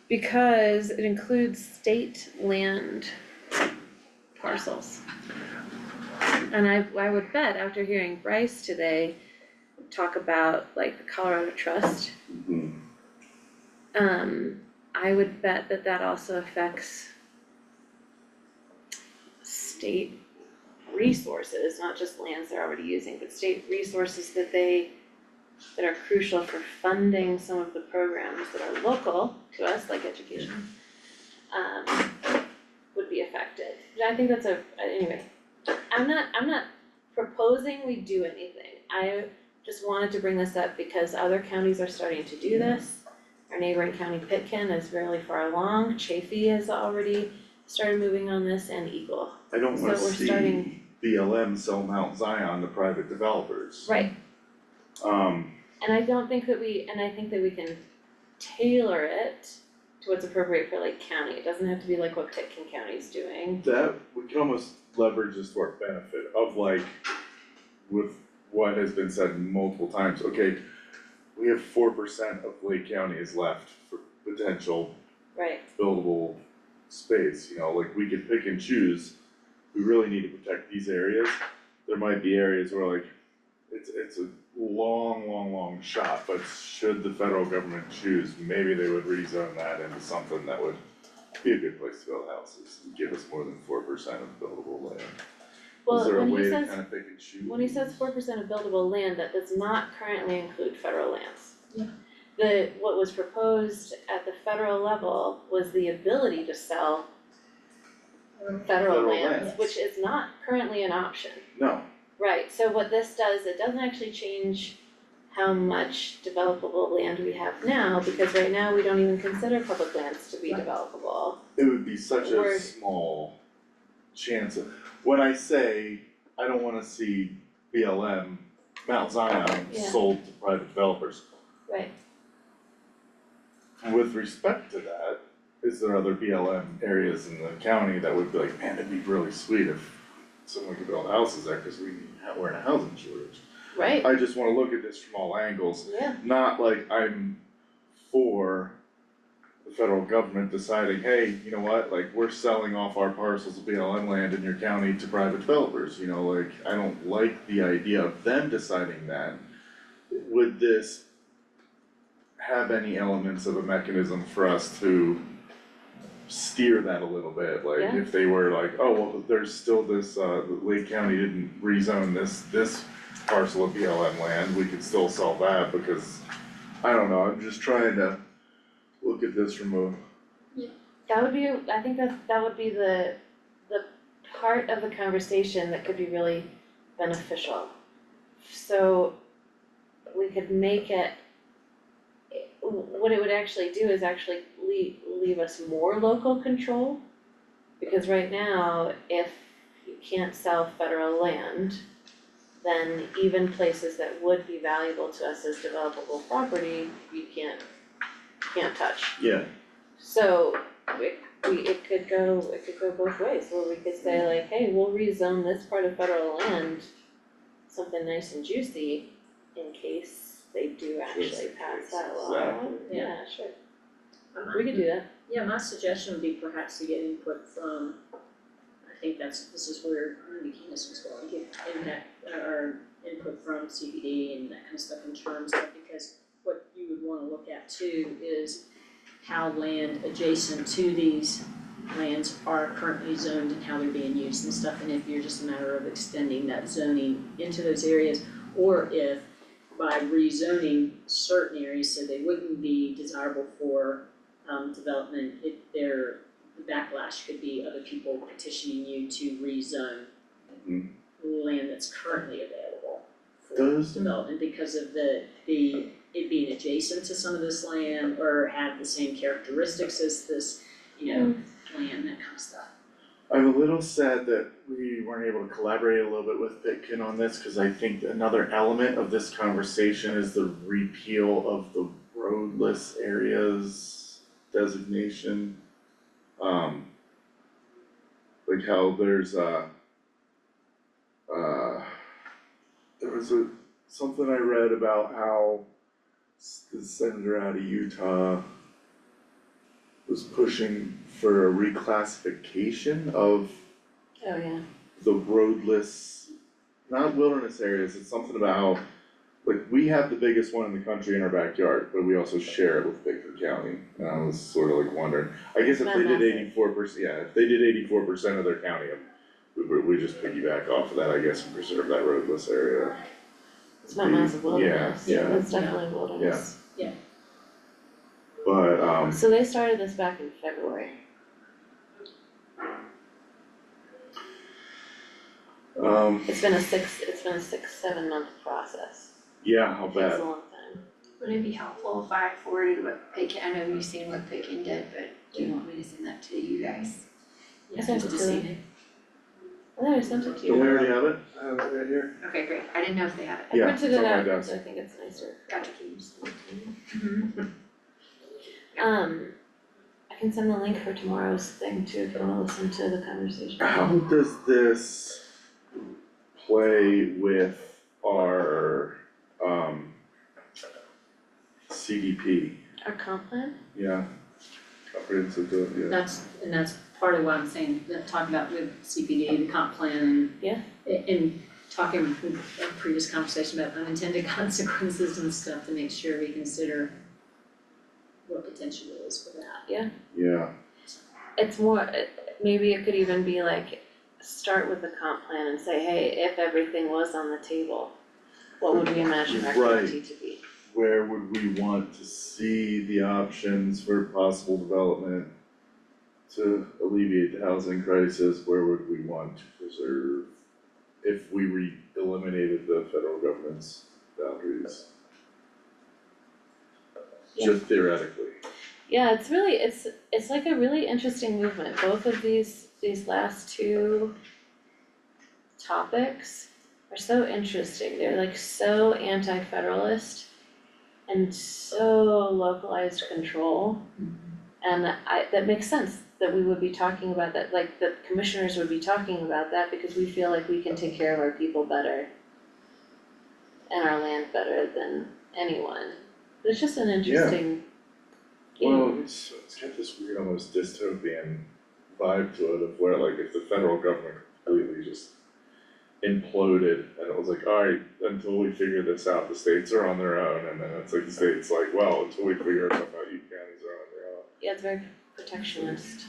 Speaker 2: Because it includes state land parcels. And I would bet after hearing Bryce today talk about like the Colorado Trust, I would bet that also affects state resources, not just lands they're already using, but state resources that are crucial for funding some of the programs that are local to us, like education, would be affected. But I think that's anyway, I'm not proposing we do anything. I just wanted to bring this up because other counties are starting to do this. Our neighboring county, Pitkin, is really far along. Chaffey has already started moving on this, and Eagle.
Speaker 1: I don't wanna
Speaker 2: So we're
Speaker 1: see
Speaker 2: starting-
Speaker 1: BLM sell Mount Zion to private developers.
Speaker 2: Right. And I think that we can tailor it to what's appropriate for Lake County. It doesn't have to be like what Pitkin County's doing.
Speaker 1: that, we can almost leverage this to our benefit of like, with what has been said multiple times, okay, we have 4% of Lake County is left for potential
Speaker 2: Right.
Speaker 1: buildable space, like we could pick and choose. We really need to protect these areas. There might be areas where like, it's a long shot, but should the federal government choose, maybe they would rezone that into something that would be a good place to build houses and give us more than 4% of buildable land.
Speaker 2: Well,
Speaker 1: Is there a
Speaker 2: when
Speaker 1: way
Speaker 2: he
Speaker 1: to
Speaker 2: says,
Speaker 1: kind of pick and choose?
Speaker 2: when he says 4% of buildable land, that does not currently include federal lands.
Speaker 3: Yeah.
Speaker 2: What was proposed at the federal level was the ability to sell federal
Speaker 1: Federal
Speaker 2: lands,
Speaker 1: lands.
Speaker 2: which is not currently an option.
Speaker 1: No,
Speaker 2: Right, so what this does, it doesn't actually change how much developable land we have now, because right now we don't even consider public lands to be
Speaker 3: Right.
Speaker 2: developable.
Speaker 1: it would be such a
Speaker 2: Word.
Speaker 1: small chance of, when I say I don't wanna see BLM, Mount Zion
Speaker 2: Yeah.
Speaker 1: sold to private developers.
Speaker 2: Right.
Speaker 1: With respect to that, is there other BLM areas in the county that would be like, man, it'd be really sweet if someone could build houses there, cause we're in a housing shortage.
Speaker 2: Right,
Speaker 1: I just wanna look at this from all angles,
Speaker 2: yeah,
Speaker 1: not like I'm for the federal government deciding, hey, you know what, like, we're selling off our parcels of BLM land in your county to private developers, like, I don't like the idea of them deciding that. Would this have any elements of a mechanism for us to steer that a little bit, like,
Speaker 2: Yeah.
Speaker 1: if they were like, oh, well, there's still this, Lake County didn't rezone this parcel of BLM land, we could still sell that, because, I don't know, I'm just trying to look at this from a
Speaker 2: that would be, I think that would be the part of the conversation that could be really beneficial. So we could make it, what it would actually do is actually leave us more local control. Because right now, if you can't sell federal land, then even places that would be valuable to us as developable property, you can't touch.
Speaker 1: Yeah.
Speaker 2: So it could go both ways, where we could say like, hey, we'll rezone this part of federal land, something nice and juicy, in case they do actually pass that law.
Speaker 1: Exactly.
Speaker 2: Yeah, sure, we could do that.
Speaker 4: Yeah, my suggestion would be perhaps to get input from, I think this is where maybe Candace was going, get impact, or input from CBD and that kind of stuff in terms of, because what you would wanna look at too is how land adjacent to these lands are currently zoned and how they're being used and stuff, and if you're just a matter of extending that zoning into those areas, or if by rezoning certain areas so they wouldn't be desirable for development, the backlash could be other people petitioning you to rezone land that's currently available for development because of it being adjacent to some of this land or have the same characteristics as this, land, that kind of stuff.
Speaker 1: I'm a little sad that we weren't able to collaborate a little bit with Pitkin on this, cause I think another element of this conversation is the repeal of the roadless areas designation. Like how there's there was something I read about how the senator out of Utah was pushing for a reclassification of
Speaker 2: Oh, yeah.
Speaker 1: the roadless, not wilderness areas, it's something about how, like, we have the biggest one in the country in our backyard, but we also share it with Baker County. And I was sort of like wondering, I guess if
Speaker 2: Not
Speaker 1: they did
Speaker 2: massive.
Speaker 1: 84%, yeah, if they did 84% of their county, we just piggyback off of that, I guess, and preserve that roadless area.
Speaker 2: It's not massive wilderness,
Speaker 1: yeah.
Speaker 2: it's definitely wilderness.
Speaker 1: But,
Speaker 2: So they started this back in February. It's been a 7 month process.
Speaker 1: yeah, I'll
Speaker 2: Takes a
Speaker 1: bet.
Speaker 2: long time.
Speaker 7: Would it be helpful if I forwarded what Pitkin, I know you've seen what Pitkin did, but do you want me to send that to you guys?
Speaker 2: I sent it
Speaker 7: Just
Speaker 2: to
Speaker 7: see
Speaker 2: them.
Speaker 7: it.
Speaker 2: I thought I sent it to you.
Speaker 1: Don't we already have it?
Speaker 5: I have it right here.
Speaker 7: Okay, great, I didn't know if they had it.
Speaker 2: I
Speaker 1: Yeah,
Speaker 2: printed
Speaker 1: it's
Speaker 2: it
Speaker 1: on my
Speaker 2: out because
Speaker 1: desk.
Speaker 2: I think it's nicer.
Speaker 7: Gotcha.
Speaker 2: I can send the link for tomorrow's thing too, if you wanna listen to the conversation.
Speaker 1: How does this play with our, CDP?
Speaker 2: Our comp plan?
Speaker 1: Yeah, comprehensive, yeah.
Speaker 4: That's part of what I'm saying, that talking about with CPD, the comp plan and.
Speaker 2: Yeah.
Speaker 4: And talking with a previous conversation about unintended consequences and stuff to make sure we consider what potential is for that.
Speaker 1: Yeah,
Speaker 2: It's more, maybe it could even be like, start with the comp plan and say, hey, if everything was on the table, what would we imagine our
Speaker 1: Right.
Speaker 2: county to be?
Speaker 1: where would we want to see the options for possible development to alleviate the housing crisis? Where would we want to preserve if we eliminated the federal government's boundaries? Just theoretically.
Speaker 2: Yeah, it's really, it's like a really interesting movement, both of these last two topics are so interesting, they're like so anti-federalist and so localized control. And that makes sense that we would be talking about that, like the commissioners would be talking about that because we feel like we can take care of our people better and our land better than anyone. It's just an interesting
Speaker 1: Well, it's got this weird almost dystopian vibe to it of where like if the federal government completely just imploded and it was like, alright, until we figure this out, the states are on their own, and then it's like the states like, well, until we figure stuff out, you counties are on their own.
Speaker 2: Yeah, it's very protectionist.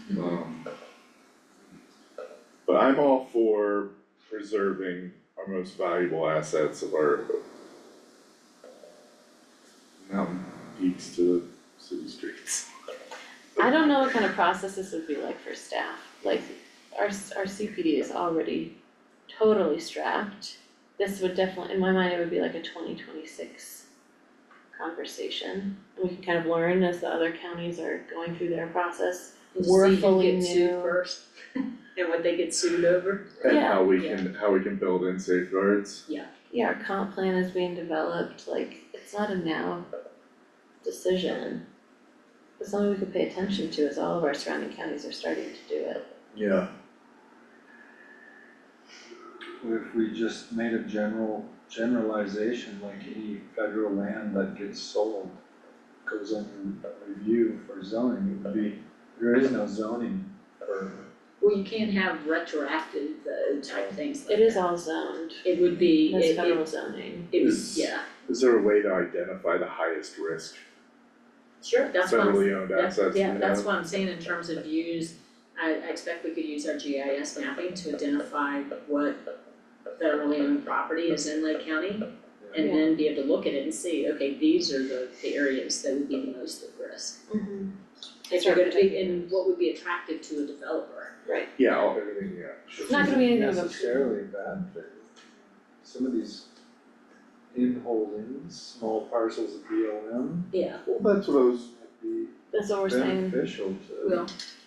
Speaker 1: But I'm all for preserving our most valuable assets of our mountain peaks to city streets.
Speaker 2: I don't know what kind of process this would be like for staff, like our CPD is already totally strapped. This would definitely, in my mind, it would be like a 2026 conversation. We can kind of learn as the other counties are going through their process.
Speaker 4: And
Speaker 2: We're
Speaker 4: just see who
Speaker 2: fully
Speaker 4: gets sued
Speaker 2: new.
Speaker 4: first and what they get sued over.
Speaker 1: And
Speaker 2: Yeah.
Speaker 1: how we can build in safeguards.
Speaker 2: Yeah, our comp plan is being developed, like, it's not a now decision. It's something we could pay attention to as all of our surrounding counties are starting to do it.
Speaker 1: Yeah.
Speaker 5: If we just made a generalization, like any federal land that gets sold goes under review for zoning, it would be, there is no zoning for,
Speaker 4: Well, you can't have retroactive type things like
Speaker 2: It is
Speaker 4: that.
Speaker 2: all zoned,
Speaker 4: It would be,
Speaker 2: that's
Speaker 4: it
Speaker 2: federal zoning.
Speaker 4: was, yeah,
Speaker 1: Is there a way to identify the highest risk
Speaker 4: sure, that's what I'm,
Speaker 1: federally owned assets we
Speaker 4: yeah,
Speaker 1: have?
Speaker 4: that's what I'm saying in terms of use. I expect we could use our GIS mapping to identify what federally owned property is in Lake County. And
Speaker 2: Yeah.
Speaker 4: then be able to look at it and see, okay, these are the areas that would be the most at risk. If you're gonna be, and what would be attractive to a developer.
Speaker 1: Yeah, everything, yeah, sure.
Speaker 2: It's not gonna be anything of a.
Speaker 5: necessarily a bad thing. Some of these in-holdings, small parcels of BLM,
Speaker 4: Yeah.
Speaker 1: Well, that's what I was,
Speaker 5: might be
Speaker 2: That's what we're saying,
Speaker 5: beneficial to.
Speaker 4: Well,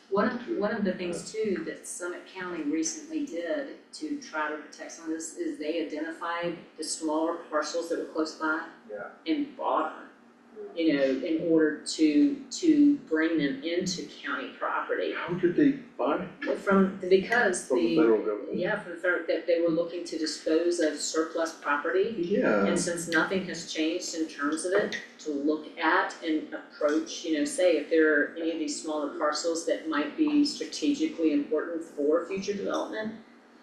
Speaker 4: one of the things too that Summit County recently did to try to protect some of this is they identified the smaller parcels that were close by.
Speaker 5: Yeah.
Speaker 4: And bought them, you know, in order to bring them into county property.
Speaker 1: how did they buy
Speaker 4: Because
Speaker 1: from the federal government?
Speaker 4: yeah, from the federal, that they were looking to dispose of surplus property.
Speaker 1: Yeah,
Speaker 4: And since nothing has changed in terms of it, to look at and approach, you know, say if there are any of these smaller parcels that might be strategically important for future development,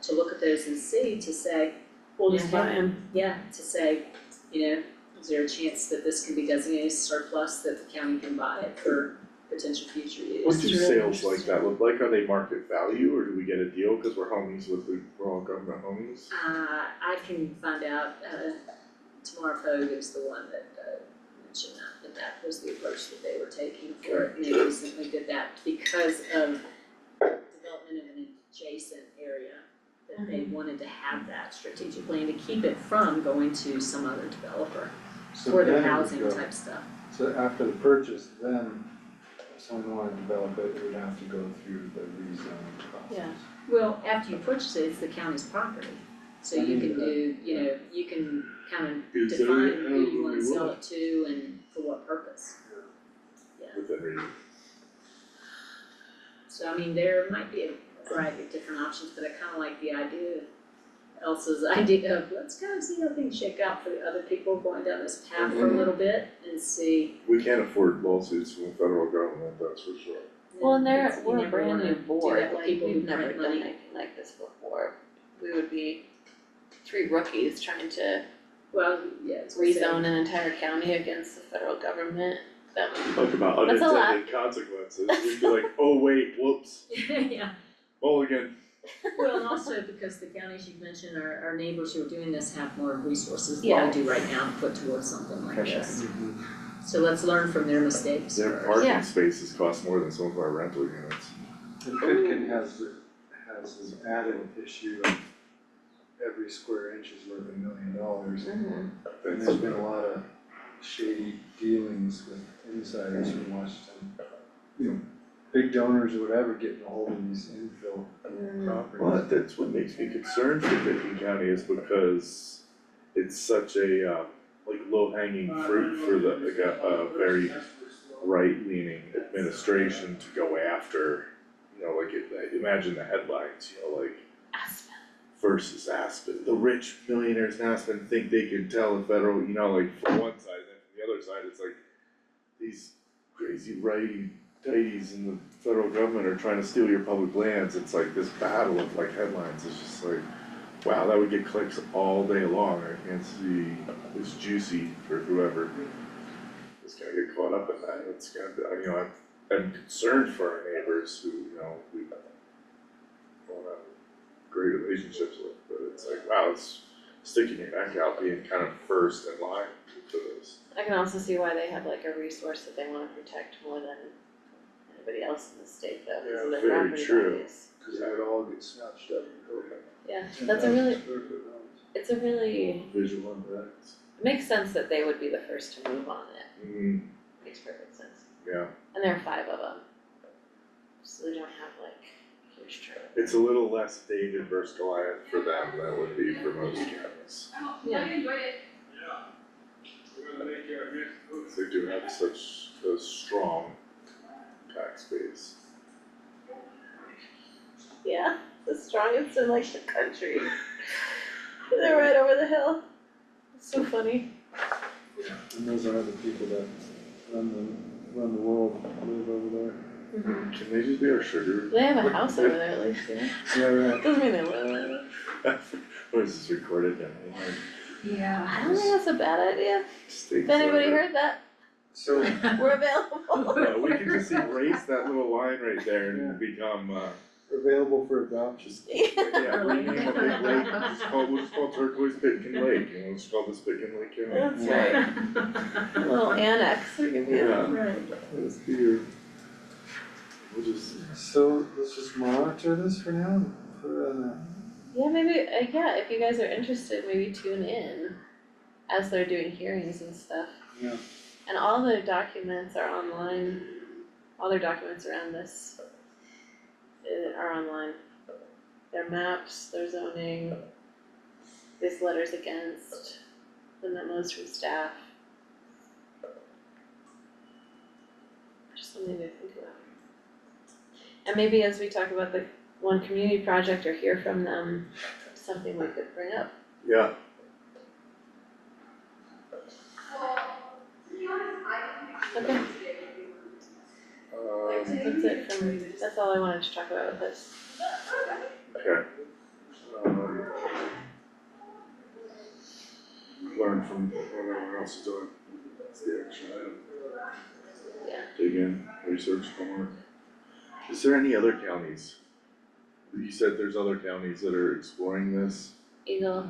Speaker 4: to look at those and see, to say,
Speaker 2: we'll just buy them.
Speaker 4: yeah, to say, you know, is there a chance that this can be designated surplus that the county can buy it for potential future use?
Speaker 1: what do
Speaker 2: It's really
Speaker 1: sales like that look like? Are they market value or do we get a deal because we're homies we're all government homies?
Speaker 4: I can find out, Tamara Pogue is the one that mentioned that was the approach that they were taking for it, and they recently did that because of development of an adjacent area, that they wanted to have that strategically and to keep it from going to some other developer
Speaker 5: So
Speaker 4: for their
Speaker 5: then it would
Speaker 4: housing
Speaker 5: go-
Speaker 4: type stuff.
Speaker 5: So after the purchase, then if someone wanted to develop it, it would have to go through the rezoning process.
Speaker 2: Yeah.
Speaker 4: Well, after you purchase it, it's the county's property, so
Speaker 5: I
Speaker 4: you
Speaker 5: mean,
Speaker 4: can do, you know, you can kind of
Speaker 1: Is there-
Speaker 4: define who you wanna
Speaker 1: we
Speaker 4: sell
Speaker 1: will.
Speaker 4: it to and for what purpose.
Speaker 1: Within reason.
Speaker 4: So I mean, there might be a variety of different options, but I kinda like the idea of Elsa's idea of, let's kind of see how things shake out for the other people going down this path for a little bit and see.
Speaker 1: We can't afford lawsuits from the federal government, that's for sure.
Speaker 2: Well, and
Speaker 4: You
Speaker 2: we're a
Speaker 4: never
Speaker 2: brand new
Speaker 4: wanna do
Speaker 2: board,
Speaker 4: that with
Speaker 2: like,
Speaker 4: people who
Speaker 2: we've never
Speaker 4: print
Speaker 2: done
Speaker 4: money.
Speaker 2: anything like this before. We would be three rookies trying to
Speaker 4: Well, yeah, it's gonna say-
Speaker 2: rezone an entire county against the federal government. That would,
Speaker 1: Talk about
Speaker 2: That's a lot.
Speaker 1: unintended consequences, we'd be like, oh wait, whoops,
Speaker 4: Yeah,
Speaker 1: mulligan.
Speaker 4: well, and also because the counties you've mentioned, our neighbors who are doing this have more resources than
Speaker 2: Yeah.
Speaker 4: we do right now to put towards something like
Speaker 2: For sure.
Speaker 4: this. So let's learn from their mistakes
Speaker 1: Their
Speaker 4: first.
Speaker 1: parking
Speaker 2: Yeah.
Speaker 1: spaces cost more than some of our rental units.
Speaker 5: And Pitkin has this added issue of every square inch is worth $1 million. And
Speaker 1: That's
Speaker 5: there's been a lot of shady dealings with insiders from Washington. You know, big donors or whatever getting a hold of these infill properties.
Speaker 1: Well, that's what makes me concerned for Pickens County is because it's such a like low hanging fruit for a very right leaning administration to go after, you know, like imagine the headlines, you know, like
Speaker 2: Aspen.
Speaker 1: versus Aspen, the rich millionaires in Aspen think they can tell the federal, you know, like from one side, and then from the other side, it's like these crazy righty-tighties in the federal government are trying to steal your public lands, it's like this battle of like headlines, it's just like, wow, that would get clicks all day long, I can't see, it's juicy for whoever is gonna get caught up in that, it's gonna be, you know, I'm concerned for our neighbors who, you know, we don't have great relationships with, but it's like, wow, it's sticking your neck out, being kind of first in line for this.
Speaker 2: I can also see why they have like a resource that they wanna protect more than everybody else in the state though, because
Speaker 5: Yeah,
Speaker 2: of the
Speaker 1: very
Speaker 2: property
Speaker 1: true.
Speaker 2: values.
Speaker 5: Cause it would all get snatched up and built up.
Speaker 2: Yeah, that's a really,
Speaker 5: 10,000 square foot homes.
Speaker 2: it's a really,
Speaker 1: Visual impacts.
Speaker 2: it makes sense that they would be the first to move on it, makes perfect sense.
Speaker 1: Yeah,
Speaker 2: And there are 5 of them. So they don't have like huge trouble.
Speaker 1: it's a little less David versus Goliath for them than it would be for most counties.
Speaker 2: Yeah.
Speaker 1: They do have such a strong tax base.
Speaker 2: Yeah, the strongest in like the country. They're right over the hill. It's so funny.
Speaker 5: And those are the people that run the world, live over there.
Speaker 1: Can they just be our sugar?
Speaker 2: They have a house over there at least, yeah.
Speaker 5: Yeah, right.
Speaker 2: Doesn't mean they live over there.
Speaker 1: Or is this recorded then?
Speaker 7: Yeah.
Speaker 2: I don't think that's a bad idea.
Speaker 1: Stakes
Speaker 2: If anybody
Speaker 1: over.
Speaker 2: heard that,
Speaker 5: So,
Speaker 2: we're available.
Speaker 1: Yeah, we can just erase that little line right there and become,
Speaker 5: available for adoption.
Speaker 1: just, yeah, rename a big lake, we'll just call Turquoise Pitkin Lake, and we'll just call this Pitkin Lake County.
Speaker 2: That's right. A little annex, we can be.
Speaker 1: Yeah. Let's be your, we'll just,
Speaker 5: So let's just monitor this for now,
Speaker 2: Yeah, maybe, yeah, if you guys are interested, maybe tune in as they're doing hearings and stuff.
Speaker 5: Yeah.
Speaker 2: And all the documents are online, all their documents around this are online. Their maps, their zoning, these letters against, the memos from staff. Just something to think about. And maybe as we talk about the one community project or hear from them, something we could bring up.
Speaker 1: yeah.
Speaker 2: Okay, that's all I wanted to talk about with this.
Speaker 1: Okay. Learn from what everyone else is doing, that's the action item.
Speaker 2: Yeah.
Speaker 1: Dig in, research, homework. Is there any other counties? You said there's other counties that are exploring this?
Speaker 2: Eagle,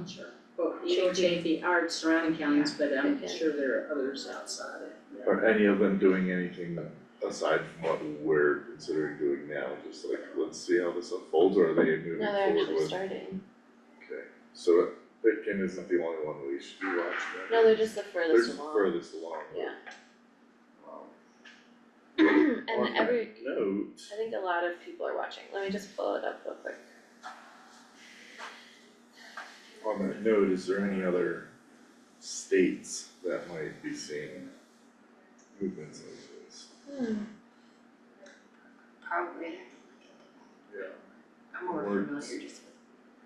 Speaker 4: Well, Eagle, Chaffey are surrounding counties, but I'm
Speaker 2: Okay.
Speaker 4: sure there are others outside.
Speaker 1: Are any of them doing anything aside from what we're considering doing now? Just like, let's see how this unfolds, or are they moving
Speaker 2: no, they're
Speaker 1: forward
Speaker 2: actually
Speaker 1: with?
Speaker 2: starting.
Speaker 1: Okay, so Pitkin isn't the only one we should be watching, right?
Speaker 2: No, they're just the
Speaker 1: They're
Speaker 2: furthest
Speaker 1: just
Speaker 2: along.
Speaker 1: furthest along.
Speaker 2: Yeah.
Speaker 1: On
Speaker 2: And every,
Speaker 1: that note,
Speaker 2: I think a lot of people are watching. Let me just pull it up real quick.
Speaker 1: on that note, is there any other states that might be seeing movements like this?
Speaker 3: Probably,
Speaker 1: Yeah.
Speaker 3: I'm more
Speaker 1: Words.
Speaker 3: familiar just with.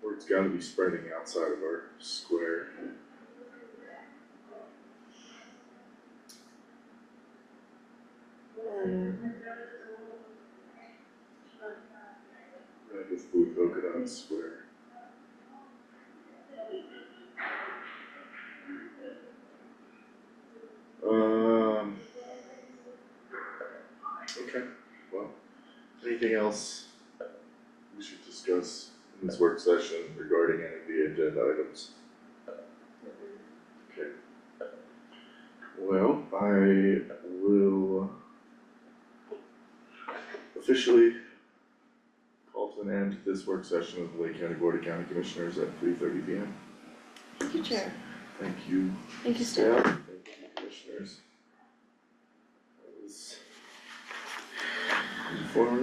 Speaker 1: Word's gotta be spreading outside of our square. Red with blue polka dot square. Okay, well, anything else we should discuss in this work session regarding any of the agenda items? Okay. Well, I will officially call to an end this work session of the Lake County Board of County Commissioners at 3:30 p.m.
Speaker 2: Thank you, Chair.
Speaker 1: Thank you,
Speaker 2: Thank you, Steph.
Speaker 1: staff, thank you, commissioners. That was informative.